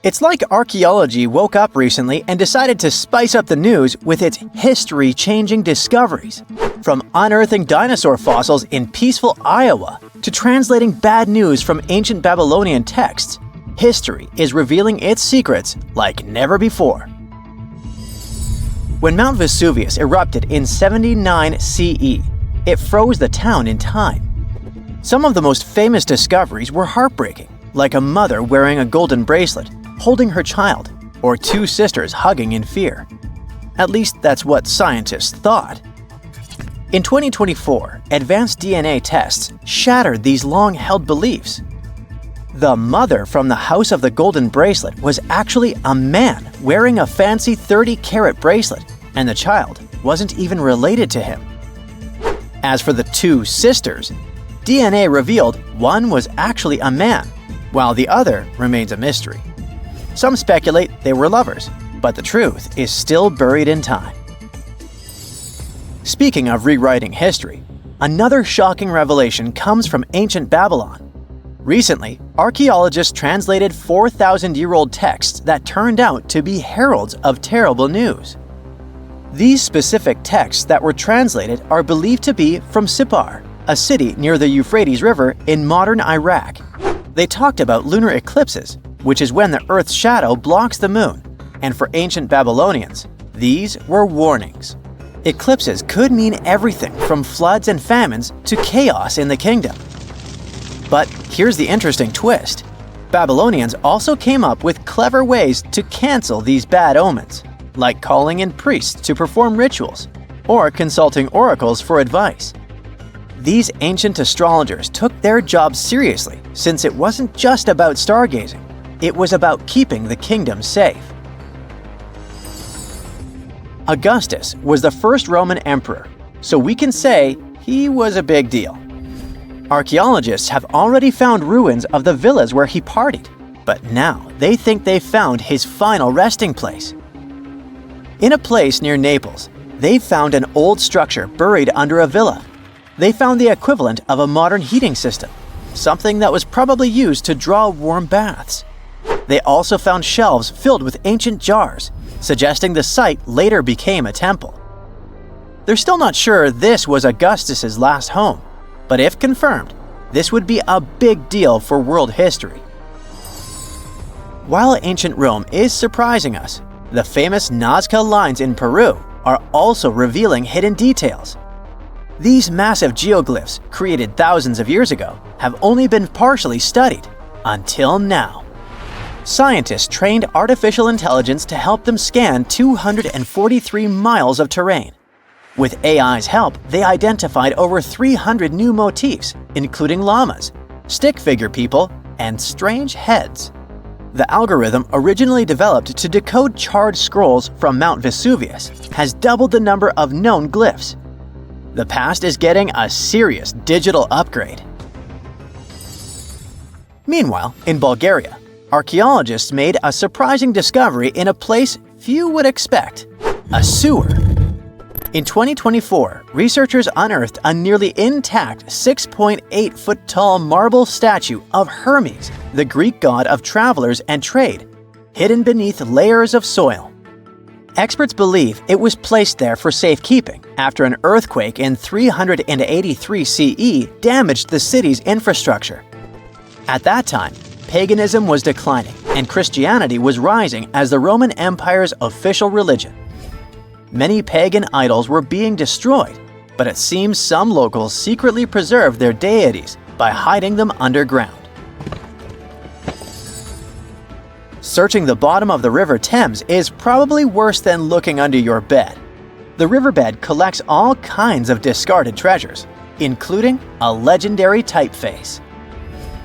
It's like archaeology woke up recently and decided to spice up the news with its history-changing discoveries. From unearthing dinosaur fossils in peaceful Iowa to translating bad news from ancient Babylonian texts, history is revealing its secrets like never before. When Mount Vesuvius erupted in 79 CE, it froze the town in time. Some of the most famous discoveries were heartbreaking, like a mother wearing a golden bracelet, holding her child, or two sisters hugging in fear. At least that's what scientists thought. In 2024, advanced DNA tests shattered these long-held beliefs. The mother from the House of the Golden Bracelet was actually a man wearing a fancy 30-carat bracelet, and the child wasn't even related to him. As for the two sisters, DNA revealed one was actually a man, while the other remains a mystery. Some speculate they were lovers, but the truth is still buried in time. Speaking of rewriting history, another shocking revelation comes from ancient Babylon. Recently, archaeologists translated 4,000-year-old texts that turned out to be heralds of terrible news. These specific texts that were translated are believed to be from Sippar, a city near the Euphrates River in modern Iraq. They talked about lunar eclipses, which is when the Earth's shadow blocks the moon, and for ancient Babylonians, these were warnings. Eclipses could mean everything from floods and famines to chaos in the kingdom. But here's the interesting twist. Babylonians also came up with clever ways to cancel these bad omens, like calling in priests to perform rituals, or consulting oracles for advice. These ancient astrologers took their job seriously, since it wasn't just about stargazing. It was about keeping the kingdom safe. Augustus was the first Roman emperor, so we can say he was a big deal. Archaeologists have already found ruins of the villas where he partied, but now they think they've found his final resting place. In a place near Naples, they've found an old structure buried under a villa. They found the equivalent of a modern heating system, something that was probably used to draw warm baths. They also found shelves filled with ancient jars, suggesting the site later became a temple. They're still not sure this was Augustus's last home, but if confirmed, this would be a big deal for world history. While ancient Rome is surprising us, the famous Nazca lines in Peru are also revealing hidden details. These massive geoglyphs, created thousands of years ago, have only been partially studied until now. Scientists trained artificial intelligence to help them scan 243 miles of terrain. With AI's help, they identified over 300 new motifs, including llamas, stick figure people, and strange heads. The algorithm, originally developed to decode charred scrolls from Mount Vesuvius, has doubled the number of known glyphs. The past is getting a serious digital upgrade. Meanwhile, in Bulgaria, archaeologists made a surprising discovery in a place few would expect: a sewer. In 2024, researchers unearthed a nearly intact 6.8-foot-tall marble statue of Hermes, the Greek god of travelers and trade, hidden beneath layers of soil. Experts believe it was placed there for safekeeping after an earthquake in 383 CE damaged the city's infrastructure. At that time, paganism was declining and Christianity was rising as the Roman Empire's official religion. Many pagan idols were being destroyed, but it seems some locals secretly preserved their deities by hiding them underground. Searching the bottom of the River Thames is probably worse than looking under your bed. The riverbed collects all kinds of discarded treasures, including a legendary typeface.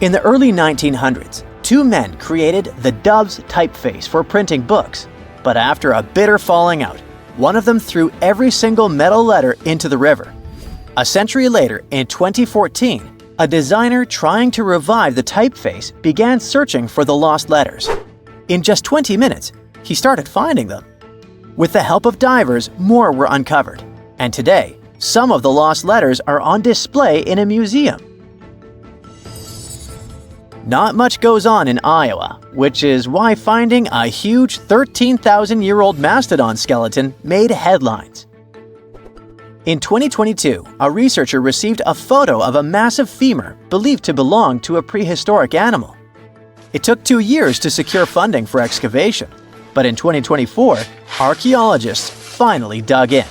In the early 1900s, two men created the Dove's typeface for printing books, but after a bitter falling out, one of them threw every single metal letter into the river. A century later, in 2014, a designer trying to revive the typeface began searching for the lost letters. In just 20 minutes, he started finding them. With the help of divers, more were uncovered, and today, some of the lost letters are on display in a museum. Not much goes on in Iowa, which is why finding a huge 13,000-year-old mastodon skeleton made headlines. In 2022, a researcher received a photo of a massive femur believed to belong to a prehistoric animal. It took 2 years to secure funding for excavation, but in 2024, archaeologists finally dug in.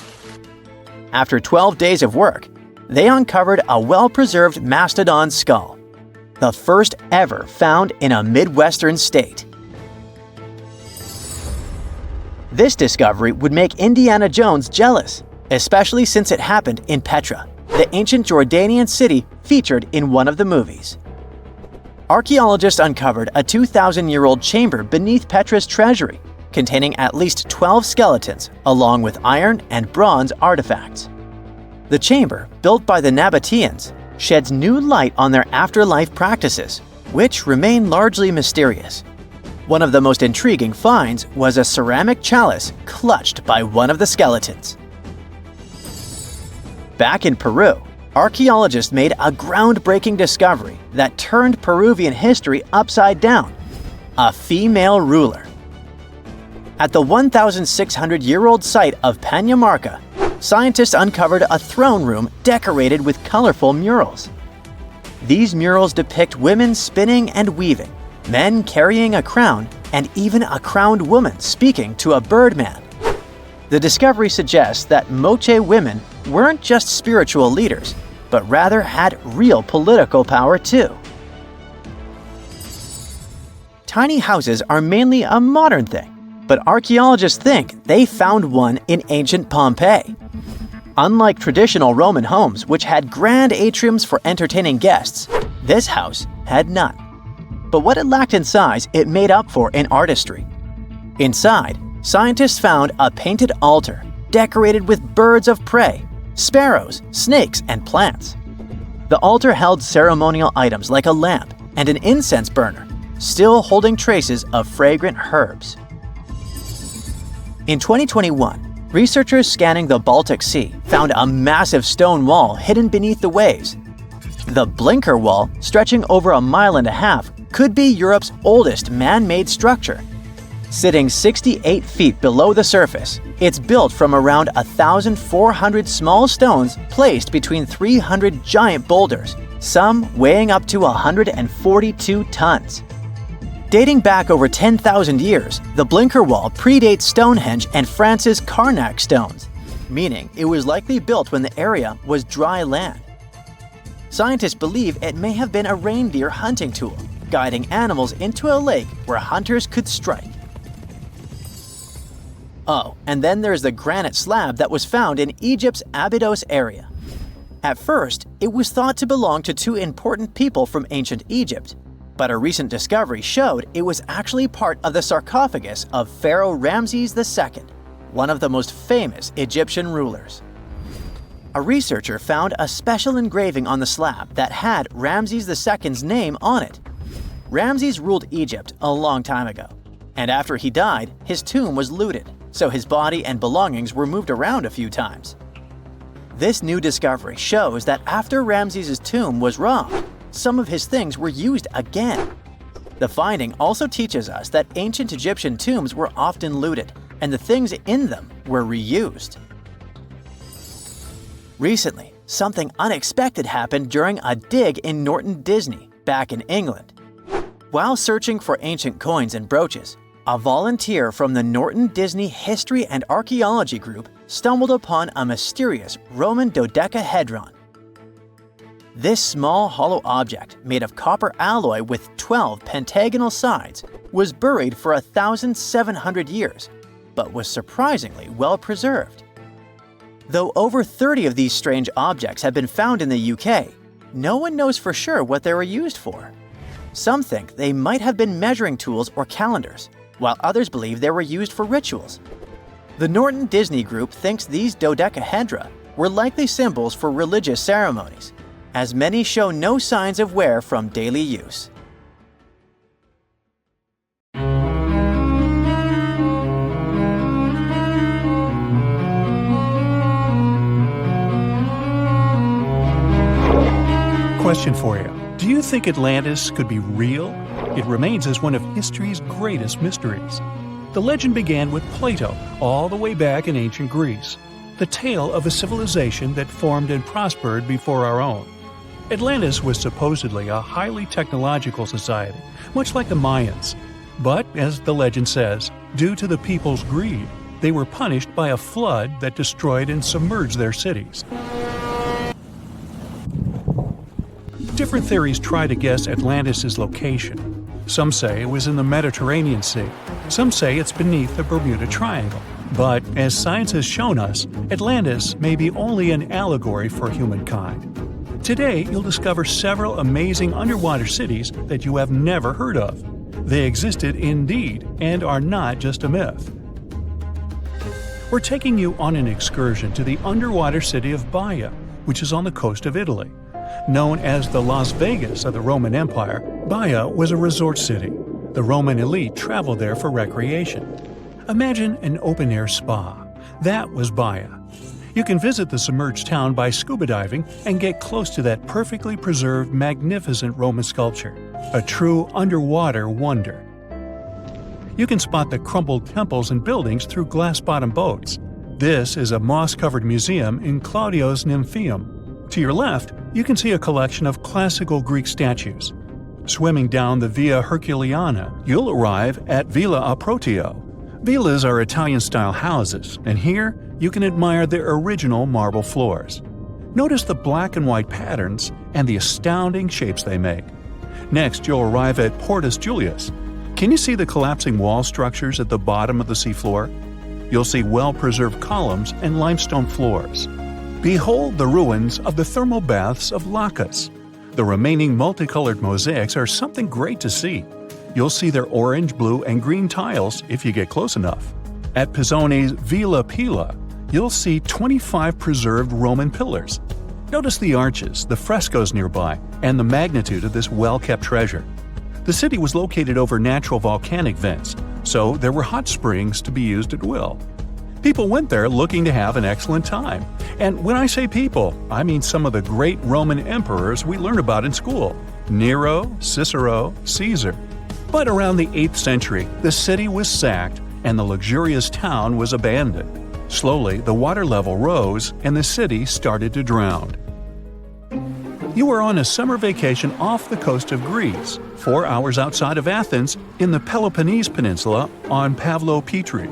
After 12 days of work, they uncovered a well-preserved mastodon skull, the first ever found in a Midwestern state. This discovery would make Indiana Jones jealous, especially since it happened in Petra, the ancient Jordanian city featured in one of the movies. Archaeologists uncovered a 2,000-year-old chamber beneath Petra's treasury, containing at least 12 skeletons along with iron and bronze artifacts. The chamber, built by the Nabateans, sheds new light on their afterlife practices, which remain largely mysterious. One of the most intriguing finds was a ceramic chalice clutched by one of the skeletons. Back in Peru, archaeologists made a groundbreaking discovery that turned Peruvian history upside down: a female ruler. At the 1,600-year-old site of Pañamarca, scientists uncovered a throne room decorated with colorful murals. These murals depict women spinning and weaving, men carrying a crown, and even a crowned woman speaking to a birdman. The discovery suggests that Moche women weren't just spiritual leaders, but rather had real political power too. Tiny houses are mainly a modern thing, but archaeologists think they found one in ancient Pompeii. Unlike traditional Roman homes, which had grand atriums for entertaining guests, this house had none. But what it lacked in size, it made up for in artistry. Inside, scientists found a painted altar decorated with birds of prey, sparrows, snakes, and plants. The altar held ceremonial items like a lamp and an incense burner, still holding traces of fragrant herbs. In 2021, researchers scanning the Baltic Sea found a massive stone wall hidden beneath the waves. The Blinker Wall, stretching over 1.5 miles, could be Europe's oldest man-made structure. Sitting 68 feet below the surface, it's built from around 1,400 small stones placed between 300 giant boulders, some weighing up to 142 tons. Dating back over 10,000 years, the Blinker Wall predates Stonehenge and France's Karnak stones, meaning it was likely built when the area was dry land. Scientists believe it may have been a reindeer hunting tool, guiding animals into a lake where hunters could strike. Oh, and then there's the granite slab that was found in Egypt's Abydos area. At first, it was thought to belong to 2 important people from ancient Egypt, but a recent discovery showed it was actually part of the sarcophagus of Pharaoh Ramses II, one of the most famous Egyptian rulers. A researcher found a special engraving on the slab that had Ramses II's name on it. Ramses ruled Egypt a long time ago, and after he died, his tomb was looted, so his body and belongings were moved around a few times. This new discovery shows that after Ramses' tomb was robbed, some of his things were used again. The finding also teaches us that ancient Egyptian tombs were often looted, and the things in them were reused. Recently, something unexpected happened during a dig in Norton Disney, back in England. While searching for ancient coins and brooches, a volunteer from the Norton Disney History and Archaeology group stumbled upon a mysterious Roman dodecahedron. This small hollow object, made of copper alloy with 12 pentagonal sides, was buried for 1,700 years, but was surprisingly well preserved. Though over 30 of these strange objects have been found in the UK, no one knows for sure what they were used for. Some think they might have been measuring tools or calendars, while others believe they were used for rituals. The Norton Disney Group thinks these dodecahedra were likely symbols for religious ceremonies, as many show no signs of wear from daily use. Question for you. Do you think Atlantis could be real? It remains as one of history's greatest mysteries. The legend began with Plato, all the way back in ancient Greece, the tale of a civilization that formed and prospered before our own. Atlantis was supposedly a highly technological society, much like the Mayans. But, as the legend says, due to the people's greed, they were punished by a flood that destroyed and submerged their cities. Different theories try to guess Atlantis' location. Some say it was in the Mediterranean Sea. Some say it's beneath the Bermuda Triangle. But, as science has shown us, Atlantis may be only an allegory for humankind. Today, you'll discover several amazing underwater cities that you have never heard of. They existed indeed and are not just a myth. We're taking you on an excursion to the underwater city of Baia, which is on the coast of Italy. Known as the Las Vegas of the Roman Empire, Baia was a resort city. The Roman elite traveled there for recreation. Imagine an open-air spa. That was Baia. You can visit the submerged town by scuba diving and get close to that perfectly preserved, magnificent Roman sculpture, a true underwater wonder. You can spot the crumbled temples and buildings through glass-bottom boats. This is a moss-covered museum in Claudio's Nymphaeum. To your left, you can see a collection of classical Greek statues. Swimming down the Via Herculeana, you'll arrive at Villa Aprotio. Villas are Italian-style houses, and here you can admire their original marble floors. Notice the black and white patterns and the astounding shapes they make. Next, you'll arrive at Portus Julius. Can you see the collapsing wall structures at the bottom of the seafloor? You'll see well-preserved columns and limestone floors. Behold the ruins of the thermal baths of Lacus. The remaining multicolored mosaics are something great to see. You'll see their orange, blue, and green tiles if you get close enough. At Pisoni's Villa Pila, you'll see 25 preserved Roman pillars. Notice the arches, the frescoes nearby, and the magnitude of this well-kept treasure. The city was located over natural volcanic vents, so there were hot springs to be used at will. People went there looking to have an excellent time. And when I say people, I mean some of the great Roman emperors we learn about in school: Nero, Cicero, Caesar. But around the 8th century, the city was sacked and the luxurious town was abandoned. Slowly, the water level rose and the city started to drown. You are on a summer vacation off the coast of Greece, 4 hours outside of Athens, in the Peloponnese Peninsula on Pavlo Petri.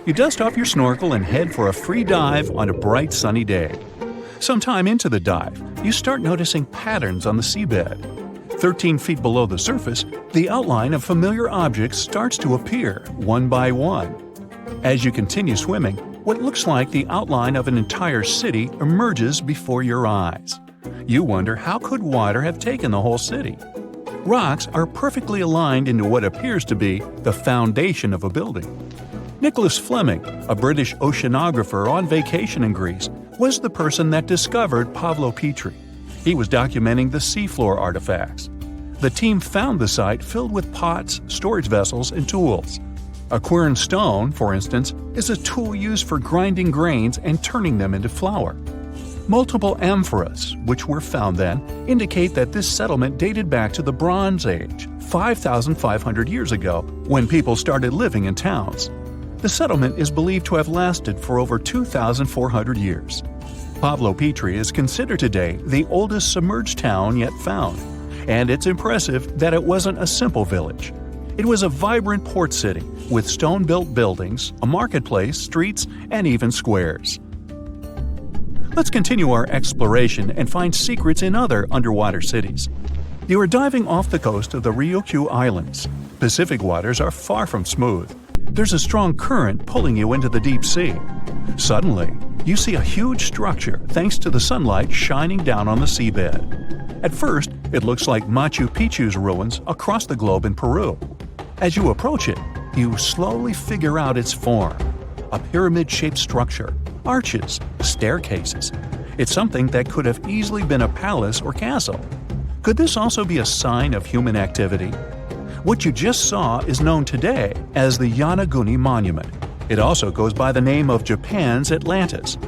You dust off your snorkel and head for a free dive on a bright sunny day. Sometime into the dive, you start noticing patterns on the seabed. 13 feet below the surface, the outline of familiar objects starts to appear, one by one. As you continue swimming, what looks like the outline of an entire city emerges before your eyes. You wonder, how could water have taken the whole city? Rocks are perfectly aligned into what appears to be the foundation of a building. Nicholas Fleming, a British oceanographer on vacation in Greece, was the person that discovered Pavlo Petri. He was documenting the seafloor artifacts. The team found the site filled with pots, storage vessels, and tools. A quern stone, for instance, is a tool used for grinding grains and turning them into flour. Multiple amphoras, which were found then, indicate that this settlement dated back to the Bronze Age, 5,500 years ago, when people started living in towns. The settlement is believed to have lasted for over 2,400 years. Pavlo Petri is considered today the oldest submerged town yet found, and it's impressive that it wasn't a simple village. It was a vibrant port city with stone-built buildings, a marketplace, streets, and even squares. Let's continue our exploration and find secrets in other underwater cities. You are diving off the coast of the Ryukyu Islands. Pacific waters are far from smooth. There's a strong current pulling you into the deep sea. Suddenly, you see a huge structure thanks to the sunlight shining down on the seabed. At first, it looks like Machu Picchu's ruins across the globe in Peru. As you approach it, you slowly figure out its form. A pyramid-shaped structure, arches, staircases. It's something that could have easily been a palace or castle. Could this also be a sign of human activity? What you just saw is known today as the Yonaguni Monument. It also goes by the name of Japan's Atlantis.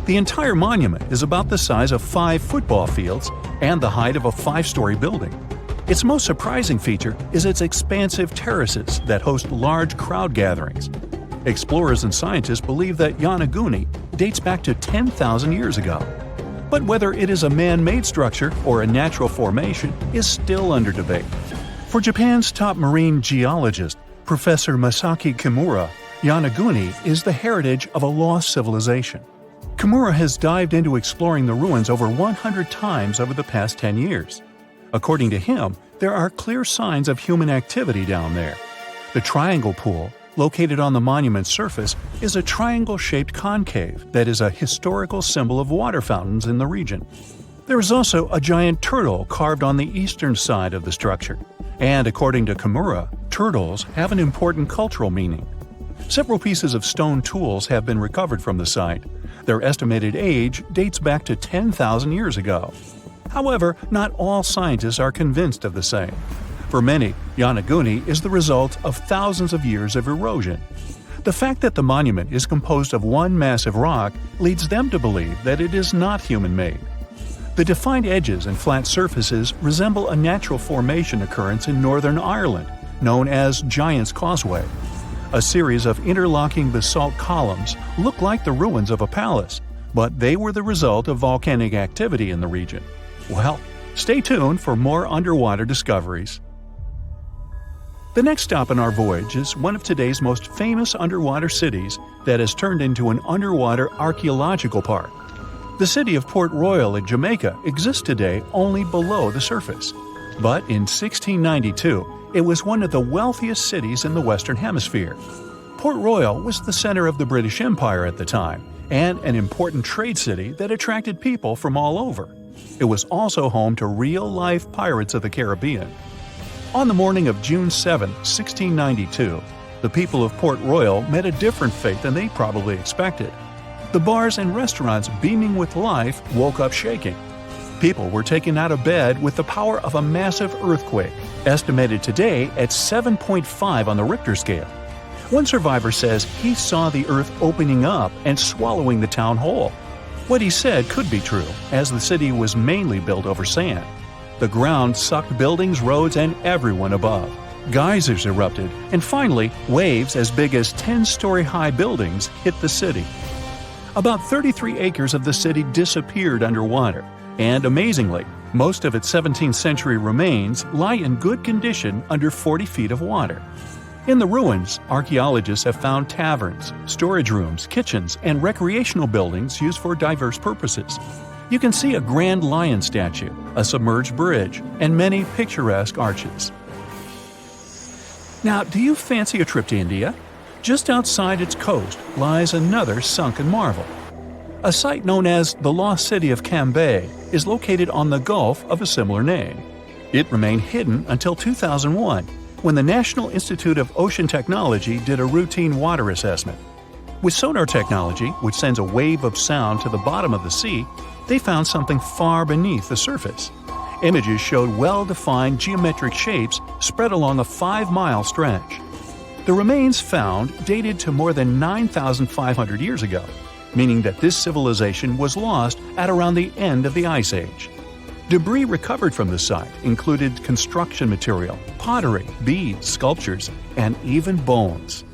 The entire monument is about the size of 5 football fields and the height of a 5-story building. Its most surprising feature is its expansive terraces that host large crowd gatherings. Explorers and scientists believe that Yonaguni dates back to 10,000 years ago. But whether it is a man-made structure or a natural formation is still under debate. For Japan's top marine geologist, Professor Masaki Kimura, Yonaguni is the heritage of a lost civilization. Kimura has dived into exploring the ruins over 100 times over the past 10 years. According to him, there are clear signs of human activity down there. The Triangle Pool, located on the monument's surface, is a triangle-shaped concave that is a historical symbol of water fountains in the region. There is also a giant turtle carved on the eastern side of the structure. And according to Kimura, turtles have an important cultural meaning. Several pieces of stone tools have been recovered from the site. Their estimated age dates back to 10,000 years ago. However, not all scientists are convinced of the same. For many, Yonaguni is the result of thousands of years of erosion. The fact that the monument is composed of one massive rock leads them to believe that it is not human-made. The defined edges and flat surfaces resemble a natural formation occurrence in Northern Ireland, known as Giant's Causeway. A series of interlocking basalt columns look like the ruins of a palace, but they were the result of volcanic activity in the region. Well, stay tuned for more underwater discoveries. The next stop on our voyage is one of today's most famous underwater cities that has turned into an underwater archaeological park. The city of Port Royal in Jamaica exists today only below the surface. But in 1692, it was one of the wealthiest cities in the Western Hemisphere. Port Royal was the center of the British Empire at the time, and an important trade city that attracted people from all over. It was also home to real-life pirates of the Caribbean. On the morning of June 7, 1692, the people of Port Royal met a different fate than they probably expected. The bars and restaurants beaming with life woke up shaking. People were taken out of bed with the power of a massive earthquake, estimated today at 7.5 on the Richter scale. One survivor says he saw the earth opening up and swallowing the town whole. What he said could be true, as the city was mainly built over sand. The ground sucked buildings, roads, and everyone above. Geysers erupted, and finally, waves as big as 10-story-high buildings hit the city. About 33 acres of the city disappeared underwater, and amazingly, most of its 17th century remains lie in good condition under 40 feet of water. In the ruins, archaeologists have found taverns, storage rooms, kitchens, and recreational buildings used for diverse purposes. You can see a grand lion statue, a submerged bridge, and many picturesque arches. Now, do you fancy a trip to India? Just outside its coast lies another sunken marvel. A site known as the Lost City of Cambay is located on the Gulf of a similar name. It remained hidden until 2001, when the National Institute of Ocean Technology did a routine water assessment. With sonar technology, which sends a wave of sound to the bottom of the sea, they found something far beneath the surface. Images showed well-defined geometric shapes spread along a 5-mile stretch. The remains found dated to more than 9,500 years ago, meaning that this civilization was lost at around the end of the Ice Age. Debris recovered from the site included construction material, pottery, beads, sculptures, and even bones.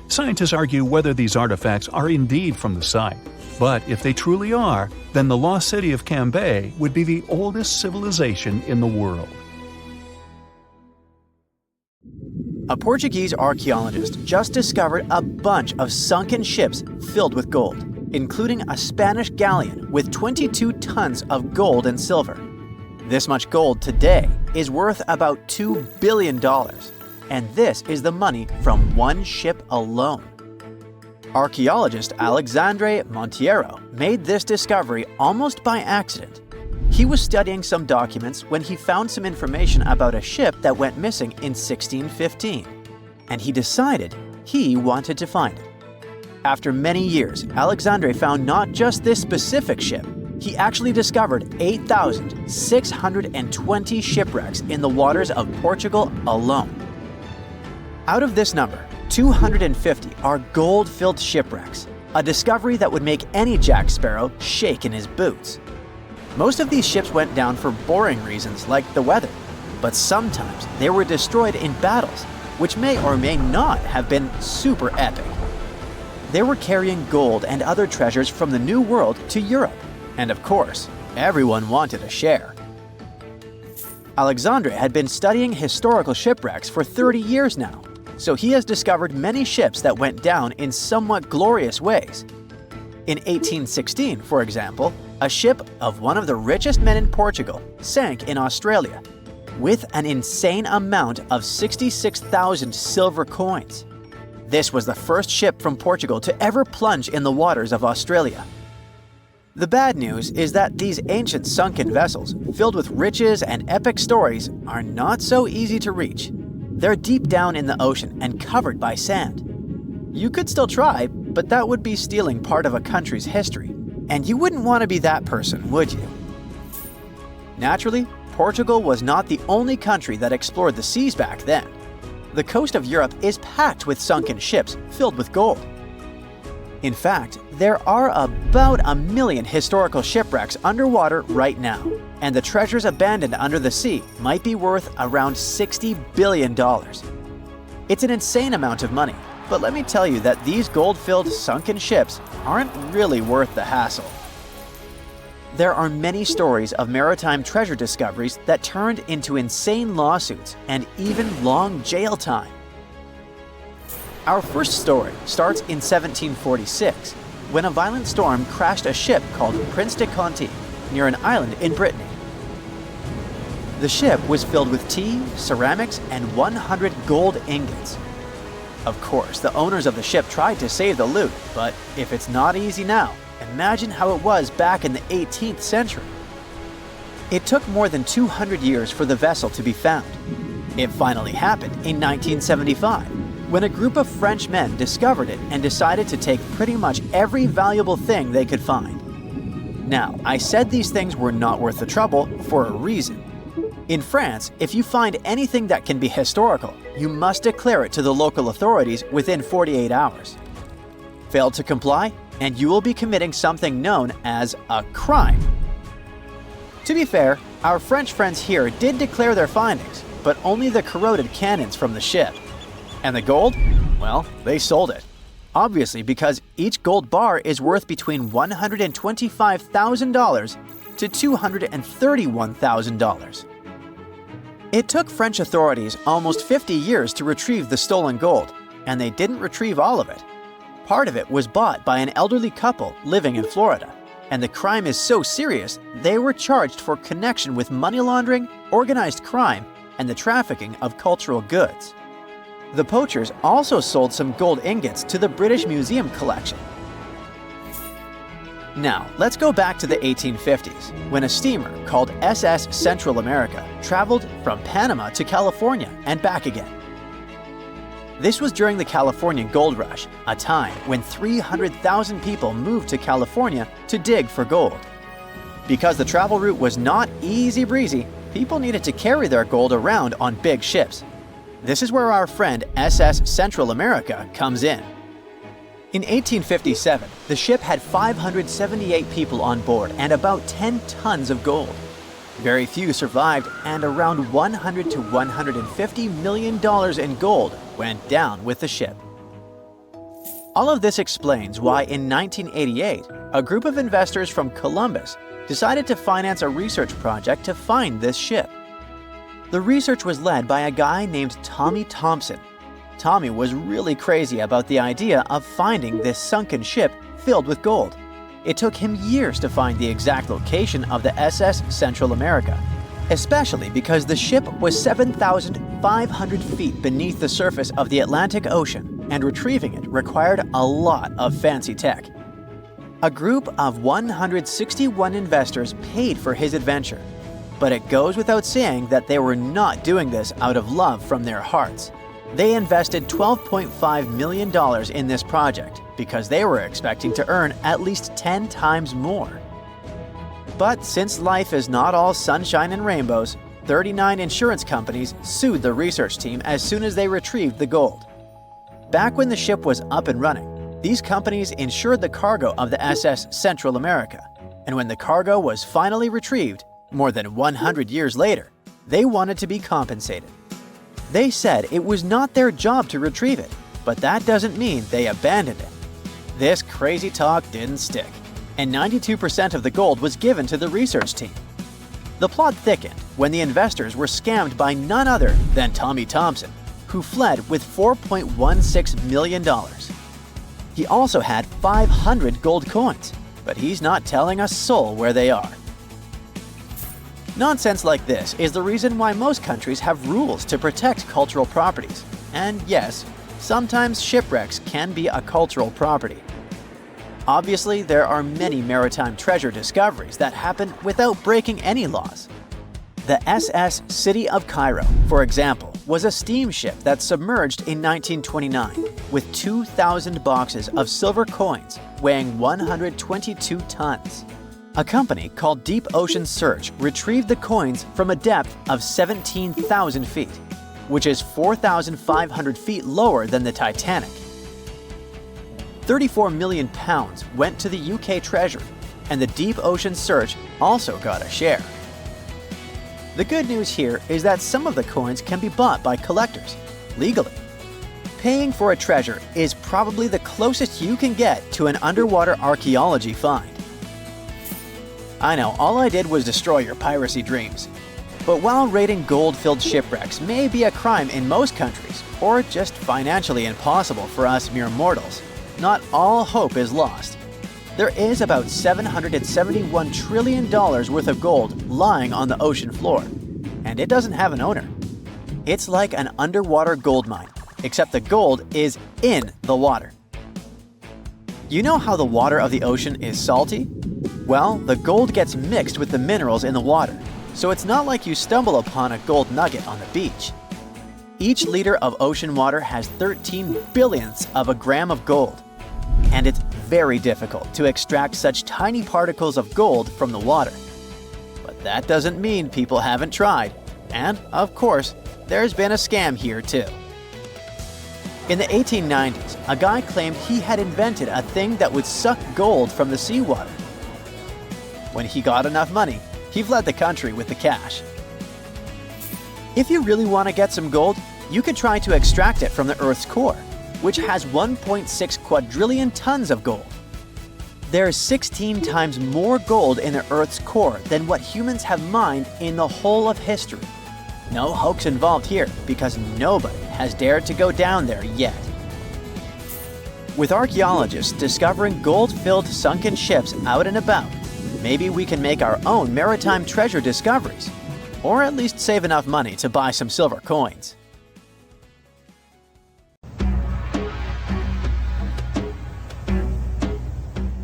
Scientists argue whether these artifacts are indeed from the site, but if they truly are, then the lost city of Cambay would be the oldest civilization in the world. A Portuguese archaeologist just discovered a bunch of sunken ships filled with gold, including a Spanish galleon with 22 tons of gold and silver. This much gold today is worth about $2 billion, and this is the money from one ship alone. Archaeologist Alexandre Monteiro made this discovery almost by accident. He was studying some documents when he found some information about a ship that went missing in 1615, and he decided he wanted to find it. After many years, Alexandre found not just this specific ship, he actually discovered 8,620 shipwrecks in the waters of Portugal alone. Out of this number, 250 are gold-filled shipwrecks, a discovery that would make any Jack Sparrow shake in his boots. Most of these ships went down for boring reasons like the weather, but sometimes they were destroyed in battles, which may or may not have been super epic. They were carrying gold and other treasures from the New World to Europe, and of course, everyone wanted a share. Alexandre had been studying historical shipwrecks for 30 years now, so he has discovered many ships that went down in somewhat glorious ways. In 1816, for example, a ship of one of the richest men in Portugal sank in Australia, with an insane amount of 66,000 silver coins. This was the first ship from Portugal to ever plunge in the waters of Australia. The bad news is that these ancient sunken vessels, filled with riches and epic stories, are not so easy to reach. They're deep down in the ocean and covered by sand. You could still try, but that would be stealing part of a country's history, and you wouldn't want to be that person, would you? Naturally, Portugal was not the only country that explored the seas back then. The coast of Europe is packed with sunken ships filled with gold. In fact, there are about 1 million historical shipwrecks underwater right now, and the treasures abandoned under the sea might be worth around $60 billion. It's an insane amount of money, but let me tell you that these gold-filled sunken ships aren't really worth the hassle. There are many stories of maritime treasure discoveries that turned into insane lawsuits and even long jail time. Our first story starts in 1746, when a violent storm crashed a ship called Prince de Conti near an island in Brittany. The ship was filled with tea, ceramics, and 100 gold ingots. Of course, the owners of the ship tried to save the loot, but if it's not easy now, imagine how it was back in the 18th century. It took more than 200 years for the vessel to be found. It finally happened in 1975, when a group of French men discovered it and decided to take pretty much every valuable thing they could find. Now, I said these things were not worth the trouble for a reason. In France, if you find anything that can be historical, you must declare it to the local authorities within 48 hours. Fail to comply, and you will be committing something known as a crime. To be fair, our French friends here did declare their findings, but only the corroded cannons from the ship. And the gold? Well, they sold it. Obviously, because each gold bar is worth between $125,000 to $231,000. It took French authorities almost 50 years to retrieve the stolen gold, and they didn't retrieve all of it. Part of it was bought by an elderly couple living in Florida, and the crime is so serious they were charged for connection with money laundering, organized crime, and the trafficking of cultural goods. The poachers also sold some gold ingots to the British Museum collection. Now, let's go back to the 1850s, when a steamer called SS Central America traveled from Panama to California and back again. This was during the California Gold Rush, a time when 300,000 people moved to California to dig for gold. Because the travel route was not easy breezy, people needed to carry their gold around on big ships. This is where our friend SS Central America comes in. In 1857, the ship had 578 people on board and about 10 tons of gold. Very few survived, and around $100 to $150 million in gold went down with the ship. All of this explains why in 1988, a group of investors from Columbus decided to finance a research project to find this ship. The research was led by a guy named Tommy Thompson. Tommy was really crazy about the idea of finding this sunken ship filled with gold. It took him years to find the exact location of the SS Central America, especially because the ship was 7,500 feet beneath the surface of the Atlantic Ocean, and retrieving it required a lot of fancy tech. A group of 161 investors paid for his adventure, but it goes without saying that they were not doing this out of love from their hearts. They invested $12.5 million in this project because they were expecting to earn at least 10 times more. But since life is not all sunshine and rainbows, 39 insurance companies sued the research team as soon as they retrieved the gold. Back when the ship was up and running, These companies insured the cargo of the SS Central America, and when the cargo was finally retrieved, more than 100 years later, they wanted to be compensated. They said it was not their job to retrieve it, but that doesn't mean they abandoned it. This crazy talk didn't stick, and 92% of the gold was given to the research team. The plot thickened when the investors were scammed by none other than Tommy Thompson, who fled with $4.16 million. He also had 500 gold coins, but he's not telling a soul where they are. Nonsense like this is the reason why most countries have rules to protect cultural properties. And yes, sometimes shipwrecks can be a cultural property. Obviously, there are many maritime treasure discoveries that happen without breaking any laws. The SS City of Cairo, for example, was a steamship that submerged in 1929 with 2,000 boxes of silver coins weighing 122 tons. A company called Deep Ocean Search retrieved the coins from a depth of 17,000 feet, which is 4,500 feet lower than the Titanic. 34 million pounds went to the UK Treasury, and the Deep Ocean Search also got a share. The good news here is that some of the coins can be bought by collectors, legally. Paying for a treasure is probably the closest you can get to an underwater archaeology find. I know, all I did was destroy your piracy dreams. But while raiding gold-filled shipwrecks may be a crime in most countries, or just financially impossible for us mere mortals, not all hope is lost. There is about $771 trillion worth of gold lying on the ocean floor, and it doesn't have an owner. It's like an underwater gold mine, except the gold is in the water. You know how the water of the ocean is salty? Well, the gold gets mixed with the minerals in the water, so it's not like you stumble upon a gold nugget on the beach. Each liter of ocean water has 13 billionths of a gram of gold, and it's very difficult to extract such tiny particles of gold from the water. But that doesn't mean people haven't tried, and of course, there's been a scam here too. In the 1890s, a guy claimed he had invented a thing that would suck gold from the seawater. When he got enough money, he fled the country with the cash. If you really want to get some gold, you could try to extract it from the Earth's core, which has 1.6 quadrillion tons of gold. There's 16 times more gold in the Earth's core than what humans have mined in the whole of history. No hoax involved here, because nobody has dared to go down there yet. With archaeologists discovering gold-filled sunken ships out and about, maybe we can make our own maritime treasure discoveries, or at least save enough money to buy some silver coins.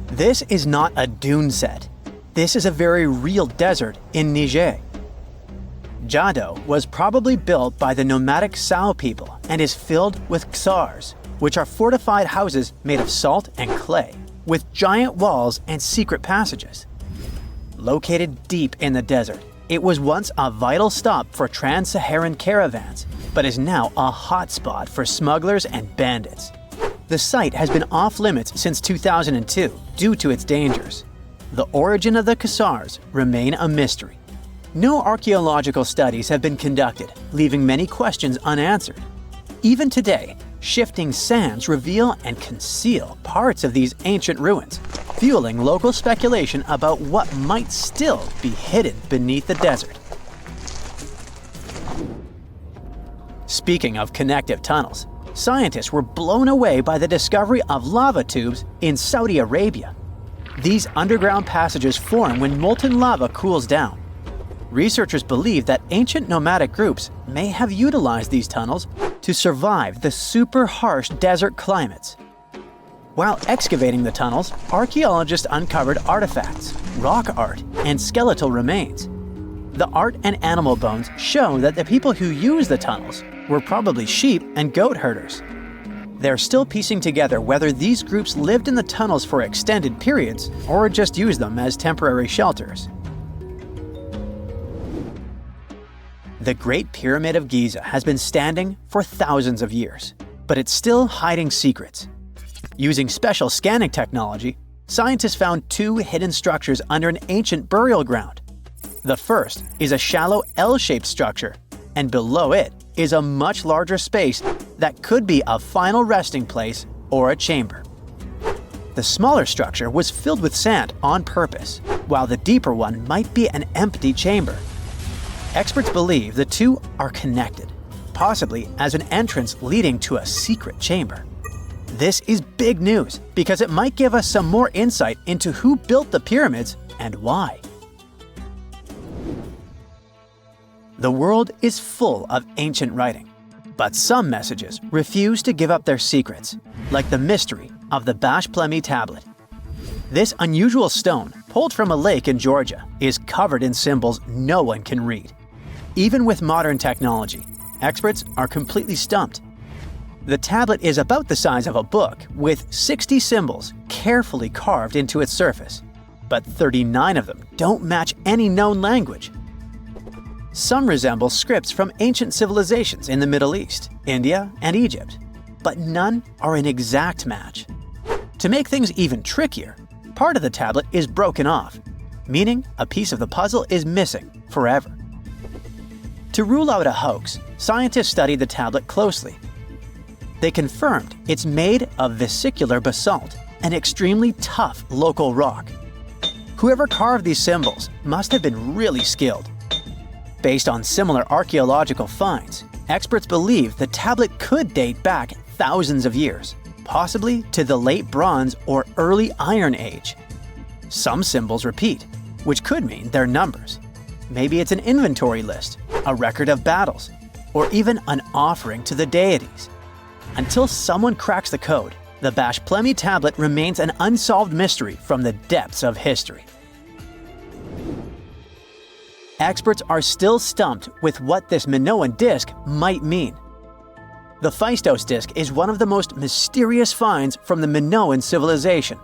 This is not a dune set. This is a very real desert in Niger. Jado was probably built by the nomadic Sao people and is filled with ksars, which are fortified houses made of salt and clay, with giant walls and secret passages. Located deep in the desert, it was once a vital stop for trans-Saharan caravans, but is now a hotspot for smugglers and bandits. The site has been off-limits since 2002 due to its dangers. The origin of the ksars remain a mystery. No archaeological studies have been conducted, leaving many questions unanswered. Even today, shifting sands reveal and conceal parts of these ancient ruins, fueling local speculation about what might still be hidden beneath the desert. Speaking of connective tunnels, scientists were blown away by the discovery of lava tubes in Saudi Arabia. These underground passages form when molten lava cools down. Researchers believe that ancient nomadic groups may have utilized these tunnels to survive the super harsh desert climates. While excavating the tunnels, archaeologists uncovered artifacts, rock art, and skeletal remains. The art and animal bones show that the people who used the tunnels were probably sheep and goat herders. They're still piecing together whether these groups lived in the tunnels for extended periods or just used them as temporary shelters. The Great Pyramid of Giza has been standing for thousands of years, but it's still hiding secrets. Using special scanning technology, scientists found two hidden structures under an ancient burial ground. The first is a shallow L-shaped structure, and below it is a much larger space that could be a final resting place or a chamber. The smaller structure was filled with sand on purpose, while the deeper one might be an empty chamber. Experts believe the two are connected, possibly as an entrance leading to a secret chamber. This is big news because it might give us some more insight into who built the pyramids and why. The world is full of ancient writing, but some messages refuse to give up their secrets, like the mystery of the Bashplemi tablet. This unusual stone, pulled from a lake in Georgia, is covered in symbols no one can read. Even with modern technology, experts are completely stumped. The tablet is about the size of a book, with 60 symbols carefully carved into its surface, but 39 of them don't match any known language. Some resemble scripts from ancient civilizations in the Middle East, India, and Egypt, but none are an exact match. To make things even trickier, part of the tablet is broken off, meaning a piece of the puzzle is missing forever. To rule out a hoax, scientists studied the tablet closely. They confirmed it's made of vesicular basalt, an extremely tough local rock. Whoever carved these symbols must have been really skilled. Based on similar archaeological finds, experts believe the tablet could date back thousands of years, possibly to the late Bronze or early Iron Age. Some symbols repeat, which could mean they're numbers. Maybe it's an inventory list, a record of battles, or even an offering to the deities. Until someone cracks the code, the Bashplemi tablet remains an unsolved mystery from the depths of history. Experts are still stumped with what this Minoan disc might mean. The Phaistos disc is one of the most mysterious finds from the Minoan civilization.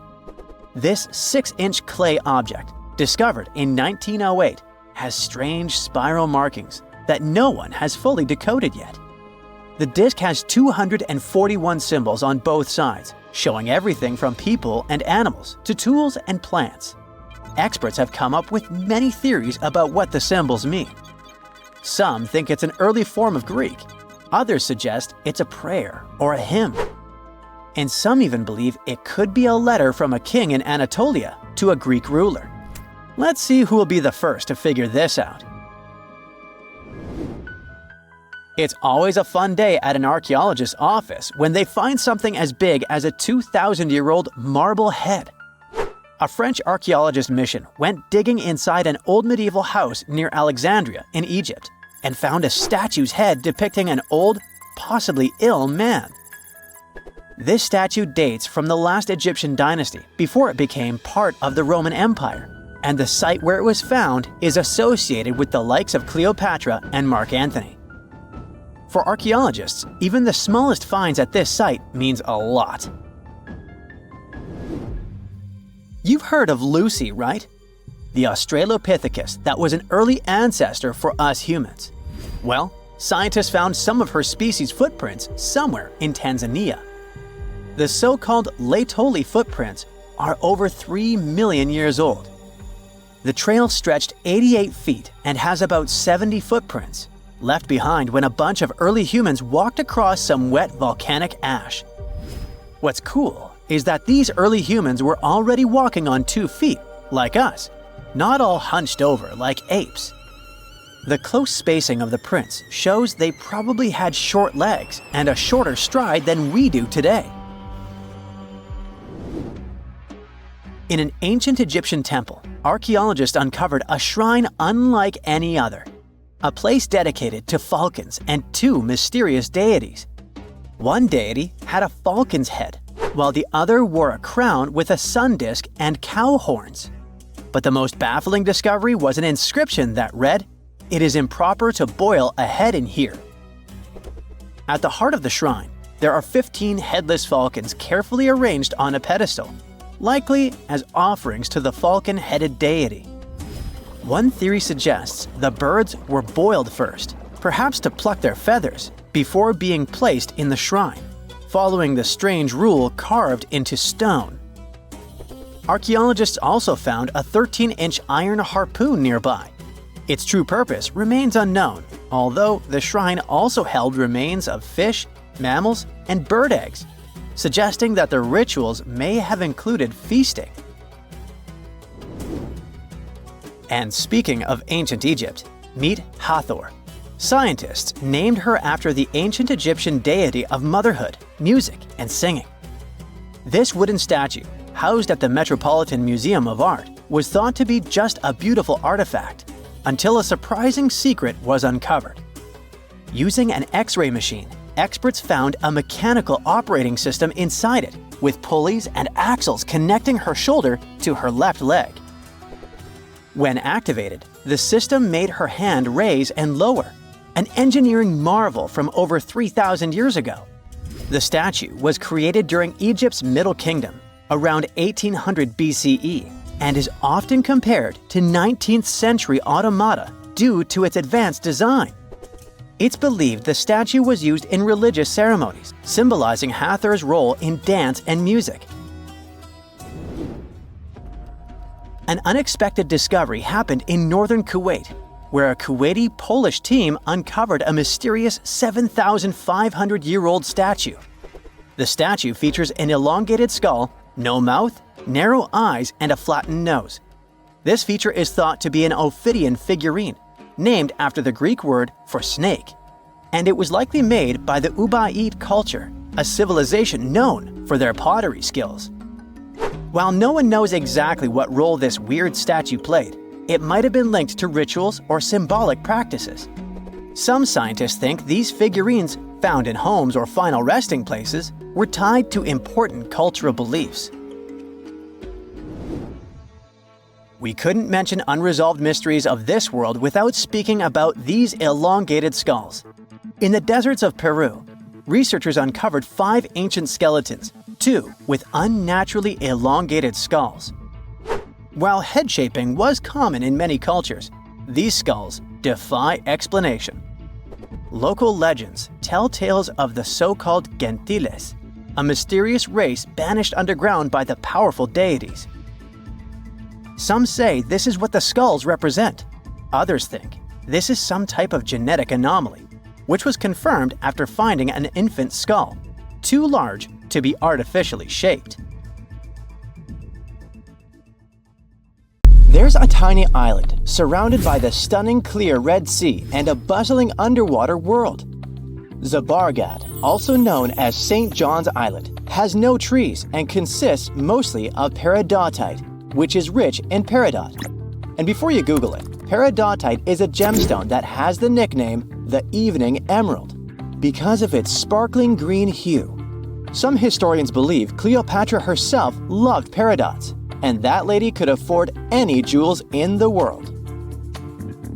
This 6-inch clay object, discovered in 1908, has strange spiral markings that no one has fully decoded yet. The disc has 241 symbols on both sides, showing everything from people and animals to tools and plants. Experts have come up with many theories about what the symbols mean. Some think it's an early form of Greek. Others suggest it's a prayer or a hymn. And some even believe it could be a letter from a king in Anatolia to a Greek ruler. Let's see who will be the first to figure this out. It's always a fun day at an archaeologist's office when they find something as big as a 2,000-year-old marble head. A French archaeologist mission went digging inside an old medieval house near Alexandria in Egypt and found a statue's head depicting an old, possibly ill man. This statue dates from the last Egyptian dynasty before it became part of the Roman Empire, and the site where it was found is associated with the likes of Cleopatra and Mark Antony. For archaeologists, even the smallest finds at this site means a lot. You've heard of Lucy, right? The Australopithecus that was an early ancestor for us humans. Well, scientists found some of her species' footprints somewhere in Tanzania. The so-called Laetoli footprints are over 3 million years old. The trail stretched 88 feet and has about 70 footprints, left behind when a bunch of early humans walked across some wet volcanic ash. What's cool is that these early humans were already walking on 2 feet, like us, not all hunched over like apes. The close spacing of the prints shows they probably had short legs and a shorter stride than we do today. In an ancient Egyptian temple, archaeologists uncovered a shrine unlike any other. A place dedicated to falcons and 2 mysterious deities. One deity had a falcon's head, while the other wore a crown with a sun disk and cow horns. But the most baffling discovery was an inscription that read, "It is improper to boil a head in here." At the heart of the shrine, there are 15 headless falcons carefully arranged on a pedestal, likely as offerings to the falcon-headed deity. One theory suggests the birds were boiled first, perhaps to pluck their feathers, before being placed in the shrine. following the strange rule carved into stone. Archaeologists also found a 13-inch iron harpoon nearby. Its true purpose remains unknown, although the shrine also held remains of fish, mammals, and bird eggs, suggesting that the rituals may have included feasting. And speaking of ancient Egypt, meet Hathor. Scientists named her after the ancient Egyptian deity of motherhood, music, and singing. This wooden statue, housed at the Metropolitan Museum of Art, was thought to be just a beautiful artifact, until a surprising secret was uncovered. Using an X-ray machine, experts found a mechanical operating system inside it, with pulleys and axles connecting her shoulder to her left leg. When activated, the system made her hand raise and lower, an engineering marvel from over 3,000 years ago. The statue was created during Egypt's Middle Kingdom, around 1800 BCE, and is often compared to 19th century automata due to its advanced design. It's believed the statue was used in religious ceremonies, symbolizing Hathor's role in dance and music. An unexpected discovery happened in northern Kuwait, where a Kuwaiti-Polish team uncovered a mysterious 7,500-year-old statue. The statue features an elongated skull, no mouth, narrow eyes, and a flattened nose. This feature is thought to be an Ophidian figurine, named after the Greek word for snake, and it was likely made by the Ubaid culture, a civilization known for their pottery skills. While no one knows exactly what role this weird statue played, it might have been linked to rituals or symbolic practices. Some scientists think these figurines, found in homes or final resting places, were tied to important cultural beliefs. We couldn't mention unresolved mysteries of this world without speaking about these elongated skulls. In the deserts of Peru, researchers uncovered 5 ancient skeletons, 2 with unnaturally elongated skulls. While head shaping was common in many cultures, these skulls defy explanation. Local legends tell tales of the so-called gentiles, a mysterious race banished underground by the powerful deities. Some say this is what the skulls represent. Others think this is some type of genetic anomaly, which was confirmed after finding an infant skull, too large to be artificially shaped. There's a tiny island surrounded by the stunning clear Red Sea and a bustling underwater world. Zabargad, also known as St. John's Island, has no trees and consists mostly of peridotite, which is rich in peridot. And before you Google it, peridotite is a gemstone that has the nickname the Evening Emerald because of its sparkling green hue. Some historians believe Cleopatra herself loved peridots, and that lady could afford any jewels in the world.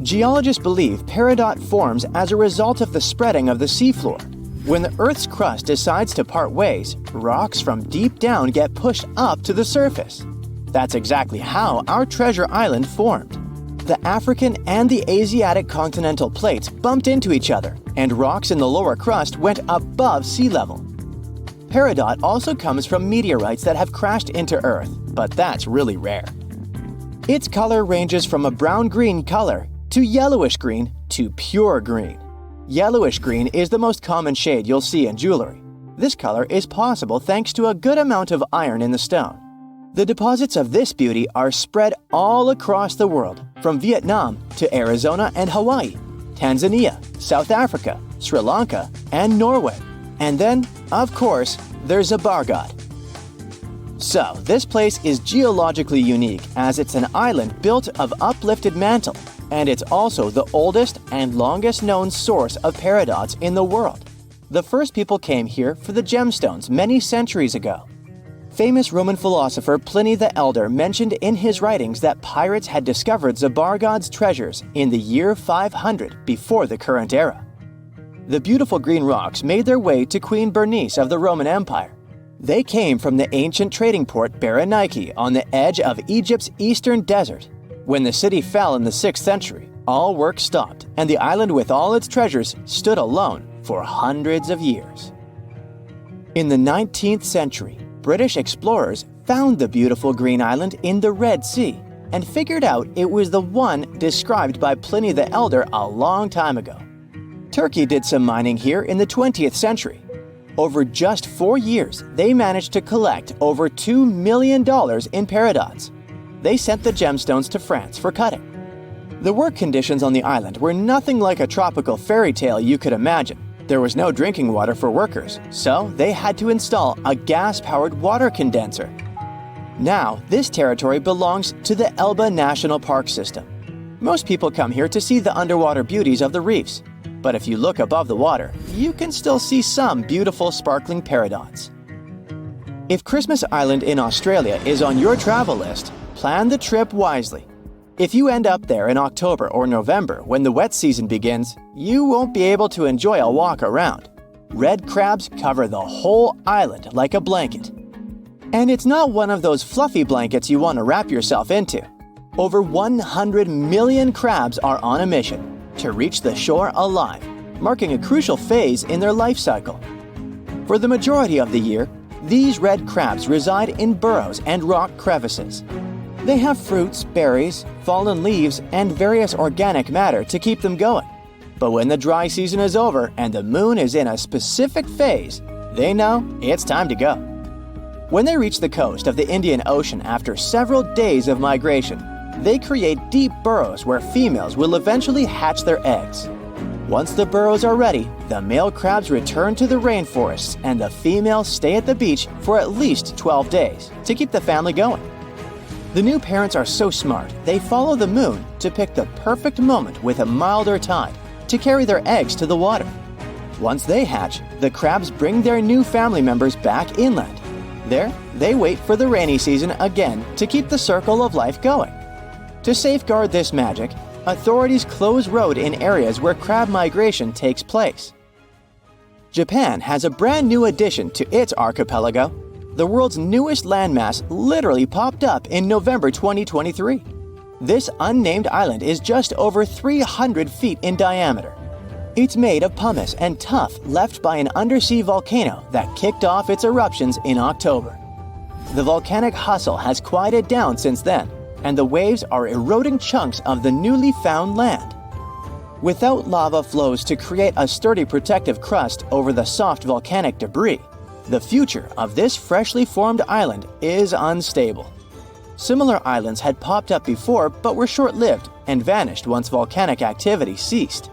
Geologists believe peridot forms as a result of the spreading of the seafloor. When the Earth's crust decides to part ways, rocks from deep down get pushed up to the surface. That's exactly how our treasure island formed. The African and the Asiatic continental plates bumped into each other, and rocks in the lower crust went above sea level. Peridot also comes from meteorites that have crashed into Earth, but that's really rare. Its color ranges from a brown-green color to yellowish-green to pure green. Yellowish-green is the most common shade you'll see in jewelry. This color is possible thanks to a good amount of iron in the stone. The deposits of this beauty are spread all across the world, from Vietnam to Arizona and Hawaii, Tanzania, South Africa, Sri Lanka, and Norway. And then, of course, there's Zabargad. So, this place is geologically unique as it's an island built of uplifted mantle, and it's also the oldest and longest known source of peridots in the world. The first people came here for the gemstones many centuries ago. Famous Roman philosopher Pliny the Elder mentioned in his writings that pirates had discovered Zabargad's treasures in the year 500 before the current era. The beautiful green rocks made their way to Queen Bernice of the Roman Empire. They came from the ancient trading port Berenike on the edge of Egypt's eastern desert. When the city fell in the 6th century, all work stopped, and the island with all its treasures stood alone for hundreds of years. In the 19th century, British explorers found the beautiful green island in the Red Sea and figured out it was the one described by Pliny the Elder a long time ago. Turkey did some mining here in the 20th century. Over just 4 years, they managed to collect over $2 million in peridots. They sent the gemstones to France for cutting. The work conditions on the island were nothing like a tropical fairy tale you could imagine. There was no drinking water for workers, so they had to install a gas-powered water condenser. Now, this territory belongs to the Elba National Park System. Most people come here to see the underwater beauties of the reefs, but if you look above the water, you can still see some beautiful sparkling peridots. If Christmas Island in Australia is on your travel list, plan the trip wisely. If you end up there in October or November when the wet season begins, you won't be able to enjoy a walk around. Red crabs cover the whole island like a blanket. And it's not one of those fluffy blankets you want to wrap yourself into. Over 100 million crabs are on a mission to reach the shore alive, marking a crucial phase in their life cycle. For the majority of the year, these red crabs reside in burrows and rock crevices. They have fruits, berries, fallen leaves, and various organic matter to keep them going. But when the dry season is over and the moon is in a specific phase, they know it's time to go. When they reach the coast of the Indian Ocean after several days of migration, they create deep burrows where females will eventually hatch their eggs. Once the burrows are ready, the male crabs return to the rainforests and the females stay at the beach for at least 12 days to keep the family going. The new parents are so smart, they follow the moon to pick the perfect moment with a milder tide to carry their eggs to the water. Once they hatch, the crabs bring their new family members back inland. There, they wait for the rainy season again to keep the circle of life going. To safeguard this magic, authorities close road in areas where crab migration takes place. Japan has a brand new addition to its archipelago. The world's newest landmass literally popped up in November 2023. This unnamed island is just over 300 feet in diameter. It's made of pumice and tuff left by an undersea volcano that kicked off its eruptions in October. The volcanic hustle has quieted down since then, and the waves are eroding chunks of the newly found land. Without lava flows to create a sturdy protective crust over the soft volcanic debris, the future of this freshly formed island is unstable. Similar islands had popped up before but were short-lived and vanished once volcanic activity ceased.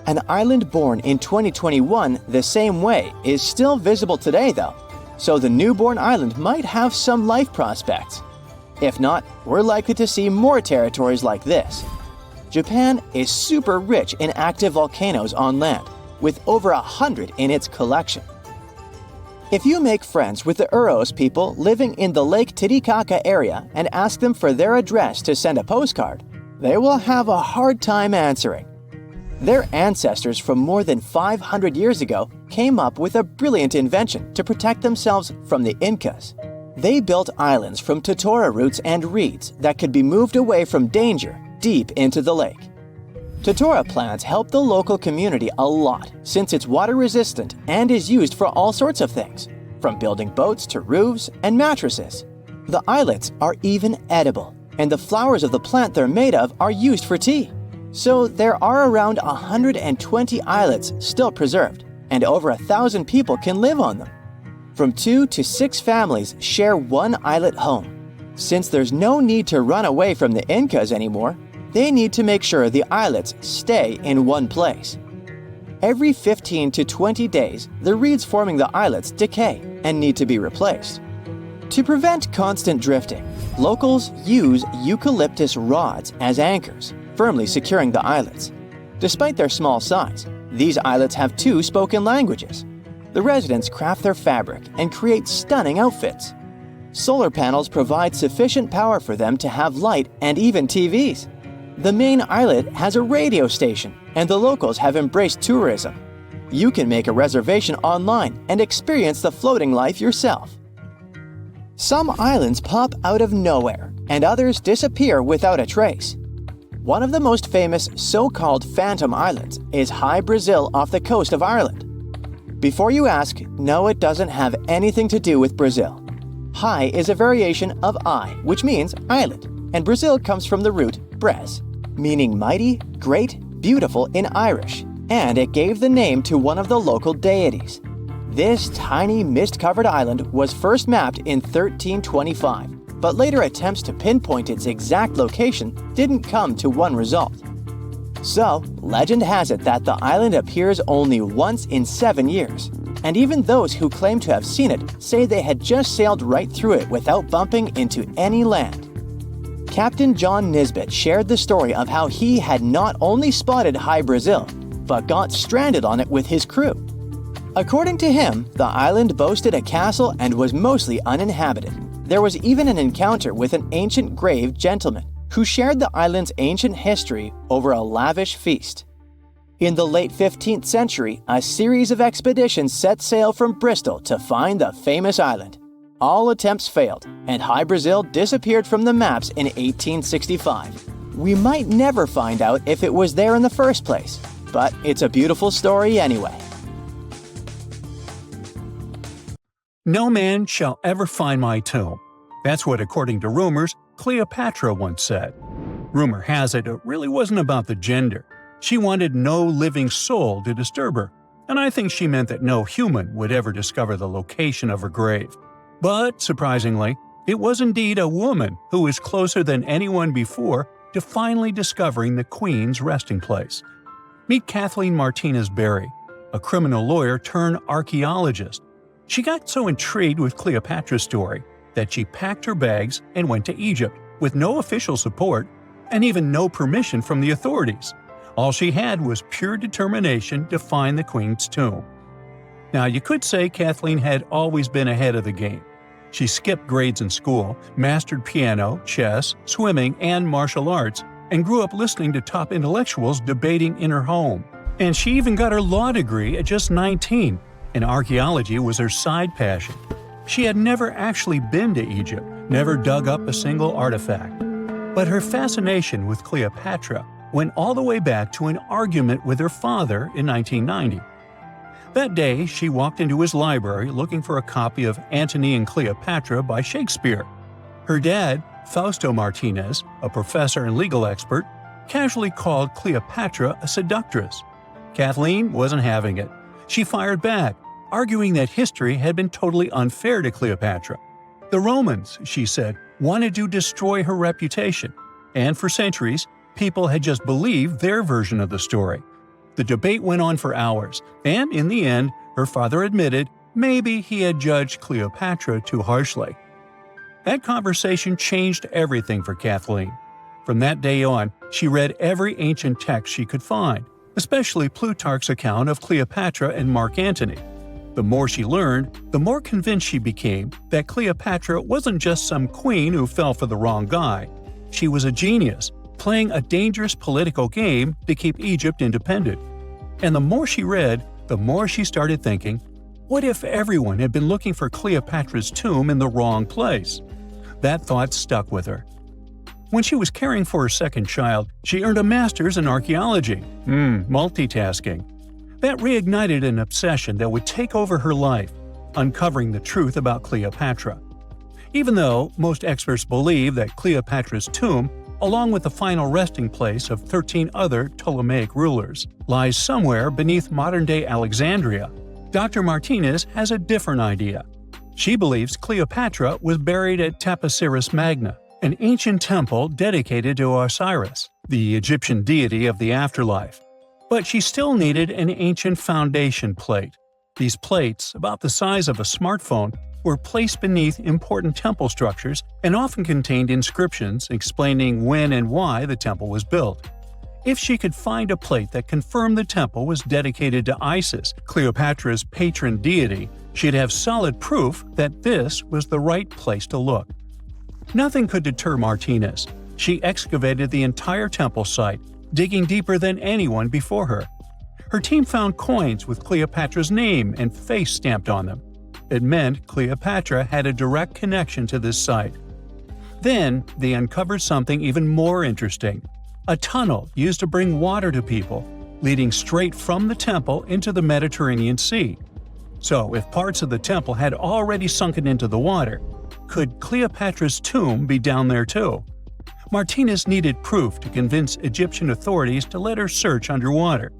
An island born in 2021 the same way is still visible today though, so the newborn island might have some life prospects. If not, we're likely to see more territories like this. Japan is super rich in active volcanoes on land, with over 100 in its collection. If you make friends with the Uros people living in the Lake Titicaca area and ask them for their address to send a postcard, they will have a hard time answering. Their ancestors from more than 500 years ago came up with a brilliant invention to protect themselves from the Incas. They built islands from totora roots and reeds that could be moved away from danger deep into the lake. Totora plants help the local community a lot since it's water-resistant and is used for all sorts of things, from building boats to roofs and mattresses. The islets are even edible, and the flowers of the plant they're made of are used for tea. So there are around 120 islets still preserved, and over 1,000 people can live on them. From 2 to 6 families share one islet home. Since there's no need to run away from the Incas anymore, they need to make sure the islets stay in one place. Every 15 to 20 days, the reeds forming the islets decay and need to be replaced. To prevent constant drifting, locals use eucalyptus rods as anchors, firmly securing the islets. Despite their small size, these islets have 2 spoken languages. The residents craft their fabric and create stunning outfits. Solar panels provide sufficient power for them to have light and even TVs. The main islet has a radio station, and the locals have embraced tourism. You can make a reservation online and experience the floating life yourself. Some islands pop out of nowhere, and others disappear without a trace. One of the most famous so-called phantom islands is High Brazil off the coast of Ireland. Before you ask, no, it doesn't have anything to do with Brazil. Hai is a variation of I, which means island, and Brazil comes from the root bres, meaning mighty, great, beautiful in Irish, and it gave the name to one of the local deities. This tiny mist-covered island was first mapped in 1325, but later attempts to pinpoint its exact location didn't come to one result. So, legend has it that the island appears only once in 7 years, and even those who claim to have seen it say they had just sailed right through it without bumping into any land. Captain John Nisbet shared the story of how he had not only spotted High Brazil, but got stranded on it with his crew. According to him, the island boasted a castle and was mostly uninhabited. There was even an encounter with an ancient grave gentleman who shared the island's ancient history over a lavish feast. In the late 15th century, a series of expeditions set sail from Bristol to find the famous island. All attempts failed, and High Brazil disappeared from the maps in 1865. We might never find out if it was there in the first place, but it's a beautiful story anyway. No man shall ever find my tomb. That's what, according to rumors, Cleopatra once said. Rumor has it really wasn't about the gender. She wanted no living soul to disturb her, and I think she meant that no human would ever discover the location of her grave. But, surprisingly, it was indeed a woman who was closer than anyone before to finally discovering the Queen's resting place. Meet Kathleen Martinez Berry, a criminal lawyer turned archaeologist. She got so intrigued with Cleopatra's story that she packed her bags and went to Egypt with no official support and even no permission from the authorities. All she had was pure determination to find the Queen's tomb. Now, you could say Kathleen had always been ahead of the game. She skipped grades in school, mastered piano, chess, swimming, and martial arts, and grew up listening to top intellectuals debating in her home. And she even got her law degree at just 19, and archaeology was her side passion. She had never actually been to Egypt, never dug up a single artifact. But her fascination with Cleopatra went all the way back to an argument with her father in 1990. That day, she walked into his library looking for a copy of Antony and Cleopatra by Shakespeare. Her dad, Fausto Martinez, a professor and legal expert, casually called Cleopatra a seductress. Kathleen wasn't having it. She fired back, arguing that history had been totally unfair to Cleopatra. The Romans, she said, wanted to destroy her reputation, and for centuries, people had just believed their version of the story. The debate went on for hours, and in the end, her father admitted maybe he had judged Cleopatra too harshly. That conversation changed everything for Kathleen. From that day on, she read every ancient text she could find, especially Plutarch's account of Cleopatra and Mark Antony. The more she learned, the more convinced she became that Cleopatra wasn't just some queen who fell for the wrong guy. She was a genius, playing a dangerous political game to keep Egypt independent. And the more she read, the more she started thinking, what if everyone had been looking for Cleopatra's tomb in the wrong place? That thought stuck with her. When she was caring for her second child, she earned a master's in archaeology. Multitasking. That reignited an obsession that would take over her life, uncovering the truth about Cleopatra. Even though most experts believe that Cleopatra's tomb, along with the final resting place of 13 other Ptolemaic rulers, lies somewhere beneath modern-day Alexandria, Dr. Martinez has a different idea. She believes Cleopatra was buried at Taposiris Magna, an ancient temple dedicated to Osiris, the Egyptian deity of the afterlife. But she still needed an ancient foundation plate. These plates, about the size of a smartphone, were placed beneath important temple structures and often contained inscriptions explaining when and why the temple was built. If she could find a plate that confirmed the temple was dedicated to Isis, Cleopatra's patron deity, she'd have solid proof that this was the right place to look. Nothing could deter Martinez. She excavated the entire temple site, digging deeper than anyone before her. Her team found coins with Cleopatra's name and face stamped on them. It meant Cleopatra had a direct connection to this site. Then, they uncovered something even more interesting: a tunnel used to bring water to people, leading straight from the temple into the Mediterranean Sea. So, if parts of the temple had already sunken into the water, could Cleopatra's tomb be down there too? Martinez needed proof to convince Egyptian authorities to let her search underwater.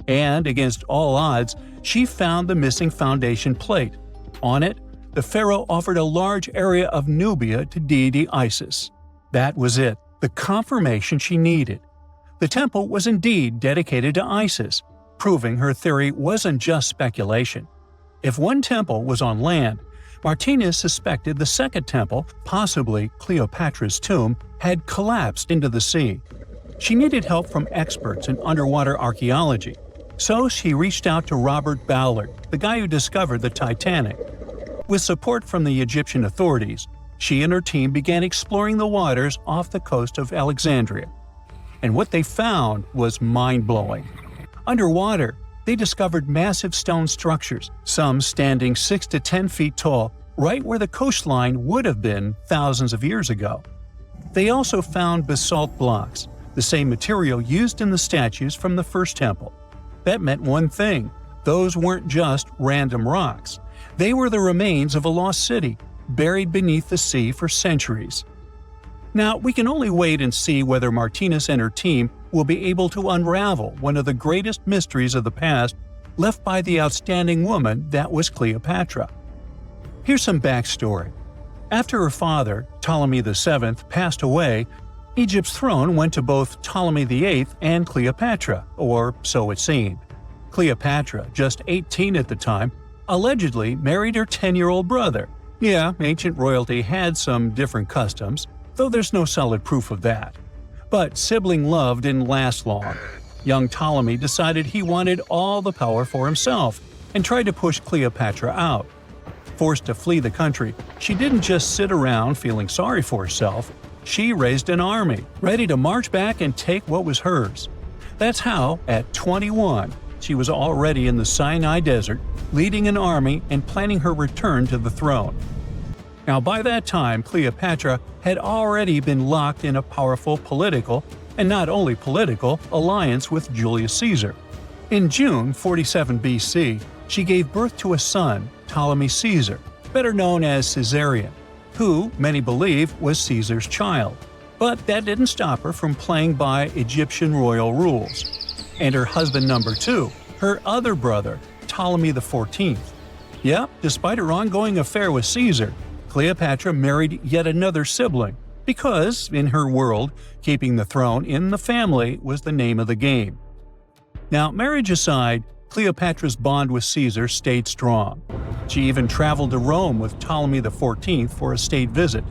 And, against all odds, she found the missing foundation plate. On it, the pharaoh offered a large area of Nubia to deity Isis. That was it, the confirmation she needed. The temple was indeed dedicated to Isis, proving her theory wasn't just speculation. If one temple was on land, Martinez suspected the second temple, possibly Cleopatra's tomb, had collapsed into the sea. She needed help from experts in underwater archaeology, so she reached out to Robert Ballard, the guy who discovered the Titanic. With support from the Egyptian authorities, she and her team began exploring the waters off the coast of Alexandria. And what they found was mind-blowing. Underwater, they discovered massive stone structures, some standing 6 to 10 feet tall, right where the coastline would have been thousands of years ago. They also found basalt blocks, the same material used in the statues from the first temple. That meant one thing: those weren't just random rocks. They were the remains of a lost city, buried beneath the sea for centuries. Now, we can only wait and see whether Martinez and her team will be able to unravel one of the greatest mysteries of the past left by the outstanding woman that was Cleopatra. Here's some backstory. After her father, Ptolemy VII, passed away, Egypt's throne went to both Ptolemy VIII and Cleopatra, or so it seemed. Cleopatra, just 18 at the time, allegedly married her 10-year-old brother. Yeah, ancient royalty had some different customs, though there's no solid proof of that. But sibling love didn't last long. Young Ptolemy decided he wanted all the power for himself and tried to push Cleopatra out. Forced to flee the country, she didn't just sit around feeling sorry for herself. She raised an army, ready to march back and take what was hers. That's how, at 21, she was already in the Sinai Desert, leading an army and planning her return to the throne. Now, by that time, Cleopatra had already been locked in a powerful political, and not only political, alliance with Julius Caesar. In June 47 BC, she gave birth to a son, Ptolemy Caesar, better known as Caesarion, who, many believe, was Caesar's child. But that didn't stop her from playing by Egyptian royal rules. And her husband number 2, her other brother, Ptolemy XIV. Yep, despite her ongoing affair with Caesar, Cleopatra married yet another sibling, because, in her world, keeping the throne in the family was the name of the game. Now, marriage aside, Cleopatra's bond with Caesar stayed strong. She even traveled to Rome with Ptolemy XIV for a state visit.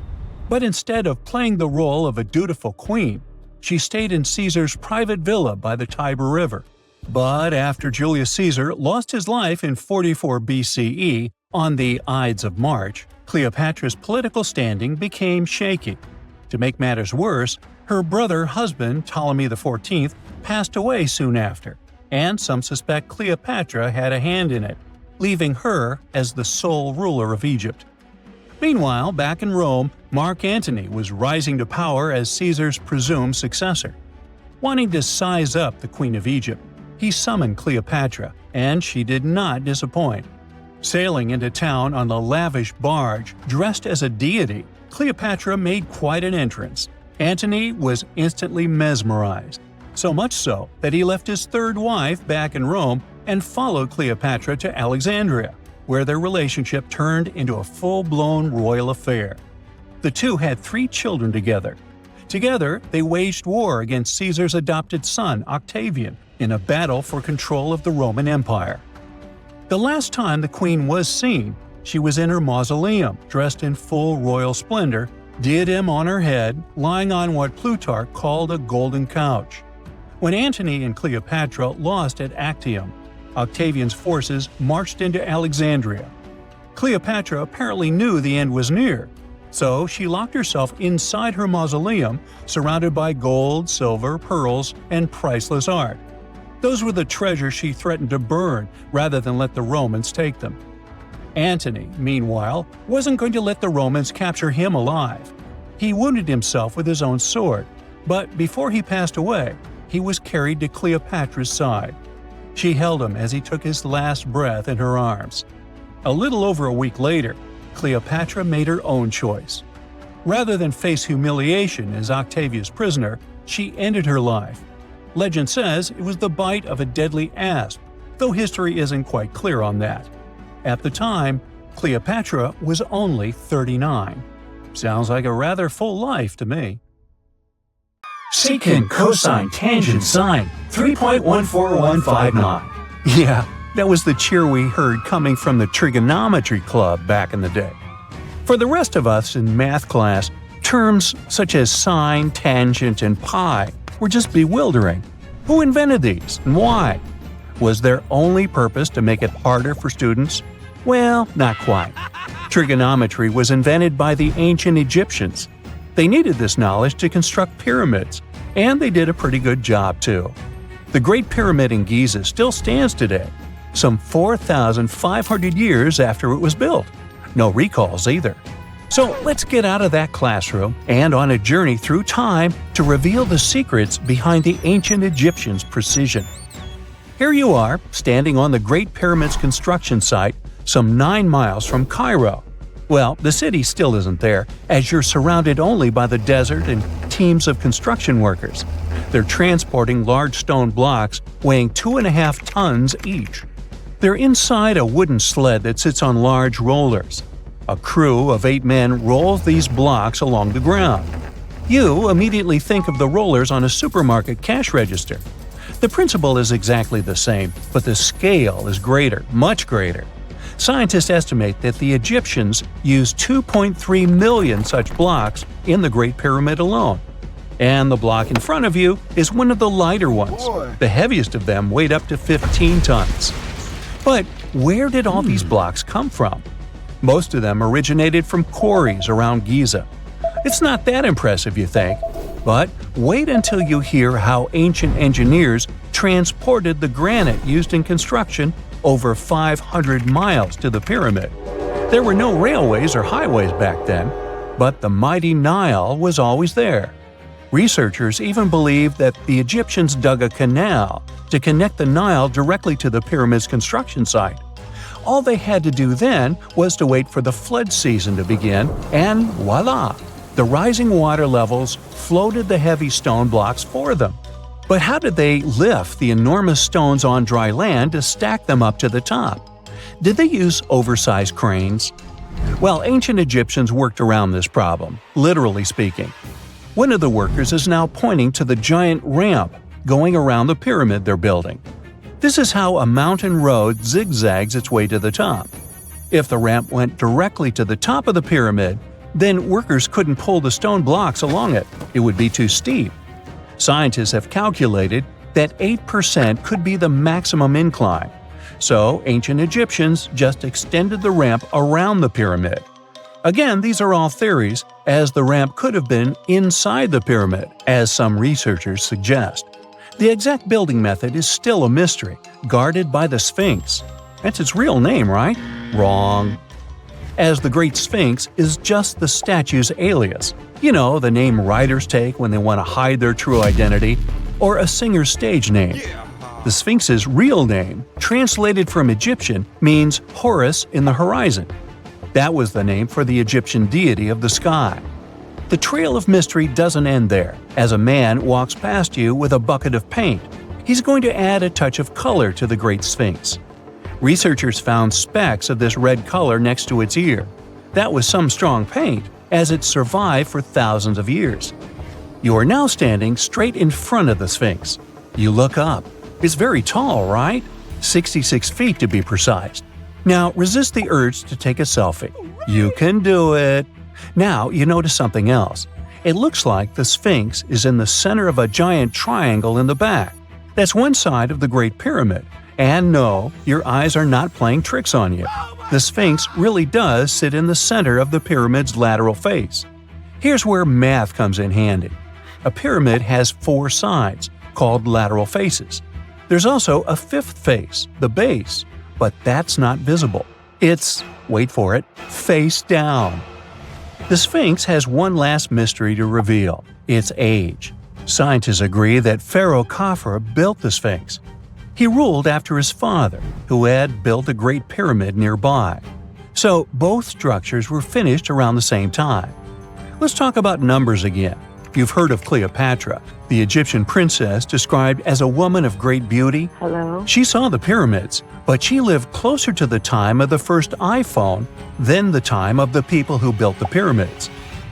But instead of playing the role of a dutiful queen, she stayed in Caesar's private villa by the Tiber River. But after Julius Caesar lost his life in 44 BCE on the Ides of March, Cleopatra's political standing became shaky. To make matters worse, her brother-husband Ptolemy XIV passed away soon after, and some suspect Cleopatra had a hand in it, leaving her as the sole ruler of Egypt. Meanwhile, back in Rome, Mark Antony was rising to power as Caesar's presumed successor. Wanting to size up the Queen of Egypt, he summoned Cleopatra, and she did not disappoint. Sailing into town on a lavish barge dressed as a deity, Cleopatra made quite an entrance. Antony was instantly mesmerized, so much so that he left his third wife back in Rome and followed Cleopatra to Alexandria, where their relationship turned into a full-blown royal affair. The two had 3 children together. Together, they waged war against Caesar's adopted son, Octavian, in a battle for control of the Roman Empire. The last time the queen was seen, she was in her mausoleum, dressed in full royal splendor, diadem on her head, lying on what Plutarch called a golden couch. When Antony and Cleopatra lost at Actium, Octavian's forces marched into Alexandria. Cleopatra apparently knew the end was near, so she locked herself inside her mausoleum, surrounded by gold, silver, pearls, and priceless art. Those were the treasures she threatened to burn rather than let the Romans take them. Antony, meanwhile, wasn't going to let the Romans capture him alive. He wounded himself with his own sword, but before he passed away, he was carried to Cleopatra's side. She held him as he took his last breath in her arms. A little over a week later, Cleopatra made her own choice. Rather than face humiliation as Octavia's prisoner, she ended her life. Legend says it was the bite of a deadly asp, though history isn't quite clear on that. At the time, Cleopatra was only 39. Sounds like a rather full life to me. Secant, cosine, tangent, sine, 3.14159. Yeah, that was the cheer we heard coming from the trigonometry club back in the day. For the rest of us in math class, terms such as sine, tangent, and pi were just bewildering. Who invented these and why? Was their only purpose to make it harder for students? Well, not quite. Trigonometry was invented by the ancient Egyptians. They needed this knowledge to construct pyramids, and they did a pretty good job too. The Great Pyramid in Giza still stands today, some 4,500 years after it was built. No recalls either. So let's get out of that classroom and on a journey through time to reveal the secrets behind the ancient Egyptians' precision. Here you are, standing on the Great Pyramid's construction site, some 9 miles from Cairo. Well, the city still isn't there, as you're surrounded only by the desert and teams of construction workers. They're transporting large stone blocks weighing 2.5 tons each. They're inside a wooden sled that sits on large rollers. A crew of 8 men rolls these blocks along the ground. You immediately think of the rollers on a supermarket cash register. The principle is exactly the same, but the scale is greater, much greater. Scientists estimate that the Egyptians used 2.3 million such blocks in the Great Pyramid alone. And the block in front of you is one of the lighter ones. The heaviest of them weighed up to 15 tons. But where did all these blocks come from? Most of them originated from quarries around Giza. It's not that impressive, you think, but wait until you hear how ancient engineers transported the granite used in construction over 500 miles to the pyramid. There were no railways or highways back then, but the mighty Nile was always there. Researchers even believe that the Egyptians dug a canal to connect the Nile directly to the pyramid's construction site. All they had to do then was to wait for the flood season to begin, and voila! The rising water levels floated the heavy stone blocks for them. But how did they lift the enormous stones on dry land to stack them up to the top? Did they use oversized cranes? Well, ancient Egyptians worked around this problem, literally speaking. One of the workers is now pointing to the giant ramp going around the pyramid they're building. This is how a mountain road zigzags its way to the top. If the ramp went directly to the top of the pyramid, then workers couldn't pull the stone blocks along it. It would be too steep. Scientists have calculated that 8% could be the maximum incline. So ancient Egyptians just extended the ramp around the pyramid. Again, these are all theories, as the ramp could have been inside the pyramid, as some researchers suggest. The exact building method is still a mystery, guarded by the Sphinx. That's its real name, right? Wrong. As the Great Sphinx is just the statue's alias. You know, the name writers take when they want to hide their true identity, or a singer's stage name. The Sphinx's real name, translated from Egyptian, means Horus in the horizon. That was the name for the Egyptian deity of the sky. The trail of mystery doesn't end there. As a man walks past you with a bucket of paint, he's going to add a touch of color to the Great Sphinx. Researchers found specks of this red color next to its ear. That was some strong paint, as it survived for thousands of years. You are now standing straight in front of the Sphinx. You look up. It's very tall, right? 66 feet to be precise. Now resist the urge to take a selfie. You can do it. Now you notice something else. It looks like the Sphinx is in the center of a giant triangle in the back. That's one side of the Great Pyramid. And no, your eyes are not playing tricks on you. The Sphinx really does sit in the center of the pyramid's lateral face. Here's where math comes in handy. A pyramid has 4 sides, called lateral faces. There's also a 5th face, the base, but that's not visible. It's, wait for it, face down. The Sphinx has one last mystery to reveal: its age. Scientists agree that Pharaoh Khafre built the Sphinx. He ruled after his father, who had built a Great Pyramid nearby. So both structures were finished around the same time. Let's talk about numbers again. You've heard of Cleopatra, the Egyptian princess described as a woman of great beauty. Hello? She saw the pyramids, but she lived closer to the time of the first iPhone than the time of the people who built the pyramids.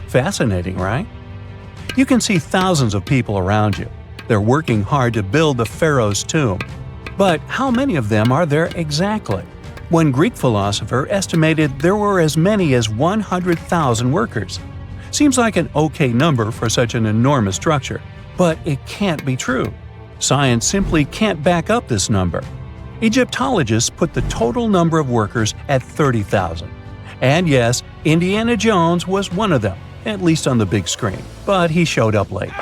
Fascinating, right? You can see thousands of people around you. They're working hard to build the pharaoh's tomb. But how many of them are there exactly? One Greek philosopher estimated there were as many as 100,000 workers. Seems like an okay number for such an enormous structure, but it can't be true. Science simply can't back up this number. Egyptologists put the total number of workers at 30,000. And yes, Indiana Jones was one of them, at least on the big screen, but he showed up late.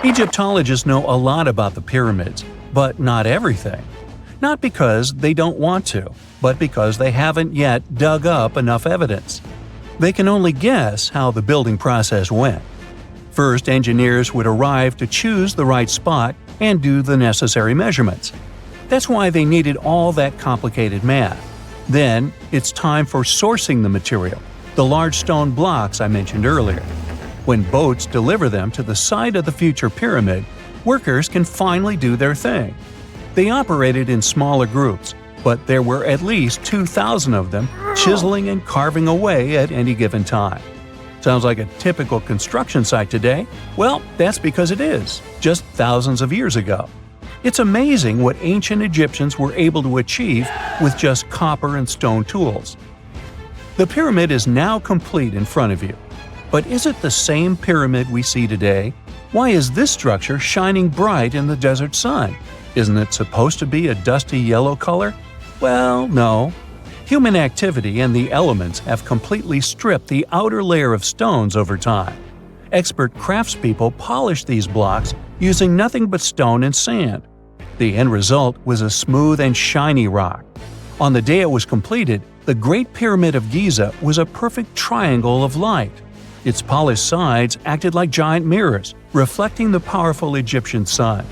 Egyptologists know a lot about the pyramids, but not everything. Not because they don't want to, but because they haven't yet dug up enough evidence. They can only guess how the building process went. First, engineers would arrive to choose the right spot and do the necessary measurements. That's why they needed all that complicated math. Then, it's time for sourcing the material, the large stone blocks I mentioned earlier. When boats deliver them to the site of the future pyramid, workers can finally do their thing. They operated in smaller groups, but there were at least 2,000 of them chiseling and carving away at any given time. Sounds like a typical construction site today? Well, that's because it is, just thousands of years ago. It's amazing what ancient Egyptians were able to achieve with just copper and stone tools. The pyramid is now complete in front of you. But is it the same pyramid we see today? Why is this structure shining bright in the desert sun? Isn't it supposed to be a dusty yellow color? Well, no. Human activity and the elements have completely stripped the outer layer of stones over time. Expert craftspeople polished these blocks using nothing but stone and sand. The end result was a smooth and shiny rock. On the day it was completed, the Great Pyramid of Giza was a perfect triangle of light. Its polished sides acted like giant mirrors, reflecting the powerful Egyptian sun.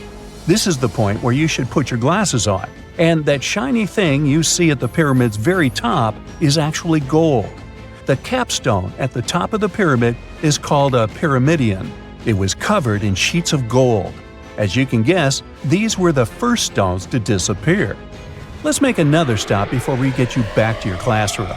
This is the point where you should put your glasses on, and that shiny thing you see at the pyramid's very top is actually gold. The capstone at the top of the pyramid is called a pyramidion. It was covered in sheets of gold. As you can guess, these were the first stones to disappear. Let's make another stop before we get you back to your classroom.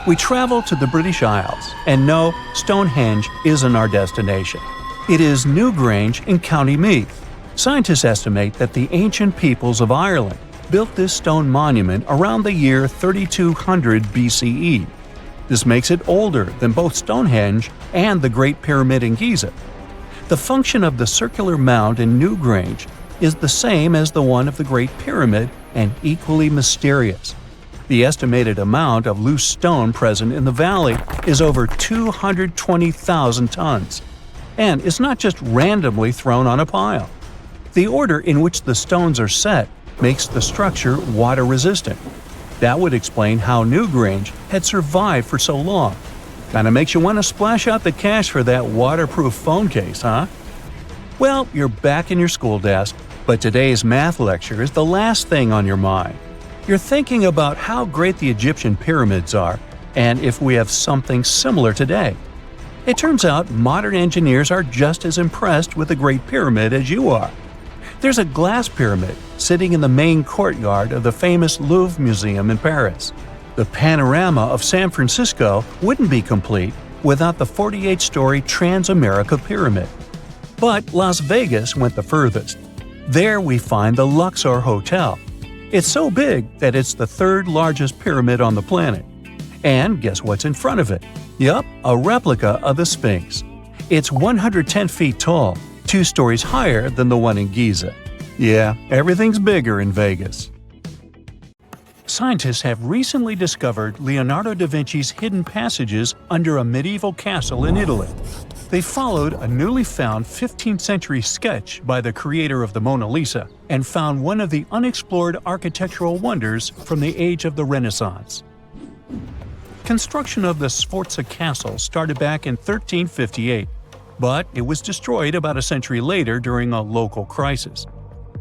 We travel to the British Isles, and no, Stonehenge isn't our destination. It is Newgrange in County Meath. Scientists estimate that the ancient peoples of Ireland built this stone monument around the year 3200 BCE. This makes it older than both Stonehenge and the Great Pyramid in Giza. The function of the circular mound in Newgrange is the same as the one of the Great Pyramid and equally mysterious. The estimated amount of loose stone present in the valley is over 220,000 tons. And it's not just randomly thrown on a pile. The order in which the stones are set makes the structure water-resistant. That would explain how Newgrange had survived for so long. Kinda makes you want to splash out the cash for that waterproof phone case, huh? Well, you're back in your school desk, but today's math lecture is the last thing on your mind. You're thinking about how great the Egyptian pyramids are, and if we have something similar today. It turns out modern engineers are just as impressed with the Great Pyramid as you are. There's a glass pyramid sitting in the main courtyard of the famous Louvre Museum in Paris. The panorama of San Francisco wouldn't be complete without the 48-story Transamerica Pyramid. But Las Vegas went the furthest. There we find the Luxor Hotel. It's so big that it's the third largest pyramid on the planet. And guess what's in front of it? Yup, a replica of the Sphinx. It's 110 feet tall, 2 stories higher than the one in Giza. Yeah, everything's bigger in Vegas. Scientists have recently discovered Leonardo da Vinci's hidden passages under a medieval castle in Italy. They followed a newly found 15th century sketch by the creator of the Mona Lisa and found one of the unexplored architectural wonders from the age of the Renaissance. Construction of the Sforza Castle started back in 1358, but it was destroyed about a century later during a local crisis.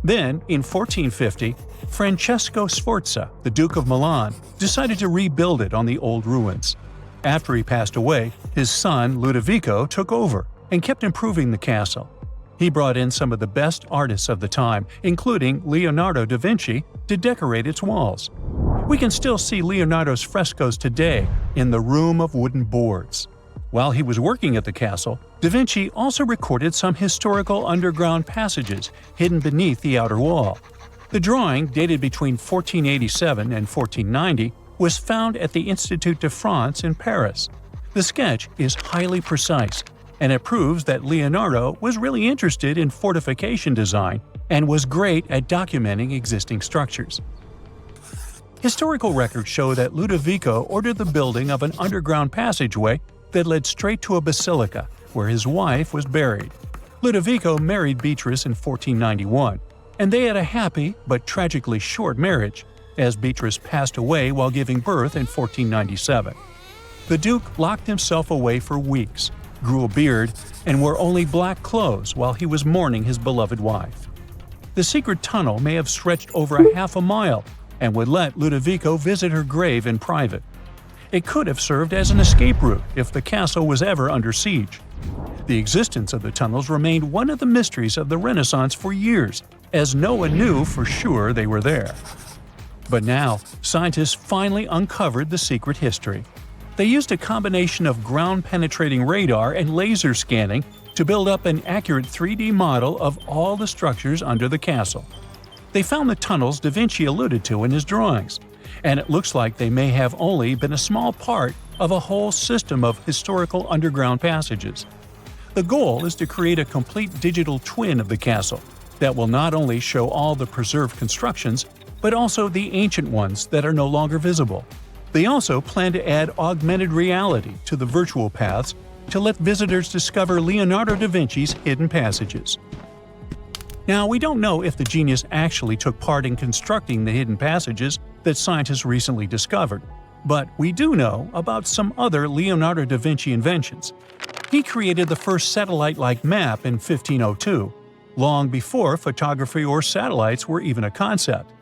Then, in 1450, Francesco Sforza, the Duke of Milan, decided to rebuild it on the old ruins. After he passed away, his son Ludovico took over and kept improving the castle. He brought in some of the best artists of the time, including Leonardo da Vinci, to decorate its walls. We can still see Leonardo's frescoes today in the Room of Wooden Boards. While he was working at the castle, da Vinci also recorded some historical underground passages hidden beneath the outer wall. The drawing, dated between 1487 and 1490, was found at the Institut de France in Paris. The sketch is highly precise, and it proves that Leonardo was really interested in fortification design and was great at documenting existing structures. Historical records show that Ludovico ordered the building of an underground passageway that led straight to a basilica, where his wife was buried. Ludovico married Beatrice in 1491, and they had a happy but tragically short marriage, as Beatrice passed away while giving birth in 1497. The Duke locked himself away for weeks, grew a beard, and wore only black clothes while he was mourning his beloved wife. The secret tunnel may have stretched over a half a mile and would let Ludovico visit her grave in private. It could have served as an escape route if the castle was ever under siege. The existence of the tunnels remained one of the mysteries of the Renaissance for years, as no one knew for sure they were there. But now, scientists finally uncovered the secret history. They used a combination of ground-penetrating radar and laser scanning to build up an accurate 3D model of all the structures under the castle. They found the tunnels da Vinci alluded to in his drawings, and it looks like they may have only been a small part of a whole system of historical underground passages. The goal is to create a complete digital twin of the castle that will not only show all the preserved constructions, but also the ancient ones that are no longer visible. They also plan to add augmented reality to the virtual paths to let visitors discover Leonardo da Vinci's hidden passages. Now, we don't know if the genius actually took part in constructing the hidden passages that scientists recently discovered, but we do know about some other Leonardo da Vinci inventions. He created the first satellite-like map in 1502, long before photography or satellites were even a concept.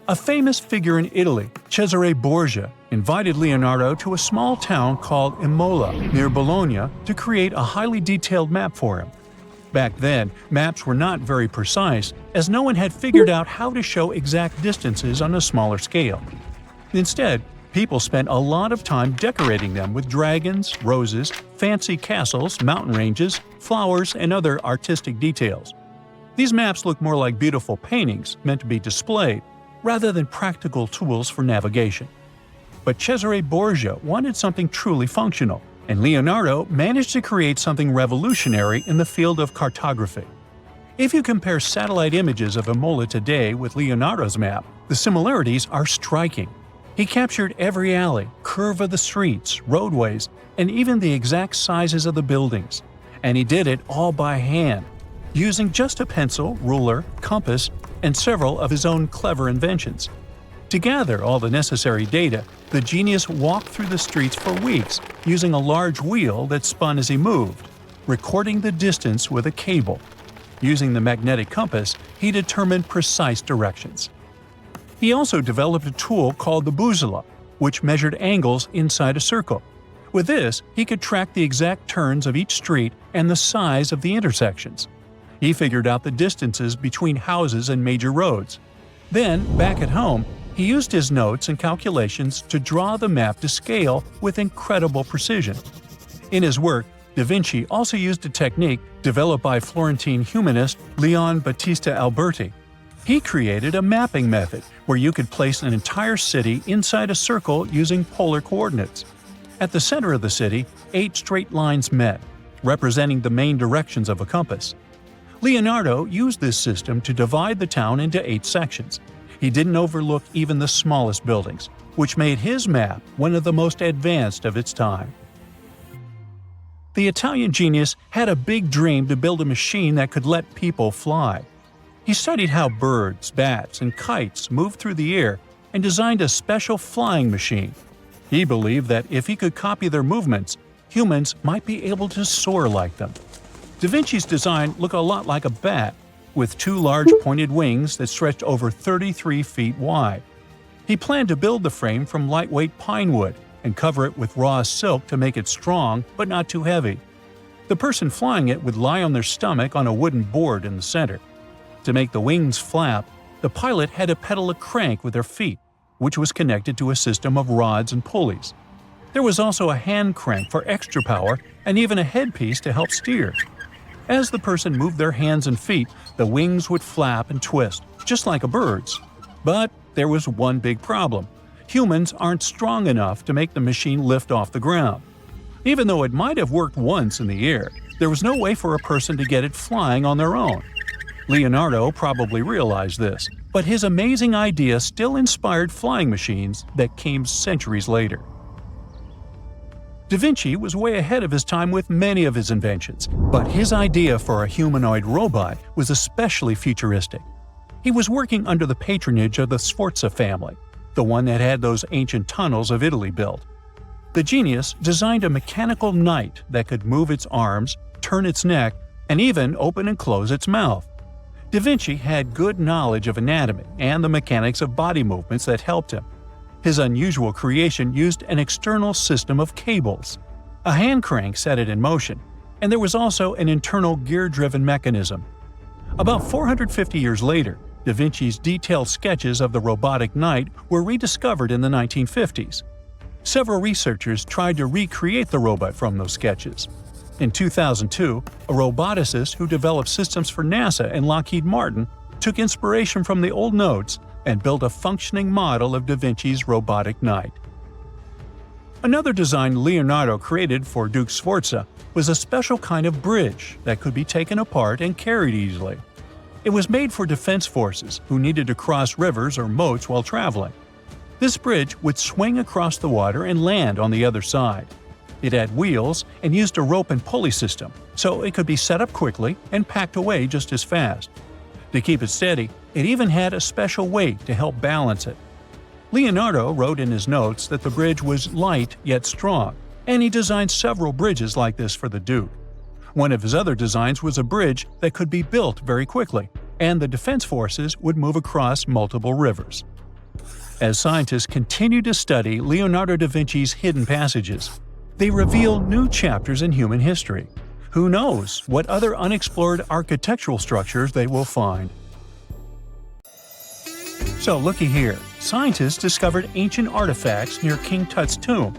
A famous figure in Italy, Cesare Borgia, invited Leonardo to a small town called Imola, near Bologna, to create a highly detailed map for him. Back then, maps were not very precise, as no one had figured out how to show exact distances on a smaller scale. Instead, people spent a lot of time decorating them with dragons, roses, fancy castles, mountain ranges, flowers, and other artistic details. These maps look more like beautiful paintings meant to be displayed, rather than practical tools for navigation. But Cesare Borgia wanted something truly functional, and Leonardo managed to create something revolutionary in the field of cartography. If you compare satellite images of Imola today with Leonardo's map, the similarities are striking. He captured every alley, curve of the streets, roadways, and even the exact sizes of the buildings. And he did it all by hand, using just a pencil, ruler, compass, and several of his own clever inventions. To gather all the necessary data, the genius walked through the streets for weeks using a large wheel that spun as he moved, recording the distance with a cable. Using the magnetic compass, he determined precise directions. He also developed a tool called the bussola, which measured angles inside a circle. With this, he could track the exact turns of each street and the size of the intersections. He figured out the distances between houses and major roads. Then, back at home, he used his notes and calculations to draw the map to scale with incredible precision. In his work, Da Vinci also used a technique developed by Florentine humanist Leon Battista Alberti. He created a mapping method where you could place an entire city inside a circle using polar coordinates. At the center of the city, 8 straight lines met, representing the main directions of a compass. Leonardo used this system to divide the town into 8 sections. He didn't overlook even the smallest buildings, which made his map one of the most advanced of its time. The Italian genius had a big dream to build a machine that could let people fly. He studied how birds, bats, and kites moved through the air and designed a special flying machine. He believed that if he could copy their movements, humans might be able to soar like them. Da Vinci's design looked a lot like a bat, with 2 large pointed wings that stretched over 33 feet wide. He planned to build the frame from lightweight pine wood and cover it with raw silk to make it strong but not too heavy. The person flying it would lie on their stomach on a wooden board in the center. To make the wings flap, the pilot had to pedal a crank with their feet, which was connected to a system of rods and pulleys. There was also a hand crank for extra power and even a headpiece to help steer. As the person moved their hands and feet, the wings would flap and twist, just like a bird's. But there was one big problem. Humans aren't strong enough to make the machine lift off the ground. Even though it might have worked once in the air, there was no way for a person to get it flying on their own. Leonardo probably realized this, but his amazing idea still inspired flying machines that came centuries later. Da Vinci was way ahead of his time with many of his inventions, but his idea for a humanoid robot was especially futuristic. He was working under the patronage of the Sforza family, the one that had those ancient tunnels of Italy built. The genius designed a mechanical knight that could move its arms, turn its neck, and even open and close its mouth. Da Vinci had good knowledge of anatomy and the mechanics of body movements that helped him. His unusual creation used an external system of cables. A hand crank set it in motion, and there was also an internal gear-driven mechanism. About 450 years later, Da Vinci's detailed sketches of the robotic knight were rediscovered in the 1950s. Several researchers tried to recreate the robot from those sketches. In 2002, a roboticist who developed systems for NASA and Lockheed Martin took inspiration from the old notes and built a functioning model of Da Vinci's robotic knight. Another design Leonardo created for Duke Sforza was a special kind of bridge that could be taken apart and carried easily. It was made for defense forces who needed to cross rivers or moats while traveling. This bridge would swing across the water and land on the other side. It had wheels and used a rope and pulley system, so it could be set up quickly and packed away just as fast. To keep it steady, it even had a special weight to help balance it. Leonardo wrote in his notes that the bridge was light yet strong, and he designed several bridges like this for the Duke. One of his other designs was a bridge that could be built very quickly, and the defense forces would move across multiple rivers. As scientists continue to study Leonardo da Vinci's hidden passages, they reveal new chapters in human history. Who knows what other unexplored architectural structures they will find? So looky here, scientists discovered ancient artifacts near King Tut's tomb.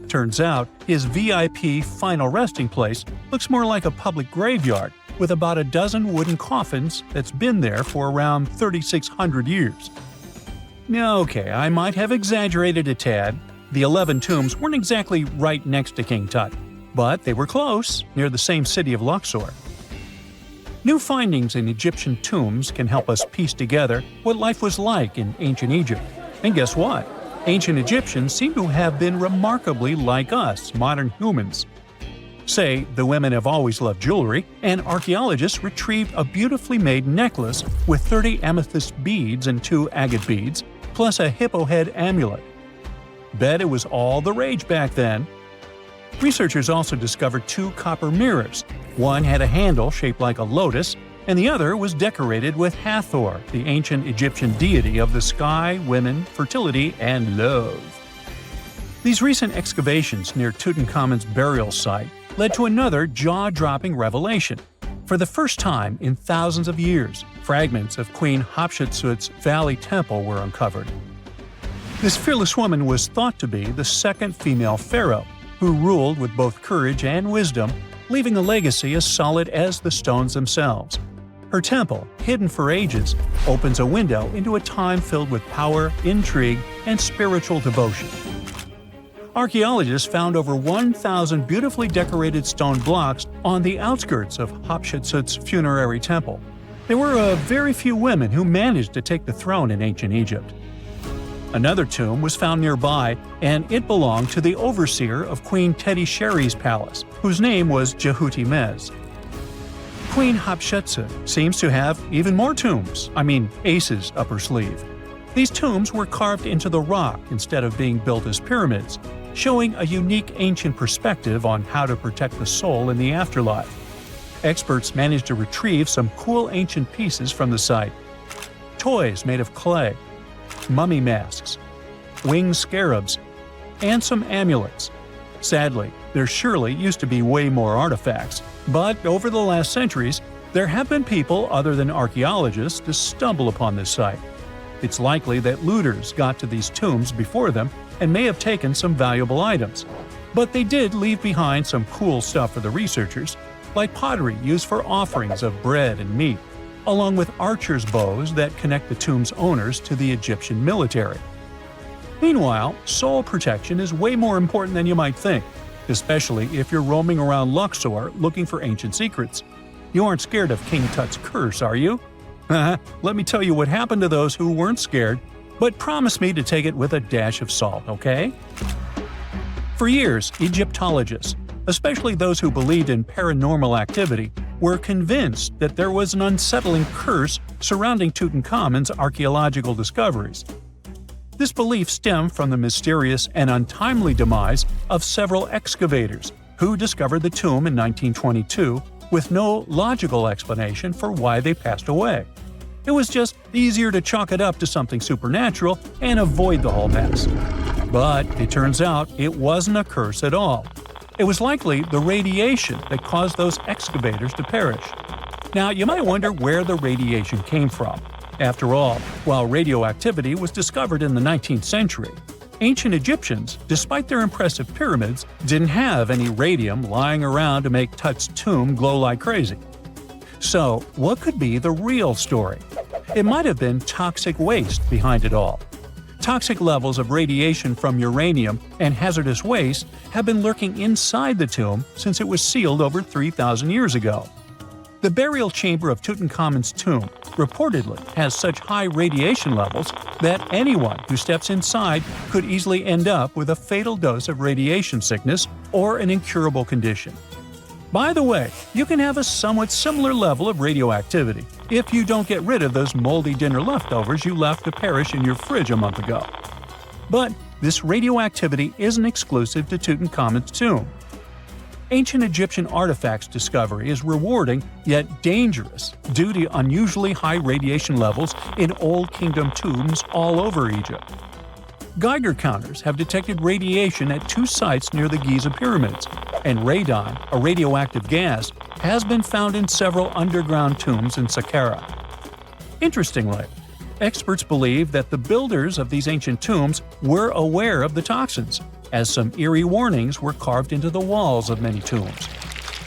Turns out, his VIP final resting place looks more like a public graveyard with about a dozen wooden coffins that's been there for around 3,600 years. Okay, I might have exaggerated a tad. The 11 tombs weren't exactly right next to King Tut, but they were close, near the same city of Luxor. New findings in Egyptian tombs can help us piece together what life was like in ancient Egypt. And guess what? Ancient Egyptians seem to have been remarkably like us, modern humans. Say, the women have always loved jewelry, and archaeologists retrieved a beautifully made necklace with 30 amethyst beads and 2 agate beads, plus a hippo head amulet. Bet it was all the rage back then. Researchers also discovered 2 copper mirrors. One had a handle shaped like a lotus, and the other was decorated with Hathor, the ancient Egyptian deity of the sky, women, fertility, and love. These recent excavations near Tutankhamun's burial site led to another jaw-dropping revelation. For the first time in thousands of years, fragments of Queen Hatshepsut's Valley Temple were uncovered. This fearless woman was thought to be the second female pharaoh, who ruled with both courage and wisdom, leaving a legacy as solid as the stones themselves. Her temple, hidden for ages, opens a window into a time filled with power, intrigue, and spiritual devotion. Archaeologists found over 1,000 beautifully decorated stone blocks on the outskirts of Hatshepsut's funerary temple. There were very few women who managed to take the throne in ancient Egypt. Another tomb was found nearby, and it belonged to the overseer of Queen Teti Sheri's palace, whose name was Jehuti Mez. Queen Hatshepsut seems to have even more tombs, aces up her sleeve. These tombs were carved into the rock instead of being built as pyramids, showing a unique ancient perspective on how to protect the soul in the afterlife. experts managed to retrieve some cool ancient pieces from the site. Toys made of clay, mummy masks, winged scarabs, and some amulets. Sadly, there surely used to be way more artifacts, but over the last centuries, there have been people other than archaeologists to stumble upon this site. It's likely that looters got to these tombs before them and may have taken some valuable items. But they did leave behind some cool stuff for the researchers, like pottery used for offerings of bread and meat, along with archers' bows that connect the tomb's owners to the Egyptian military. Meanwhile, soul protection is way more important than you might think, especially if you're roaming around Luxor looking for ancient secrets. You aren't scared of King Tut's curse, are you? Let me tell you what happened to those who weren't scared, but promise me to take it with a dash of salt, okay? For years, Egyptologists, especially those who believed in paranormal activity, were convinced that there was an unsettling curse surrounding Tutankhamun's archaeological discoveries. This belief stemmed from the mysterious and untimely demise of several excavators who discovered the tomb in 1922 with no logical explanation for why they passed away. It was just easier to chalk it up to something supernatural and avoid the whole mess. But it turns out it wasn't a curse at all. It was likely the radiation that caused those excavators to perish. Now, you might wonder where the radiation came from. After all, while radioactivity was discovered in the 19th century, ancient Egyptians, despite their impressive pyramids, didn't have any radium lying around to make Tut's tomb glow like crazy. So, what could be the real story? It might have been toxic waste behind it all. Toxic levels of radiation from uranium and hazardous waste have been lurking inside the tomb since it was sealed over 3,000 years ago. The burial chamber of Tutankhamun's tomb reportedly has such high radiation levels that anyone who steps inside could easily end up with a fatal dose of radiation sickness or an incurable condition. By the way, you can have a somewhat similar level of radioactivity if you don't get rid of those moldy dinner leftovers you left to perish in your fridge a month ago. But this radioactivity isn't exclusive to Tutankhamun's tomb. Ancient Egyptian artifacts discovery is rewarding yet dangerous due to unusually high radiation levels in Old Kingdom tombs all over Egypt. Geiger counters have detected radiation at 2 sites near the Giza pyramids, and radon, a radioactive gas, has been found in several underground tombs in Saqqara. Interestingly, experts believe that the builders of these ancient tombs were aware of the toxins, as some eerie warnings were carved into the walls of many tombs.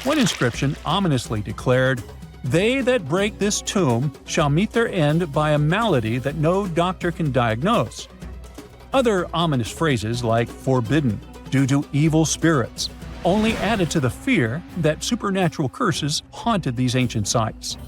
One inscription ominously declared, "They that break this tomb shall meet their end by a malady that no doctor can diagnose." Other ominous phrases like "forbidden," "due to evil spirits," only added to the fear that supernatural curses haunted these ancient sites.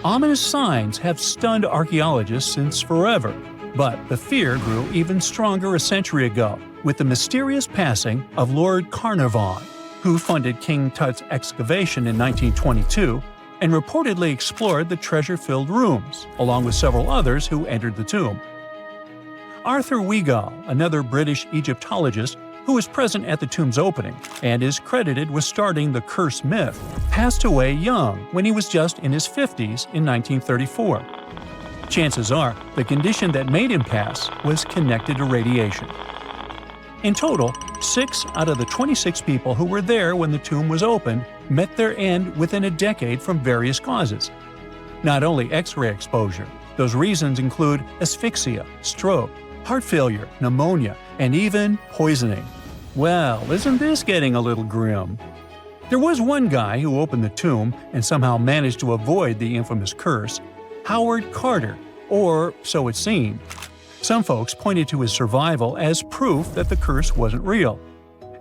Ominous signs have stunned archaeologists since forever, but the fear grew even stronger a century ago with the mysterious passing of Lord Carnarvon, who funded King Tut's excavation in 1922 and reportedly explored the treasure-filled rooms, along with several others who entered the tomb. Arthur Weigall, another British Egyptologist who was present at the tomb's opening and is credited with starting the curse myth, passed away young when he was just in his 50s in 1934. Chances are the condition that made him pass was connected to radiation. In total, 6 out of the 26 people who were there when the tomb was opened met their end within a decade from various causes. Not only X-ray exposure, those reasons include asphyxia, stroke, heart failure, pneumonia, and even poisoning. Well, isn't this getting a little grim? There was one guy who opened the tomb and somehow managed to avoid the infamous curse, Howard Carter, or so it seemed. Some folks pointed to his survival as proof that the curse wasn't real.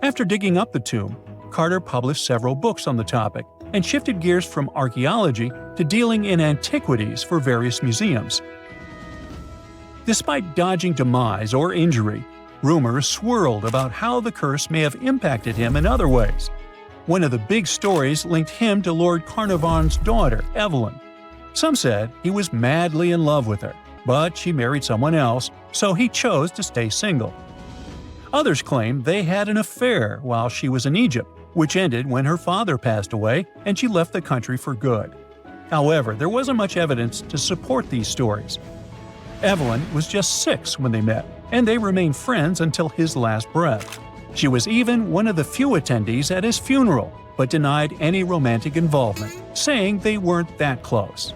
After digging up the tomb, Carter published several books on the topic and shifted gears from archaeology to dealing in antiquities for various museums. Despite dodging demise or injury, rumors swirled about how the curse may have impacted him in other ways. One of the big stories linked him to Lord Carnarvon's daughter, Evelyn. Some said he was madly in love with her, but she married someone else, so he chose to stay single. Others claim they had an affair while she was in Egypt, which ended when her father passed away and she left the country for good. However, there wasn't much evidence to support these stories. Evelyn was just 6 when they met, and they remained friends until his last breath. She was even one of the few attendees at his funeral, but denied any romantic involvement, saying they weren't that close.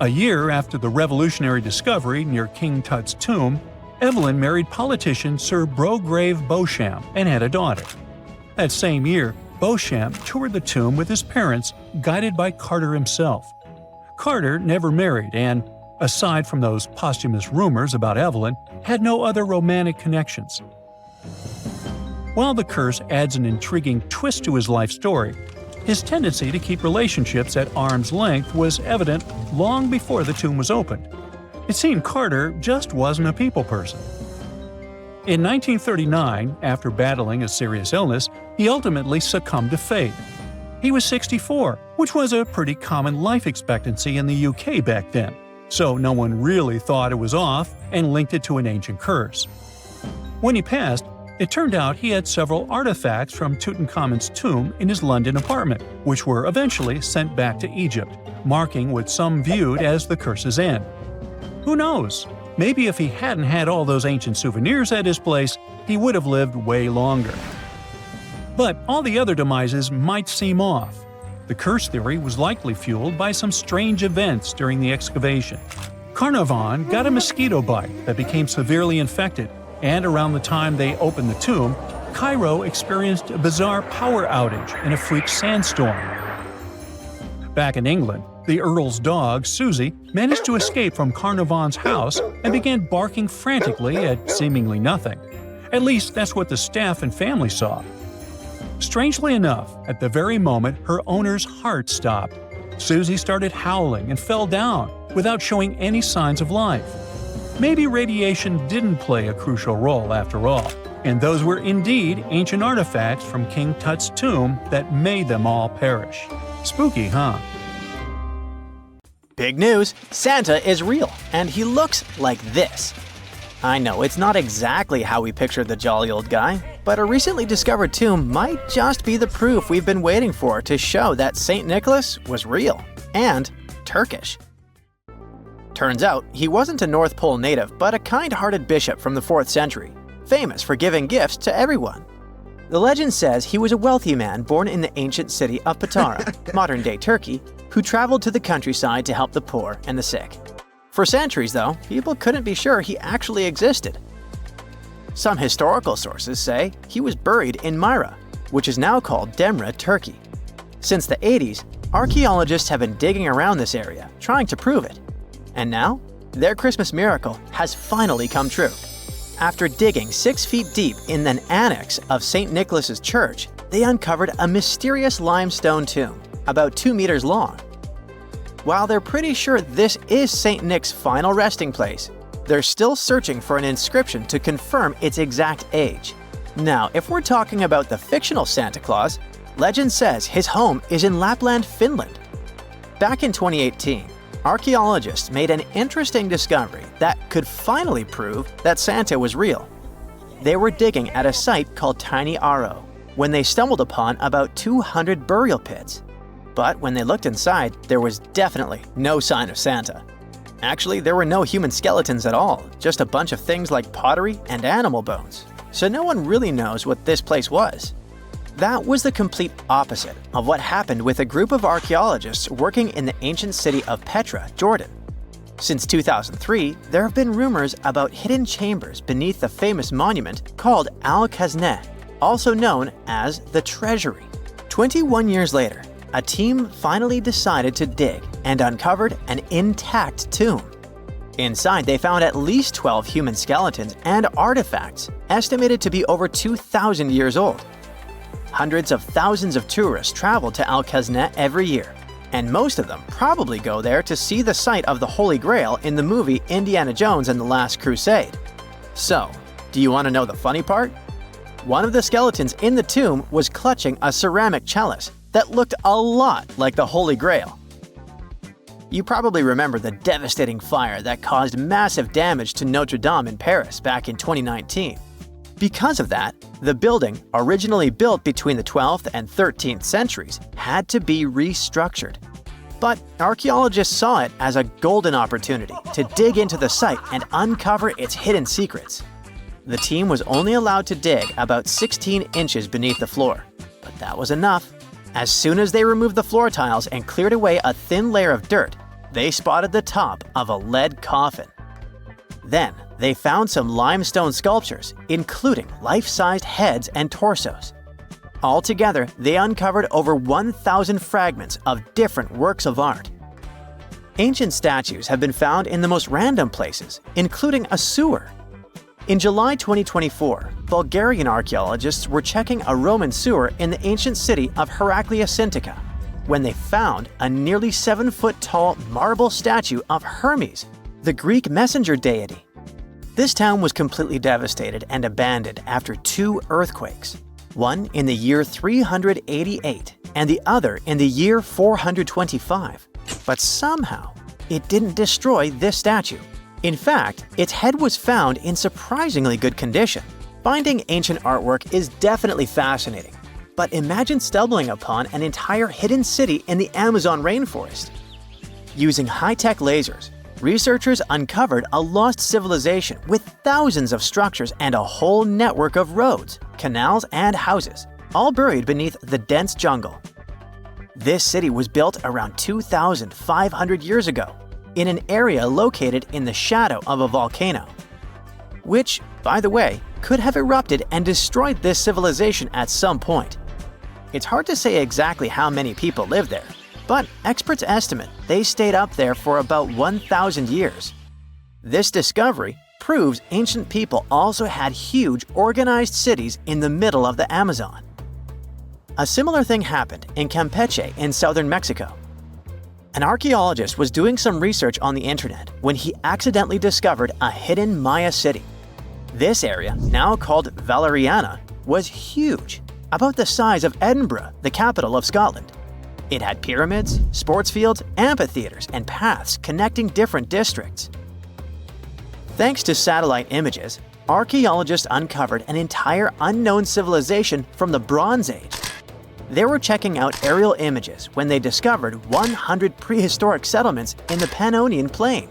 A year after the revolutionary discovery near King Tut's tomb, Evelyn married politician Sir Brograve Beauchamp and had a daughter. That same year, Beauchamp toured the tomb with his parents, guided by Carter himself. Carter never married and, aside from those posthumous rumors about Evelyn, had no other romantic connections. While the curse adds an intriguing twist to his life story, his tendency to keep relationships at arm's length was evident long before the tomb was opened. It seemed Carter just wasn't a people person. In 1939, after battling a serious illness, he ultimately succumbed to fate. He was 64, which was a pretty common life expectancy in the UK back then, so no one really thought it was off and linked it to an ancient curse. When he passed, it turned out he had several artifacts from Tutankhamun's tomb in his London apartment, which were eventually sent back to Egypt, marking what some viewed as the curse's end. Who knows? Maybe if he hadn't had all those ancient souvenirs at his place, he would have lived way longer. But all the other demises might seem off. The curse theory was likely fueled by some strange events during the excavation. Carnarvon got a mosquito bite that became severely infected, and around the time they opened the tomb, Cairo experienced a bizarre power outage and a freak sandstorm. Back in England, the Earl's dog, Susie, managed to escape from Carnarvon's house and began barking frantically at seemingly nothing. At least that's what the staff and family saw. Strangely enough, at the very moment her owner's heart stopped, Susie started howling and fell down without showing any signs of life. Maybe radiation didn't play a crucial role after all, and those were indeed ancient artifacts from King Tut's tomb that made them all perish. Spooky, huh? Big news! Santa is real, and he looks like this. I know it's not exactly how we pictured the jolly old guy, but a recently discovered tomb might just be the proof we've been waiting for to show that St. Nicholas was real and Turkish. Turns out, he wasn't a North Pole native, but a kind-hearted bishop from the 4th century, famous for giving gifts to everyone. The legend says he was a wealthy man born in the ancient city of Patara, modern-day Turkey, who traveled to the countryside to help the poor and the sick. For centuries, though, people couldn't be sure he actually existed. Some historical sources say he was buried in Myra, which is now called Demre, Turkey. Since the 80s, archaeologists have been digging around this area, trying to prove it. And now, their Christmas miracle has finally come true. After digging 6 feet deep in an annex of St. Nicholas's church, they uncovered a mysterious limestone tomb, about 2 meters long. While they're pretty sure this is St. Nick's final resting place, they're still searching for an inscription to confirm its exact age. Now, if we're talking about the fictional Santa Claus, legend says his home is in Lapland, Finland. Back in 2018, archaeologists made an interesting discovery that could finally prove that Santa was real. They were digging at a site called Tiny Aro when they stumbled upon about 200 burial pits. But when they looked inside, there was definitely no sign of Santa. Actually, there were no human skeletons at all, just a bunch of things like pottery and animal bones. So no one really knows what this place was. That was the complete opposite of what happened with a group of archaeologists working in the ancient city of Petra, Jordan. Since 2003, there have been rumors about hidden chambers beneath the famous monument called Al-Khazneh, also known as the Treasury. 21 years later, a team finally decided to dig and uncovered an intact tomb. Inside, they found at least 12 human skeletons and artifacts, estimated to be over 2,000 years old. Hundreds of thousands of tourists travel to Al-Khazneh every year, and most of them probably go there to see the site of the Holy Grail in the movie Indiana Jones and the Last Crusade. So, do you want to know the funny part? One of the skeletons in the tomb was clutching a ceramic chalice that looked a lot like the Holy Grail. You probably remember the devastating fire that caused massive damage to Notre Dame in Paris back in 2019. Because of that, the building, originally built between the 12th and 13th centuries, had to be restructured. But archaeologists saw it as a golden opportunity to dig into the site and uncover its hidden secrets. The team was only allowed to dig about 16 inches beneath the floor, but that was enough. As soon as they removed the floor tiles and cleared away a thin layer of dirt, they spotted the top of a lead coffin. Then, they found some limestone sculptures, including life-sized heads and torsos. Altogether, they uncovered over 1,000 fragments of different works of art. Ancient statues have been found in the most random places, including a sewer. In July 2024, Bulgarian archaeologists were checking a Roman sewer in the ancient city of Heraclea Sintica when they found a nearly 7-foot-tall marble statue of Hermes, the Greek messenger deity. This town was completely devastated and abandoned after 2 earthquakes, one in the year 388 and the other in the year 425. But somehow, it didn't destroy this statue. In fact, its head was found in surprisingly good condition. Finding ancient artwork is definitely fascinating, but imagine stumbling upon an entire hidden city in the Amazon rainforest. Using high-tech lasers, researchers uncovered a lost civilization with thousands of structures and a whole network of roads, canals, and houses, all buried beneath the dense jungle. This city was built around 2,500 years ago, in an area located in the shadow of a volcano, which, by the way, could have erupted and destroyed this civilization at some point. It's hard to say exactly how many people lived there, but experts estimate they stayed up there for about 1,000 years. This discovery proves ancient people also had huge organized cities in the middle of the Amazon. A similar thing happened in Campeche in southern Mexico. An archaeologist was doing some research on the internet when he accidentally discovered a hidden Maya city. This area, now called Valeriana, was huge, about the size of Edinburgh, the capital of Scotland. It had pyramids, sports fields, amphitheaters, and paths connecting different districts. Thanks to satellite images, archaeologists uncovered an entire unknown civilization from the Bronze Age. They were checking out aerial images when they discovered 100 prehistoric settlements in the Pannonian Plain,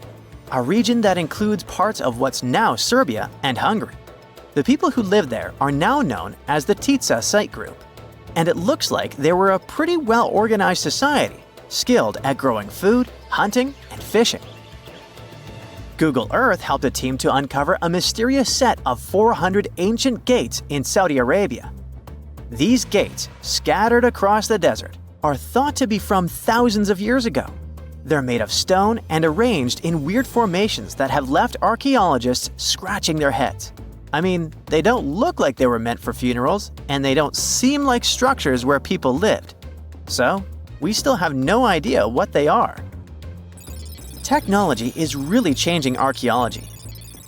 a region that includes parts of what's now Serbia and Hungary. The people who lived there are now known as the Titsa Site Group, and it looks like they were a pretty well-organized society, skilled at growing food, hunting, and fishing. Google Earth helped a team to uncover a mysterious set of 400 ancient gates in Saudi Arabia. These gates, scattered across the desert, are thought to be from thousands of years ago. They're made of stone and arranged in weird formations that have left archaeologists scratching their heads. I mean, they don't look like they were meant for funerals, and they don't seem like structures where people lived. So, we still have no idea what they are. Technology is really changing archaeology.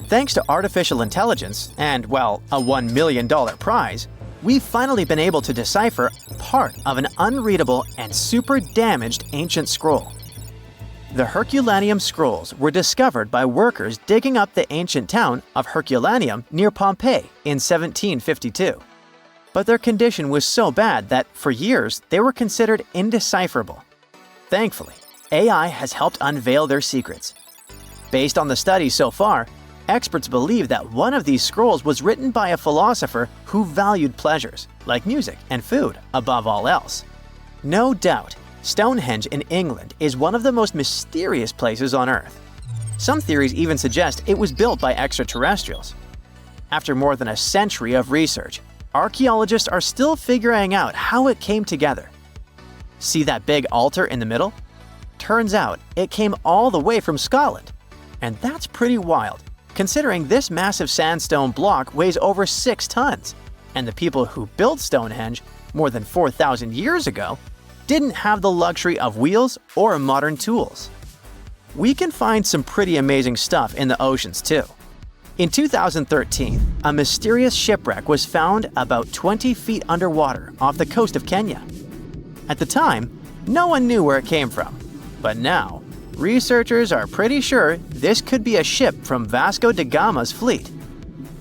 Thanks to artificial intelligence and, well, a $1 million prize, we've finally been able to decipher part of an unreadable and super damaged ancient scroll. The Herculaneum scrolls were discovered by workers digging up the ancient town of Herculaneum near Pompeii in 1752. But their condition was so bad that, for years, they were considered indecipherable. Thankfully, AI has helped unveil their secrets. Based on the studies so far, experts believe that one of these scrolls was written by a philosopher who valued pleasures, like music and food, above all else. No doubt, Stonehenge in England is one of the most mysterious places on Earth. Some theories even suggest it was built by extraterrestrials. After more than a century of research, archaeologists are still figuring out how it came together. See that big altar in the middle? Turns out it came all the way from Scotland. And that's pretty wild, considering this massive sandstone block weighs over 6 tons, and the people who built Stonehenge more than 4,000 years ago didn't have the luxury of wheels or modern tools. We can find some pretty amazing stuff in the oceans too. In 2013, a mysterious shipwreck was found about 20 feet underwater off the coast of Kenya. At the time, no one knew where it came from, but now, researchers are pretty sure this could be a ship from Vasco da Gama's fleet.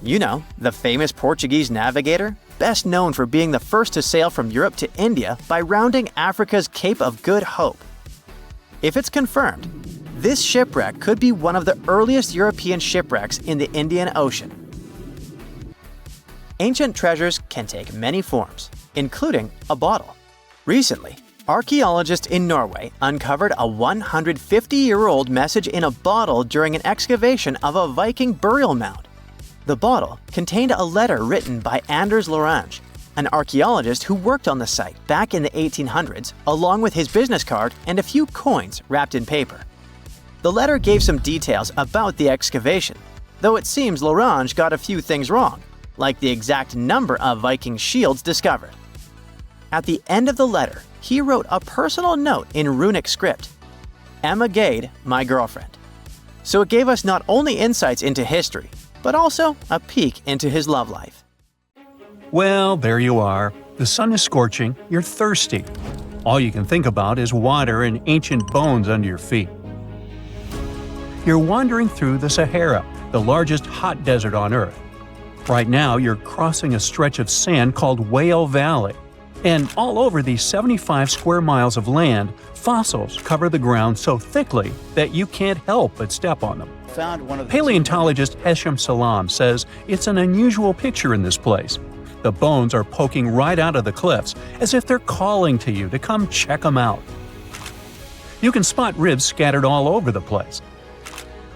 You know, the famous Portuguese navigator, best known for being the first to sail from Europe to India by rounding Africa's Cape of Good Hope. If it's confirmed, this shipwreck could be one of the earliest European shipwrecks in the Indian Ocean. Ancient treasures can take many forms, including a bottle. Recently, archaeologists in Norway uncovered a 150-year-old message in a bottle during an excavation of a Viking burial mound. The bottle contained a letter written by Anders Lorange, an archaeologist who worked on the site back in the 1800s, along with his business card and a few coins wrapped in paper. The letter gave some details about the excavation, though it seems Lorange got a few things wrong, like the exact number of Viking shields discovered. At the end of the letter, he wrote a personal note in runic script, "Emma Gade, my girlfriend." So it gave us not only insights into history, but also a peek into his love life. Well, there you are. The sun is scorching, you're thirsty. All you can think about is water and ancient bones under your feet. You're wandering through the Sahara, the largest hot desert on Earth. Right now, you're crossing a stretch of sand called Whale Valley. And all over these 75 square miles of land, fossils cover the ground so thickly that you can't help but step on them. Paleontologist Hesham Salam says it's an unusual picture in this place. The bones are poking right out of the cliffs, as if they're calling to you to come check them out. You can spot ribs scattered all over the place.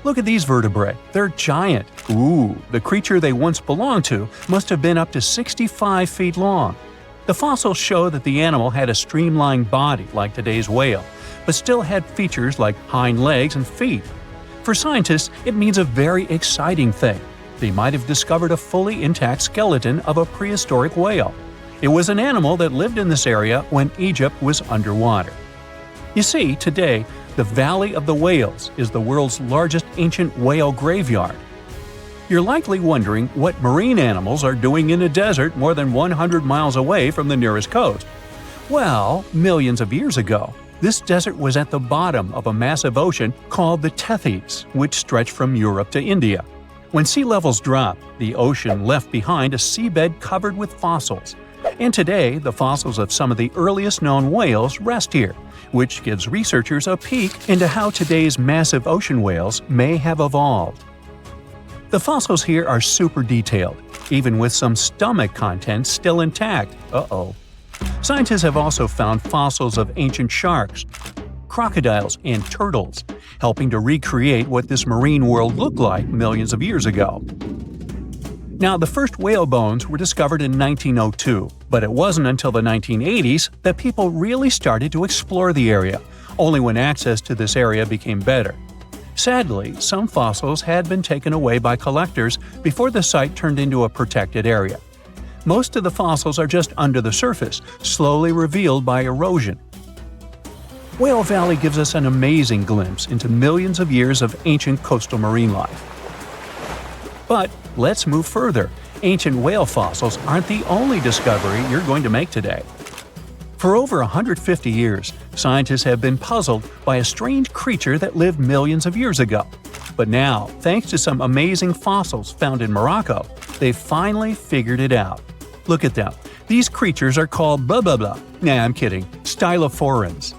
Look at these vertebrae. They're giant. Ooh, the creature they once belonged to must have been up to 65 feet long. The fossils show that the animal had a streamlined body like today's whale, but still had features like hind legs and feet. For scientists, it means a very exciting thing. They might have discovered a fully intact skeleton of a prehistoric whale. It was an animal that lived in this area when Egypt was underwater. You see, today, the Valley of the Whales is the world's largest ancient whale graveyard. You're likely wondering what marine animals are doing in a desert more than 100 miles away from the nearest coast. Well, millions of years ago, this desert was at the bottom of a massive ocean called the Tethys, which stretched from Europe to India. When sea levels dropped, the ocean left behind a seabed covered with fossils. And today, the fossils of some of the earliest known whales rest here, which gives researchers a peek into how today's massive ocean whales may have evolved. The fossils here are super detailed, even with some stomach content still intact. Uh-oh. Scientists have also found fossils of ancient sharks, crocodiles, and turtles, helping to recreate what this marine world looked like millions of years ago. Now, the first whale bones were discovered in 1902, but it wasn't until the 1980s that people really started to explore the area, only when access to this area became better. Sadly, some fossils had been taken away by collectors before the site turned into a protected area. Most of the fossils are just under the surface, slowly revealed by erosion. Whale Valley gives us an amazing glimpse into millions of years of ancient coastal marine life. But let's move further. Ancient whale fossils aren't the only discovery you're going to make today. For over 150 years, scientists have been puzzled by a strange creature that lived millions of years ago. But now, thanks to some amazing fossils found in Morocco, they've finally figured it out. Look at them. These creatures are called blah blah blah. Nah, I'm kidding. Stylophorans.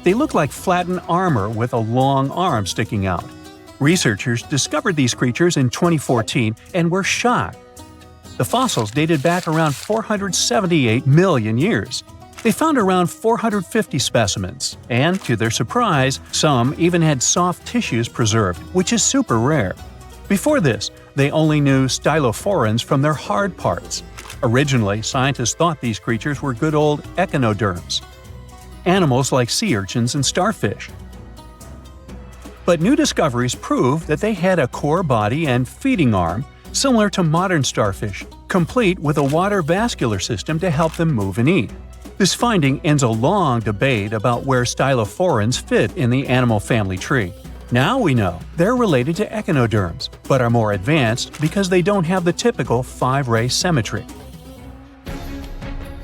They look like flattened armor with a long arm sticking out. Researchers discovered these creatures in 2014 and were shocked. The fossils dated back around 478 million years. They found around 450 specimens, and to their surprise, some even had soft tissues preserved, which is super rare. Before this, they only knew stylophorans from their hard parts. Originally, scientists thought these creatures were good old echinoderms, animals like sea urchins and starfish. But new discoveries prove that they had a core body and feeding arm similar to modern starfish, complete with a water vascular system to help them move and eat. This finding ends a long debate about where stylophorans fit in the animal family tree. Now we know they're related to echinoderms, but are more advanced because they don't have the typical 5-ray symmetry.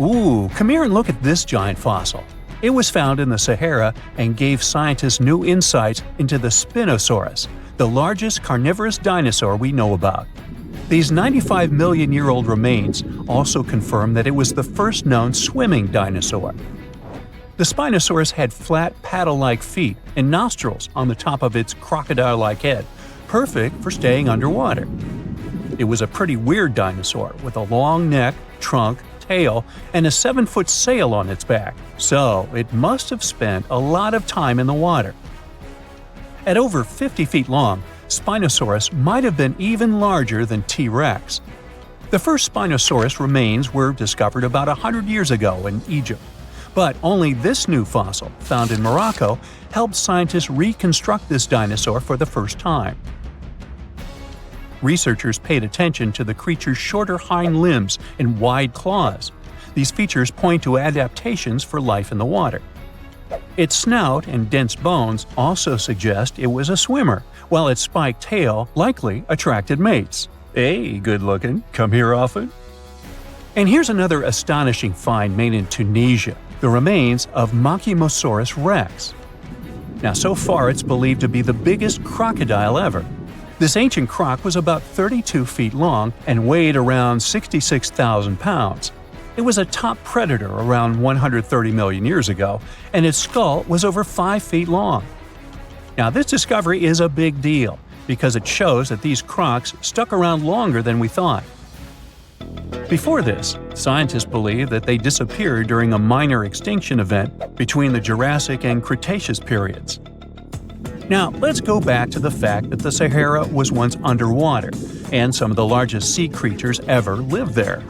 Ooh, come here and look at this giant fossil. It was found in the Sahara and gave scientists new insights into the Spinosaurus, the largest carnivorous dinosaur we know about. These 95-million-year-old remains also confirm that it was the first known swimming dinosaur. The Spinosaurus had flat, paddle-like feet and nostrils on the top of its crocodile-like head, perfect for staying underwater. It was a pretty weird dinosaur with a long neck, trunk, tail, and a 7-foot sail on its back, so it must have spent a lot of time in the water. At over 50 feet long, Spinosaurus might have been even larger than T-Rex. The first Spinosaurus remains were discovered about 100 years ago in Egypt, but only this new fossil, found in Morocco, helped scientists reconstruct this dinosaur for the first time. Researchers paid attention to the creature's shorter hind limbs and wide claws. These features point to adaptations for life in the water. Its snout and dense bones also suggest it was a swimmer, while its spiked tail likely attracted mates. Hey, good looking, come here often? And here's another astonishing find made in Tunisia, the remains of Machimosaurus rex. Now, so far it's believed to be the biggest crocodile ever. This ancient croc was about 32 feet long and weighed around 66,000 pounds. It was a top predator around 130 million years ago, and its skull was over 5 feet long. Now, this discovery is a big deal because it shows that these crocs stuck around longer than we thought. Before this, scientists believed that they disappeared during a minor extinction event between the Jurassic and Cretaceous periods. Now, let's go back to the fact that the Sahara was once underwater, and some of the largest sea creatures ever lived there.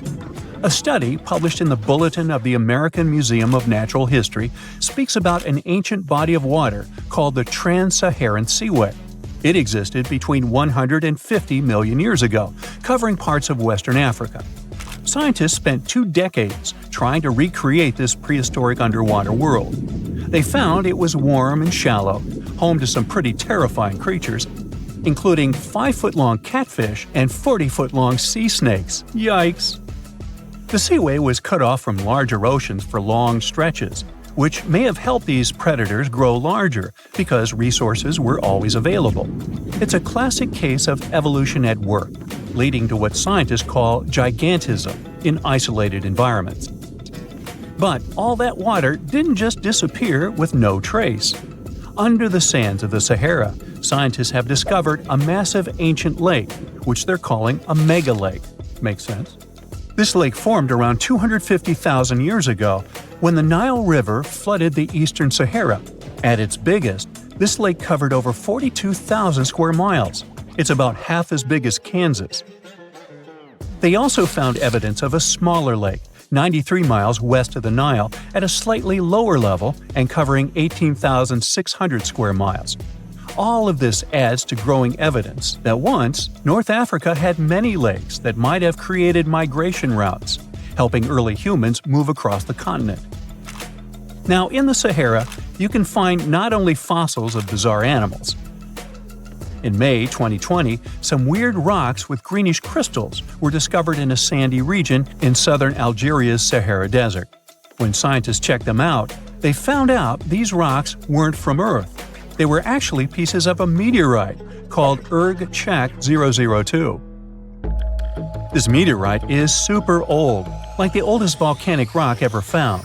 A study published in the Bulletin of the American Museum of Natural History speaks about an ancient body of water called the Trans-Saharan Seaway. It existed between 150 million years ago, covering parts of Western Africa. Scientists spent 2 decades trying to recreate this prehistoric underwater world. They found it was warm and shallow, home to some pretty terrifying creatures, including 5-foot-long catfish and 40-foot-long sea snakes. Yikes! The seaway was cut off from larger oceans for long stretches, which may have helped these predators grow larger because resources were always available. It's a classic case of evolution at work, leading to what scientists call gigantism in isolated environments. But all that water didn't just disappear with no trace. Under the sands of the Sahara, scientists have discovered a massive ancient lake, which they're calling a mega-lake. Makes sense? This lake formed around 250,000 years ago when the Nile River flooded the eastern Sahara. At its biggest, this lake covered over 42,000 square miles. It's about half as big as Kansas. They also found evidence of a smaller lake, 93 miles west of the Nile, at a slightly lower level and covering 18,600 square miles. All of this adds to growing evidence that once, North Africa had many lakes that might have created migration routes, helping early humans move across the continent. Now, in the Sahara, you can find not only fossils of bizarre animals. In May 2020, some weird rocks with greenish crystals were discovered in a sandy region in southern Algeria's Sahara Desert. When scientists checked them out, they found out these rocks weren't from Earth. They were actually pieces of a meteorite called Erg-Chak 002. This meteorite is super old, like the oldest volcanic rock ever found.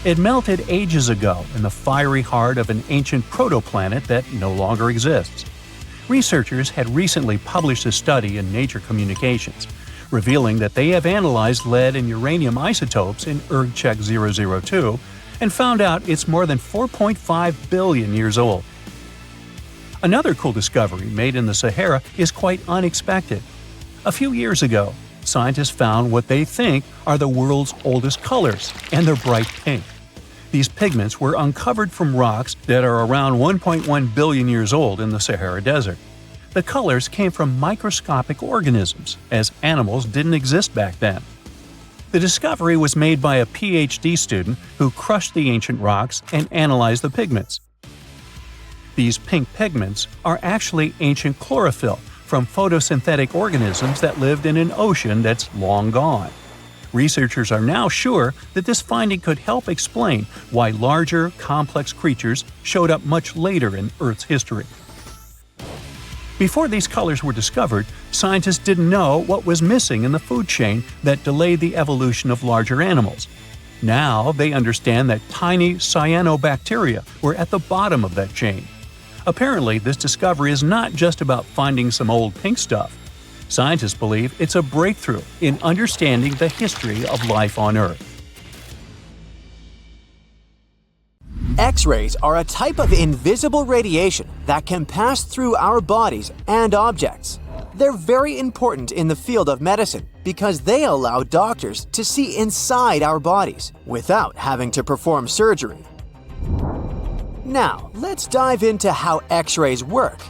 It melted ages ago in the fiery heart of an ancient protoplanet that no longer exists. Researchers had recently published a study in Nature Communications, revealing that they have analyzed lead and uranium isotopes in Erg-Chak 002 and found out it's more than 4.5 billion years old. Another cool discovery made in the Sahara is quite unexpected. A few years ago, scientists found what they think are the world's oldest colors, and they're bright pink. These pigments were uncovered from rocks that are around 1.1 billion years old in the Sahara Desert. The colors came from microscopic organisms, as animals didn't exist back then. The discovery was made by a PhD student who crushed the ancient rocks and analyzed the pigments. These pink pigments are actually ancient chlorophyll from photosynthetic organisms that lived in an ocean that's long gone. Researchers are now sure that this finding could help explain why larger, complex creatures showed up much later in Earth's history. Before these colors were discovered, scientists didn't know what was missing in the food chain that delayed the evolution of larger animals. Now they understand that tiny cyanobacteria were at the bottom of that chain. Apparently, this discovery is not just about finding some old pink stuff. Scientists believe it's a breakthrough in understanding the history of life on Earth. X-rays are a type of invisible radiation that can pass through our bodies and objects. They're very important in the field of medicine because they allow doctors to see inside our bodies without having to perform surgery. Now, let's dive into how X-rays work.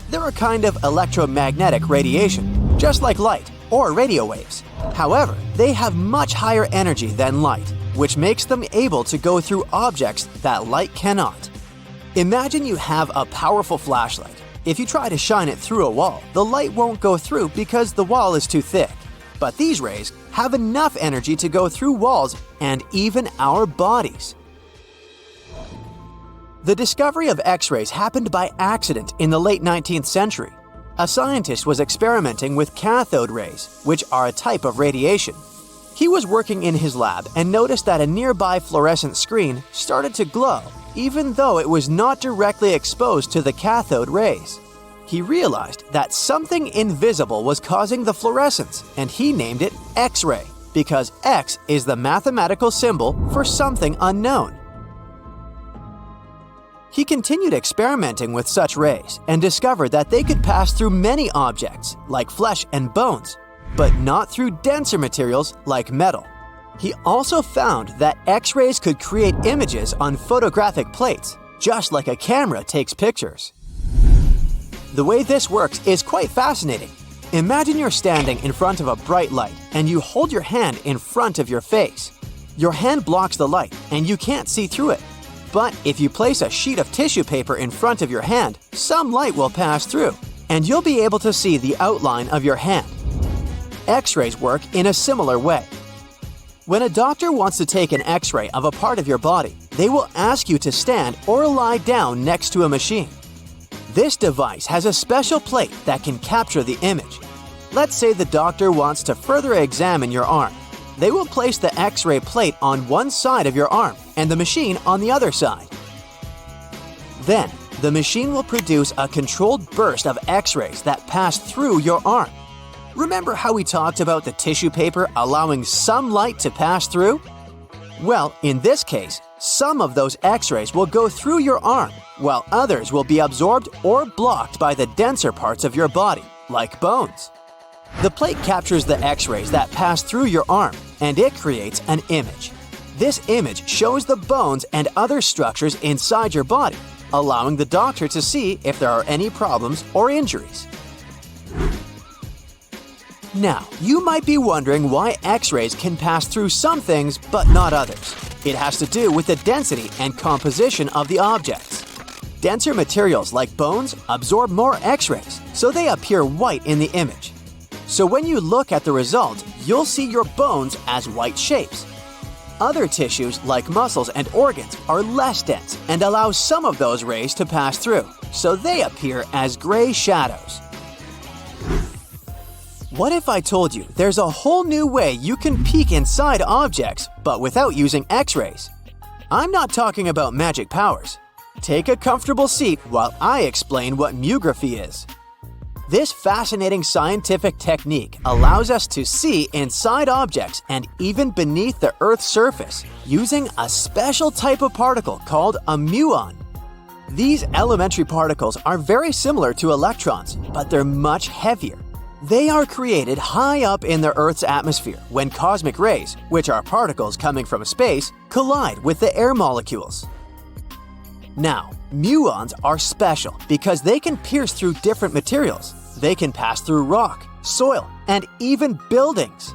They're a kind of electromagnetic radiation, just like light or radio waves. However, they have much higher energy than light, which makes them able to go through objects that light cannot. Imagine you have a powerful flashlight. If you try to shine it through a wall, the light won't go through because the wall is too thick. But these rays have enough energy to go through walls and even our bodies. The discovery of X-rays happened by accident in the late 19th century. A scientist was experimenting with cathode rays, which are a type of radiation. He was working in his lab and noticed that a nearby fluorescent screen started to glow, even though it was not directly exposed to the cathode rays. He realized that something invisible was causing the fluorescence, and he named it X-ray, because X is the mathematical symbol for something unknown. He continued experimenting with such rays and discovered that they could pass through many objects, like flesh and bones, but not through denser materials like metal. He also found that X-rays could create images on photographic plates, just like a camera takes pictures. The way this works is quite fascinating. Imagine you're standing in front of a bright light and you hold your hand in front of your face. Your hand blocks the light and you can't see through it. But if you place a sheet of tissue paper in front of your hand, some light will pass through, and you'll be able to see the outline of your hand. X-rays work in a similar way. When a doctor wants to take an X-ray of a part of your body, they will ask you to stand or lie down next to a machine. This device has a special plate that can capture the image. Let's say the doctor wants to further examine your arm. They will place the X-ray plate on one side of your arm and the machine on the other side. Then, the machine will produce a controlled burst of X-rays that pass through your arm. Remember how we talked about the tissue paper allowing some light to pass through? Well, in this case, some of those X-rays will go through your arm, while others will be absorbed or blocked by the denser parts of your body, like bones. The plate captures the X-rays that pass through your arm, and it creates an image. This image shows the bones and other structures inside your body, allowing the doctor to see if there are any problems or injuries. Now, you might be wondering why X-rays can pass through some things but not others. It has to do with the density and composition of the objects. Denser materials like bones absorb more X-rays, so they appear white in the image. So when you look at the result, you'll see your bones as white shapes. Other tissues like muscles and organs are less dense and allow some of those rays to pass through, so they appear as gray shadows. What if I told you there's a whole new way you can peek inside objects, but without using X-rays? I'm not talking about magic powers. Take a comfortable seat while I explain what mugography is. This fascinating scientific technique allows us to see inside objects and even beneath the Earth's surface using a special type of particle called a muon. These elementary particles are very similar to electrons, but they're much heavier. They are created high up in the Earth's atmosphere when cosmic rays, which are particles coming from space, collide with the air molecules. Now, muons are special because they can pierce through different materials. They can pass through rock, soil, and even buildings.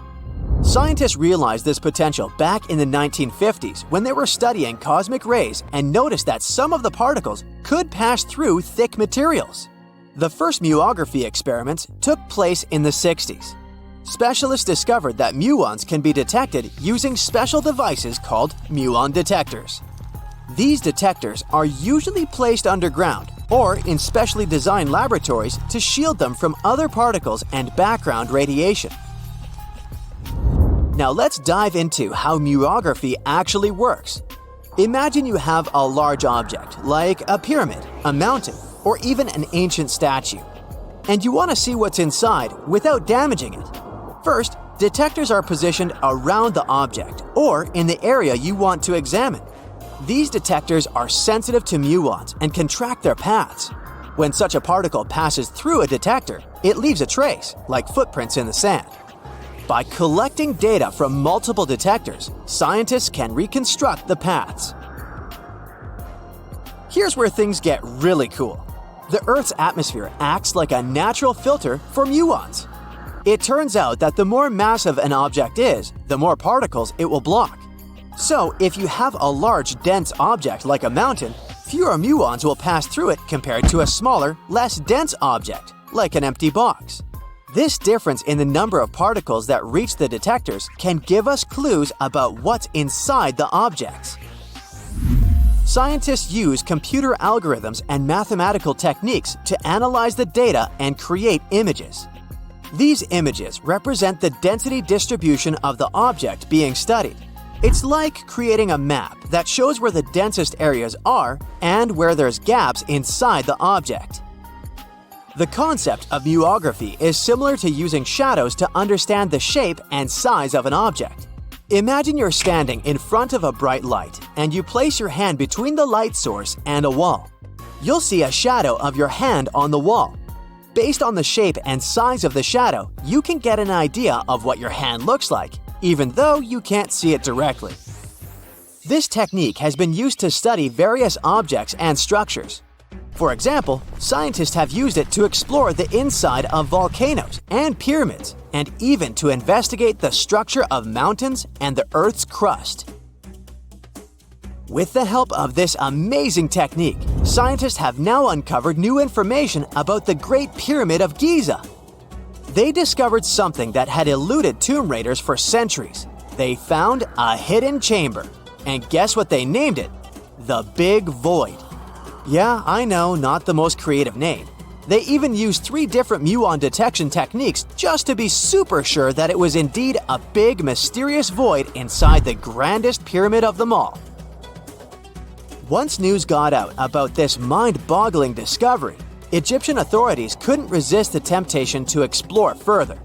Scientists realized this potential back in the 1950s when they were studying cosmic rays and noticed that some of the particles could pass through thick materials. The first muography experiments took place in the 60s. Specialists discovered that muons can be detected using special devices called muon detectors. These detectors are usually placed underground, or in specially designed laboratories to shield them from other particles and background radiation. Now let's dive into how muography actually works. Imagine you have a large object, like a pyramid, a mountain, or even an ancient statue, and you want to see what's inside without damaging it. First, detectors are positioned around the object or in the area you want to examine. These detectors are sensitive to muons and can track their paths. When such a particle passes through a detector, it leaves a trace, like footprints in the sand. By collecting data from multiple detectors, scientists can reconstruct the paths. Here's where things get really cool. The Earth's atmosphere acts like a natural filter for muons. It turns out that the more massive an object is, the more particles it will block. So, if you have a large, dense object like a mountain, fewer muons will pass through it compared to a smaller, less dense object, like an empty box. This difference in the number of particles that reach the detectors can give us clues about what's inside the objects. Scientists use computer algorithms and mathematical techniques to analyze the data and create images. These images represent the density distribution of the object being studied. It's like creating a map that shows where the densest areas are and where there's gaps inside the object. The concept of muography is similar to using shadows to understand the shape and size of an object. Imagine you're standing in front of a bright light and you place your hand between the light source and a wall. You'll see a shadow of your hand on the wall. Based on the shape and size of the shadow, you can get an idea of what your hand looks like, even though you can't see it directly. This technique has been used to study various objects and structures. For example, scientists have used it to explore the inside of volcanoes and pyramids, and even to investigate the structure of mountains and the Earth's crust. With the help of this amazing technique, scientists have now uncovered new information about the Great Pyramid of Giza. They discovered something that had eluded tomb raiders for centuries. They found a hidden chamber. And guess what they named it? The Big Void. Yeah, I know, not the most creative name. They even used 3 different muon detection techniques just to be super sure that it was indeed a big, mysterious void inside the grandest pyramid of them all. Once news got out about this mind-boggling discovery, Egyptian authorities couldn't resist the temptation to explore further.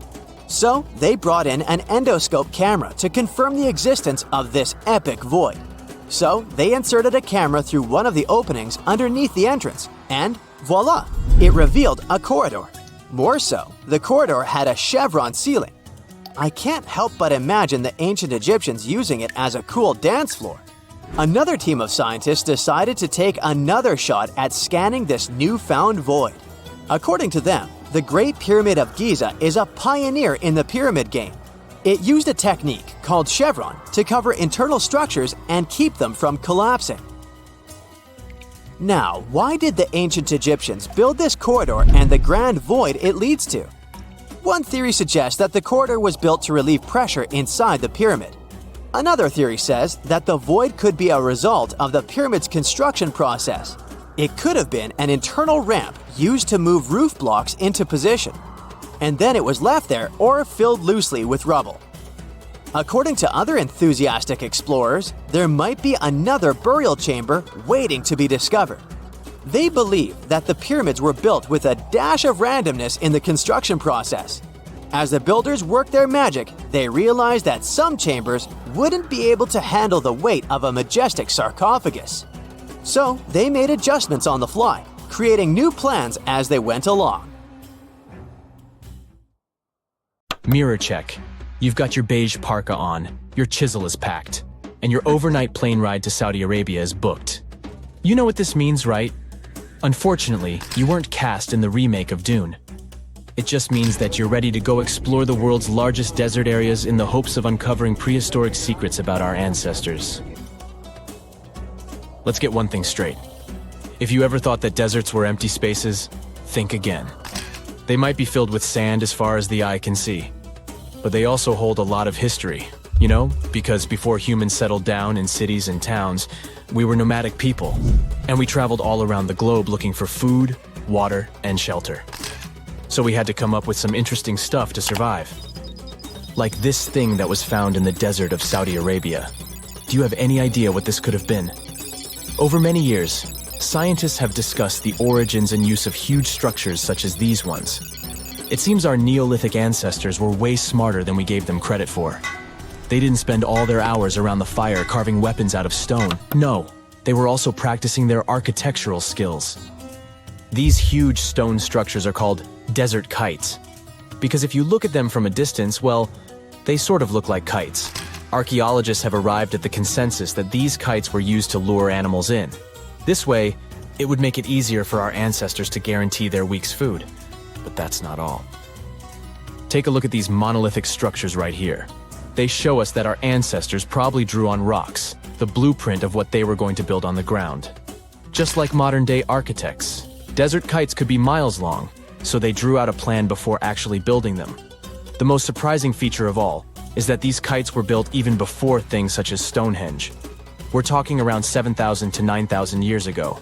So they brought in an endoscope camera to confirm the existence of this epic void. So they inserted a camera through one of the openings underneath the entrance, and voila, it revealed a corridor. More so, the corridor had a chevron ceiling. I can't help but imagine the ancient Egyptians using it as a cool dance floor. Another team of scientists decided to take another shot at scanning this newfound void. According to them, the Great Pyramid of Giza is a pioneer in the pyramid game. It used a technique called chevron to cover internal structures and keep them from collapsing. Now, why did the ancient Egyptians build this corridor and the grand void it leads to? One theory suggests that the corridor was built to relieve pressure inside the pyramid. Another theory says that the void could be a result of the pyramid's construction process. It could have been an internal ramp used to move roof blocks into position, and then it was left there or filled loosely with rubble. According to other enthusiastic explorers, there might be another burial chamber waiting to be discovered. They believe that the pyramids were built with a dash of randomness in the construction process. As the builders worked their magic, they realized that some chambers wouldn't be able to handle the weight of a majestic sarcophagus. So they made adjustments on the fly, creating new plans as they went along. Mirror check. You've got your beige parka on, your chisel is packed, and your overnight plane ride to Saudi Arabia is booked. You know what this means, right? Unfortunately, you weren't cast in the remake of Dune. It just means that you're ready to go explore the world's largest desert areas in the hopes of uncovering prehistoric secrets about our ancestors. Let's get one thing straight. If you ever thought that deserts were empty spaces, think again. They might be filled with sand as far as the eye can see, but they also hold a lot of history, You know, because before humans settled down in cities and towns, we were nomadic people, and we traveled all around the globe looking for food, water, and shelter. So we had to come up with some interesting stuff to survive. Like this thing that was found in the desert of Saudi Arabia. Do you have any idea what this could have been? Over many years, scientists have discussed the origins and use of huge structures such as these ones. It seems our Neolithic ancestors were way smarter than we gave them credit for. They didn't spend all their hours around the fire carving weapons out of stone. No, they were also practicing their architectural skills. These huge stone structures are called desert kites, because if you look at them from a distance, well, they sort of look like kites. Archaeologists have arrived at the consensus that these kites were used to lure animals in. This way, it would make it easier for our ancestors to guarantee their week's food. But that's not all. Take a look at these monolithic structures right here. They show us that our ancestors probably drew on rocks, the blueprint of what they were going to build on the ground. Just like modern-day architects, desert kites could be miles long, so they drew out a plan before actually building them. The most surprising feature of all is that these kites were built even before things such as Stonehenge. We're talking around 7,000 to 9,000 years ago.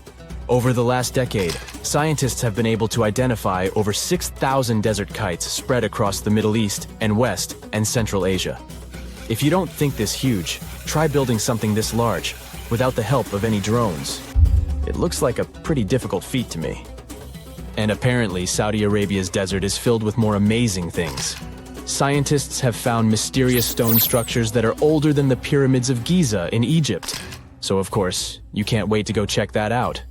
Over the last decade, scientists have been able to identify over 6,000 desert kites spread across the Middle East and West and Central Asia. If you don't think this huge, try building something this large without the help of any drones. It looks like a pretty difficult feat to me. And apparently, Saudi Arabia's desert is filled with more amazing things. Scientists have found mysterious stone structures that are older than the pyramids of Giza in Egypt. So of course, you can't wait to go check that out.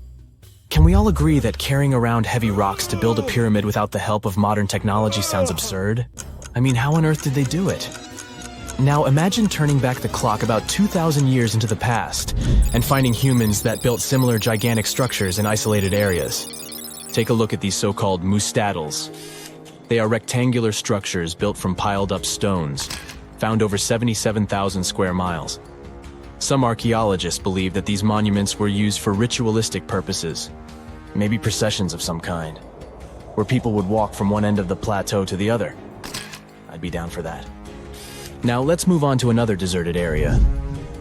Can we all agree that carrying around heavy rocks to build a pyramid without the help of modern technology sounds absurd? I mean, how on earth did they do it? Now imagine turning back the clock about 2,000 years into the past and finding humans that built similar gigantic structures in isolated areas. Take a look at these so-called mustaddles. They are rectangular structures built from piled-up stones, found over 77,000 square miles. Some archaeologists believe that these monuments were used for ritualistic purposes, maybe processions of some kind, where people would walk from one end of the plateau to the other. I'd be down for that. Now let's move on to another deserted area.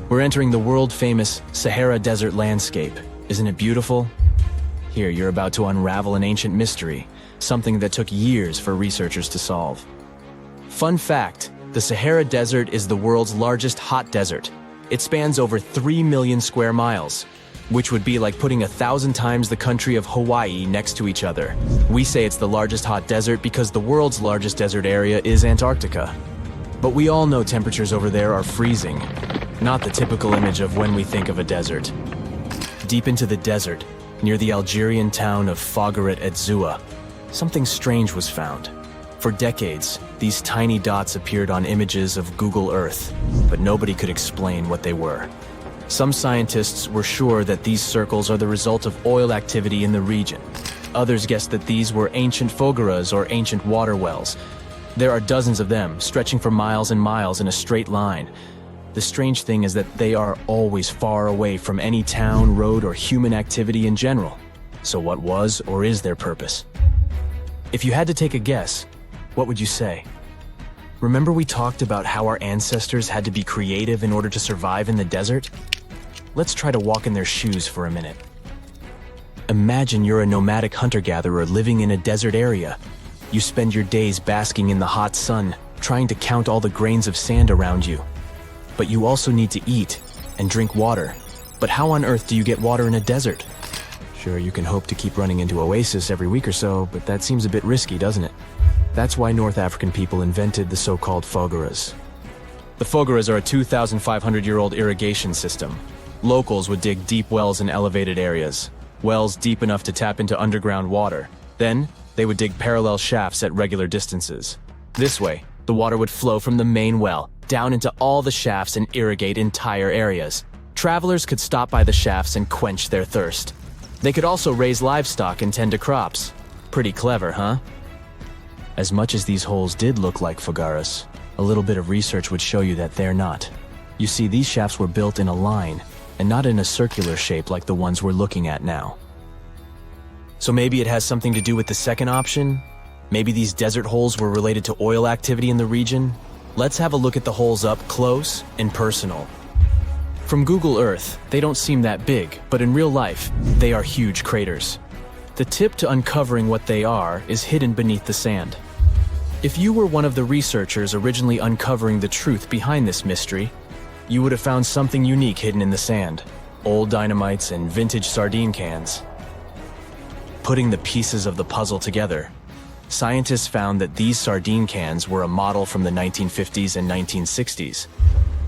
We're entering the world-famous Sahara Desert landscape. Isn't it beautiful? Here, you're about to unravel an ancient mystery, something that took years for researchers to solve. Fun fact, the Sahara Desert is the world's largest hot desert. It spans over 3 million square miles, which would be like putting 1,000 times the country of Hawaii next to each other. We say it's the largest hot desert because the world's largest desert area is Antarctica. But we all know temperatures over there are freezing, not the typical image of when we think of a desert. Deep into the desert, near the Algerian town of Fougeret et Zoua, something strange was found. For decades, these tiny dots appeared on images of Google Earth, but nobody could explain what they were. Some scientists were sure that these circles are the result of oil activity in the region. Others guessed that these were ancient fogeras or ancient water wells. There are dozens of them, stretching for miles and miles in a straight line. The strange thing is that they are always far away from any town, road, or human activity in general. So what was or is their purpose? If you had to take a guess, what would you say? Remember we talked about how our ancestors had to be creative in order to survive in the desert? Let's try to walk in their shoes for a minute. Imagine you're a nomadic hunter-gatherer living in a desert area. You spend your days basking in the hot sun, trying to count all the grains of sand around you. But you also need to eat and drink water. But how on earth do you get water in a desert? Sure, you can hope to keep running into oasis every week or so, but that seems a bit risky, doesn't it? That's why North African people invented the so-called fogeras. The fogeras are a 2,500-year-old irrigation system. Locals would dig deep wells in elevated areas, wells deep enough to tap into underground water. Then, they would dig parallel shafts at regular distances. This way, the water would flow from the main well down into all the shafts and irrigate entire areas. Travelers could stop by the shafts and quench their thirst. They could also raise livestock and tend to crops. Pretty clever, huh? As much as these holes did look like fogaras, a little bit of research would show you that they're not. You see, these shafts were built in a line, and not in a circular shape like the ones we're looking at now. So maybe it has something to do with the second option? Maybe these desert holes were related to oil activity in the region? Let's have a look at the holes up close and personal. From Google Earth, they don't seem that big, but in real life, they are huge craters. The tip to uncovering what they are is hidden beneath the sand. If you were one of the researchers originally uncovering the truth behind this mystery, you would have found something unique hidden in the sand: old dynamites and vintage sardine cans. Putting the pieces of the puzzle together, scientists found that these sardine cans were a model from the 1950s and 1960s.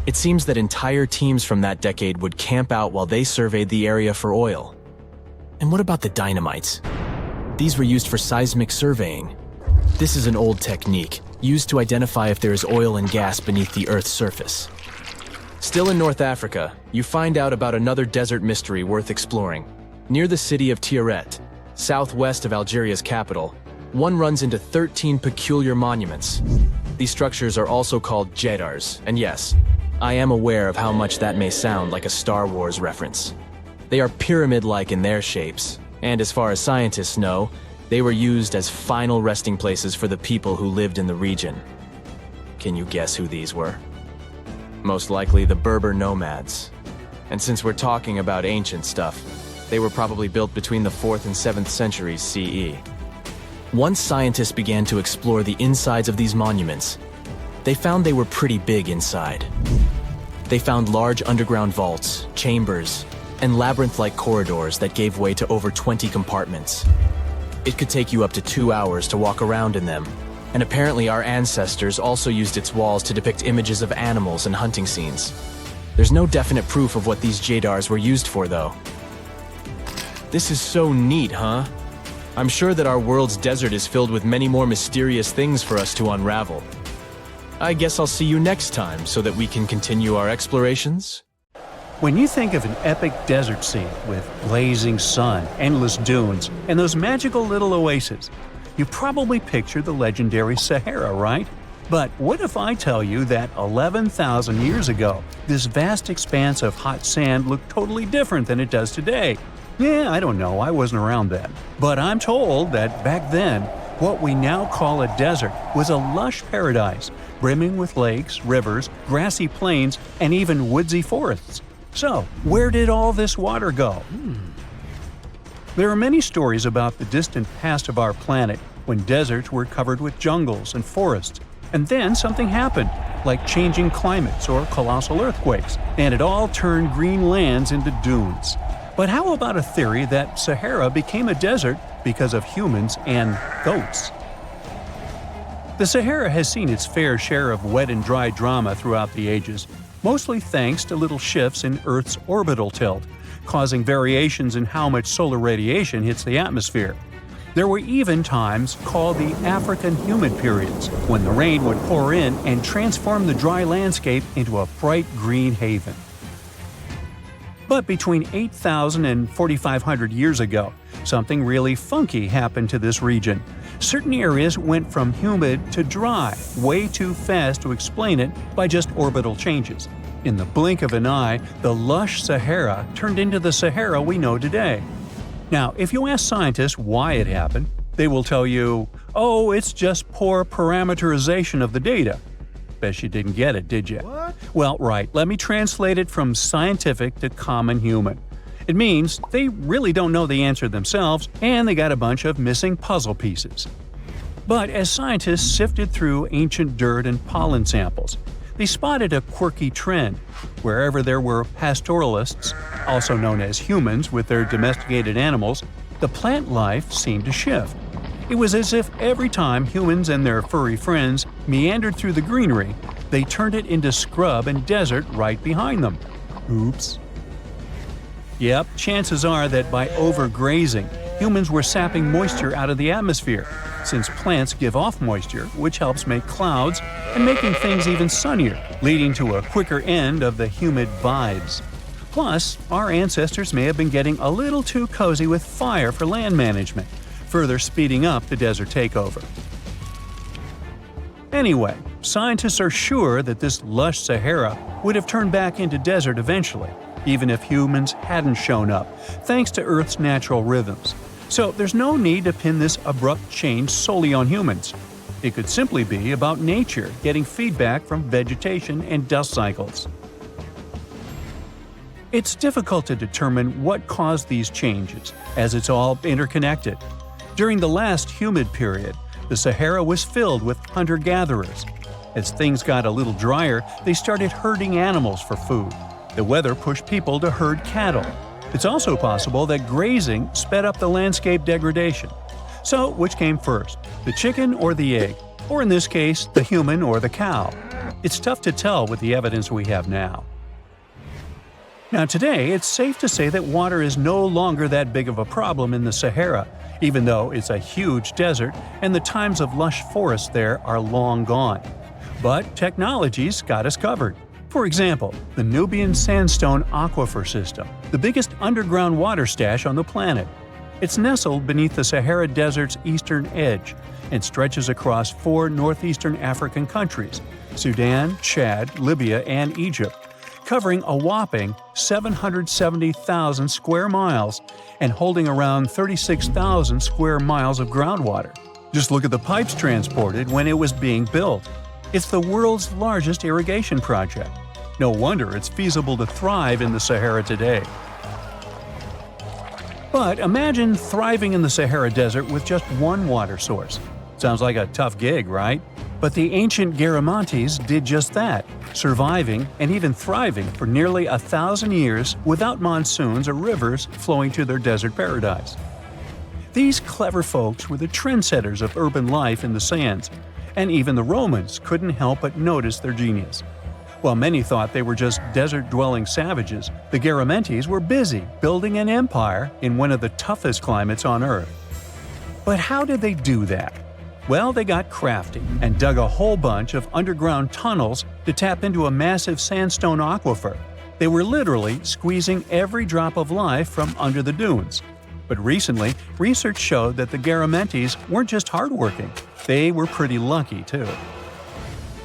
It seems that entire teams from that decade would camp out while they surveyed the area for oil. And what about the dynamites? These were used for seismic surveying. This is an old technique, used to identify if there is oil and gas beneath the Earth's surface. Still in North Africa, you find out about another desert mystery worth exploring. Near the city of Tiaret, southwest of Algeria's capital, one runs into 13 peculiar monuments. These structures are also called jedars, and yes, I am aware of how much that may sound like a Star Wars reference. They are pyramid-like in their shapes, and as far as scientists know, they were used as final resting places for the people who lived in the region. Can you guess who these were? Most likely the Berber nomads. And since we're talking about ancient stuff, they were probably built between the 4th and 7th centuries CE. Once scientists began to explore the insides of these monuments, they found they were pretty big inside. They found large underground vaults, chambers, and labyrinth-like corridors that gave way to over 20 compartments. It could take you up to 2 hours to walk around in them, and apparently our ancestors also used its walls to depict images of animals and hunting scenes. There's no definite proof of what these jedars were used for, though. This is so neat, huh? I'm sure that our world's desert is filled with many more mysterious things for us to unravel. I guess I'll see you next time so that we can continue our explorations. When you think of an epic desert scene with blazing sun, endless dunes, and those magical little oases, you probably picture the legendary Sahara, right? But what if I tell you that 11,000 years ago, this vast expanse of hot sand looked totally different than it does today? Yeah, I don't know, I wasn't around then. But I'm told that back then, what we now call a desert was a lush paradise, brimming with lakes, rivers, grassy plains, and even woodsy forests. So, where did all this water go? There are many stories about the distant past of our planet when deserts were covered with jungles and forests, and then something happened, like changing climates or colossal earthquakes, and it all turned green lands into dunes. But how about a theory that Sahara became a desert because of humans and goats? The Sahara has seen its fair share of wet and dry drama throughout the ages, mostly thanks to little shifts in Earth's orbital tilt, causing variations in how much solar radiation hits the atmosphere. There were even times called the African humid periods, when the rain would pour in and transform the dry landscape into a bright green haven. But between 8,000 and 4,500 years ago, something really funky happened to this region. Certain areas went from humid to dry way too fast to explain it by just orbital changes. In the blink of an eye, the lush Sahara turned into the Sahara we know today. Now, if you ask scientists why it happened, they will tell you, oh, it's just poor parameterization of the data. Bet you didn't get it, did you? What? Well, right, let me translate it from scientific to common human. It means they really don't know the answer themselves, and they got a bunch of missing puzzle pieces. But as scientists sifted through ancient dirt and pollen samples, they spotted a quirky trend. Wherever there were pastoralists, also known as humans with their domesticated animals, the plant life seemed to shift. It was as if every time humans and their furry friends meandered through the greenery, they turned it into scrub and desert right behind them. Oops. Yep, chances are that by overgrazing, humans were sapping moisture out of the atmosphere, since plants give off moisture, which helps make clouds and making things even sunnier, leading to a quicker end of the humid vibes. Plus, our ancestors may have been getting a little too cozy with fire for land management, further speeding up the desert takeover. Anyway, scientists are sure that this lush Sahara would have turned back into desert eventually, even if humans hadn't shown up, thanks to Earth's natural rhythms. So there's no need to pin this abrupt change solely on humans. It could simply be about nature getting feedback from vegetation and dust cycles. It's difficult to determine what caused these changes, as it's all interconnected. During the last humid period, the Sahara was filled with hunter-gatherers. As things got a little drier, they started herding animals for food. The weather pushed people to herd cattle. It's also possible that grazing sped up the landscape degradation. So, which came first, the chicken or the egg? Or in this case, the human or the cow? It's tough to tell with the evidence we have now. Now today, it's safe to say that water is no longer that big of a problem in the Sahara, even though it's a huge desert and the times of lush forests there are long gone. But technology's got us covered. For example, the Nubian Sandstone Aquifer System, the biggest underground water stash on the planet. It's nestled beneath the Sahara Desert's eastern edge and stretches across 4 northeastern African countries – Sudan, Chad, Libya, and Egypt, covering a whopping 770,000 square miles and holding around 36,000 square miles of groundwater. Just look at the pipes transported when it was being built. It's the world's largest irrigation project. No wonder it's feasible to thrive in the Sahara today. But imagine thriving in the Sahara Desert with just one water source. Sounds like a tough gig, right? But the ancient Garamantes did just that, surviving and even thriving for nearly 1,000 years without monsoons or rivers flowing to their desert paradise. These clever folks were the trendsetters of urban life in the sands, and even the Romans couldn't help but notice their genius. While many thought they were just desert-dwelling savages, the Garamantes were busy building an empire in one of the toughest climates on Earth. But how did they do that? Well, they got crafty and dug a whole bunch of underground tunnels to tap into a massive sandstone aquifer. They were literally squeezing every drop of life from under the dunes. But recently, research showed that the Garamantes weren't just hardworking, they were pretty lucky too.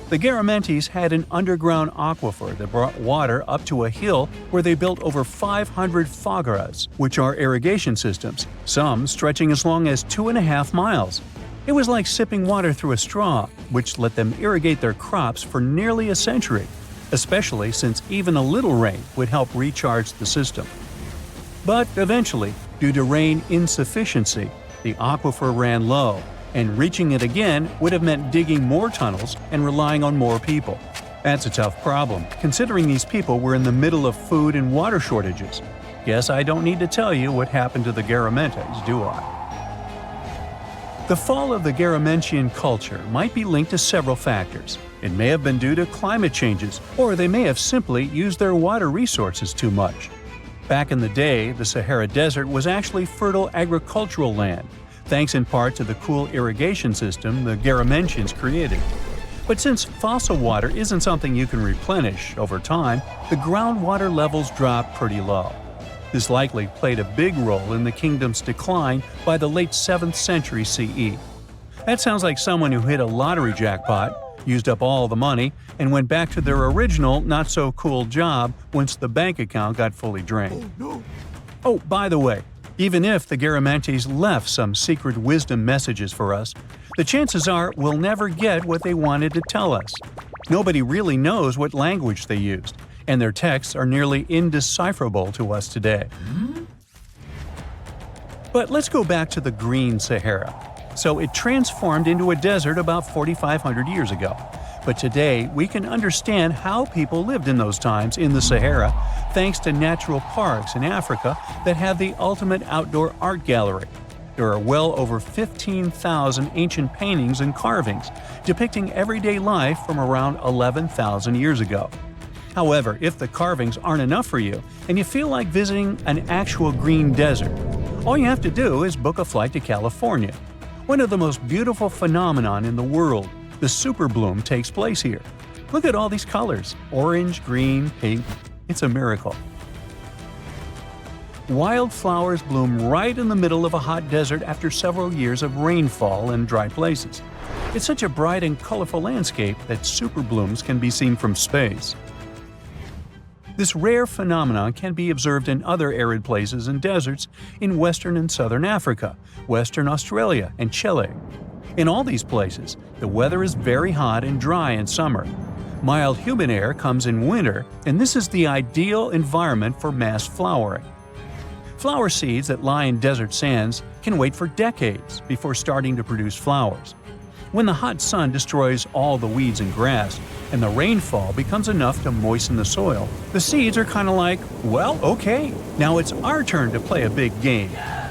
The Garamantes had an underground aquifer that brought water up to a hill where they built over 500 fogaras, which are irrigation systems, some stretching as long as 2.5 miles. It was like sipping water through a straw, which let them irrigate their crops for nearly a century, especially since even a little rain would help recharge the system. But eventually, due to rain insufficiency, the aquifer ran low, and reaching it again would have meant digging more tunnels and relying on more people. That's a tough problem, considering these people were in the middle of food and water shortages. Guess I don't need to tell you what happened to the Garamantes, do I? The fall of the Garamantian culture might be linked to several factors. It may have been due to climate changes, or they may have simply used their water resources too much. Back in the day, the Sahara Desert was actually fertile agricultural land, thanks in part to the cool irrigation system the Garamantians created. But since fossil water isn't something you can replenish over time, the groundwater levels dropped pretty low. This likely played a big role in the kingdom's decline by the late 7th century CE. That sounds like someone who hit a lottery jackpot, used up all the money, and went back to their original not-so-cool job once the bank account got fully drained. Oh, by the way, even if the Garamantes left some secret wisdom messages for us, the chances are we'll never get what they wanted to tell us. Nobody really knows what language they used, and their texts are nearly indecipherable to us today. But let's go back to the Green Sahara. So it transformed into a desert about 4,500 years ago. But today, we can understand how people lived in those times in the Sahara thanks to natural parks in Africa that have the ultimate outdoor art gallery. There are well over 15,000 ancient paintings and carvings depicting everyday life from around 11,000 years ago. However, if the carvings aren't enough for you and you feel like visiting an actual green desert, all you have to do is book a flight to California. One of the most beautiful phenomenon in the world, the superbloom, takes place here. Look at all these colors – orange, green, pink. It's a miracle. Wildflowers bloom right in the middle of a hot desert after several years of rainfall in dry places. It's such a bright and colorful landscape that superblooms can be seen from space. This rare phenomenon can be observed in other arid places and deserts in western and southern Africa, Western Australia, and Chile. In all these places, the weather is very hot and dry in summer. Mild humid air comes in winter, and this is the ideal environment for mass flowering. Flower seeds that lie in desert sands can wait for decades before starting to produce flowers. When the hot sun destroys all the weeds and grass, and the rainfall becomes enough to moisten the soil, the seeds are kind of like, well, okay, now it's our turn to play a big game.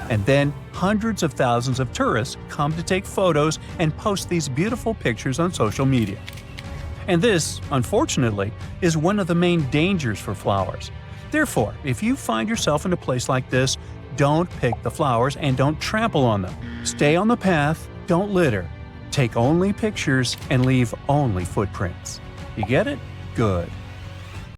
And then hundreds of thousands of tourists come to take photos and post these beautiful pictures on social media. And this, unfortunately, is one of the main dangers for flowers. Therefore, if you find yourself in a place like this, don't pick the flowers and don't trample on them. Stay on the path, don't litter. Take only pictures and leave only footprints. You get it? Good.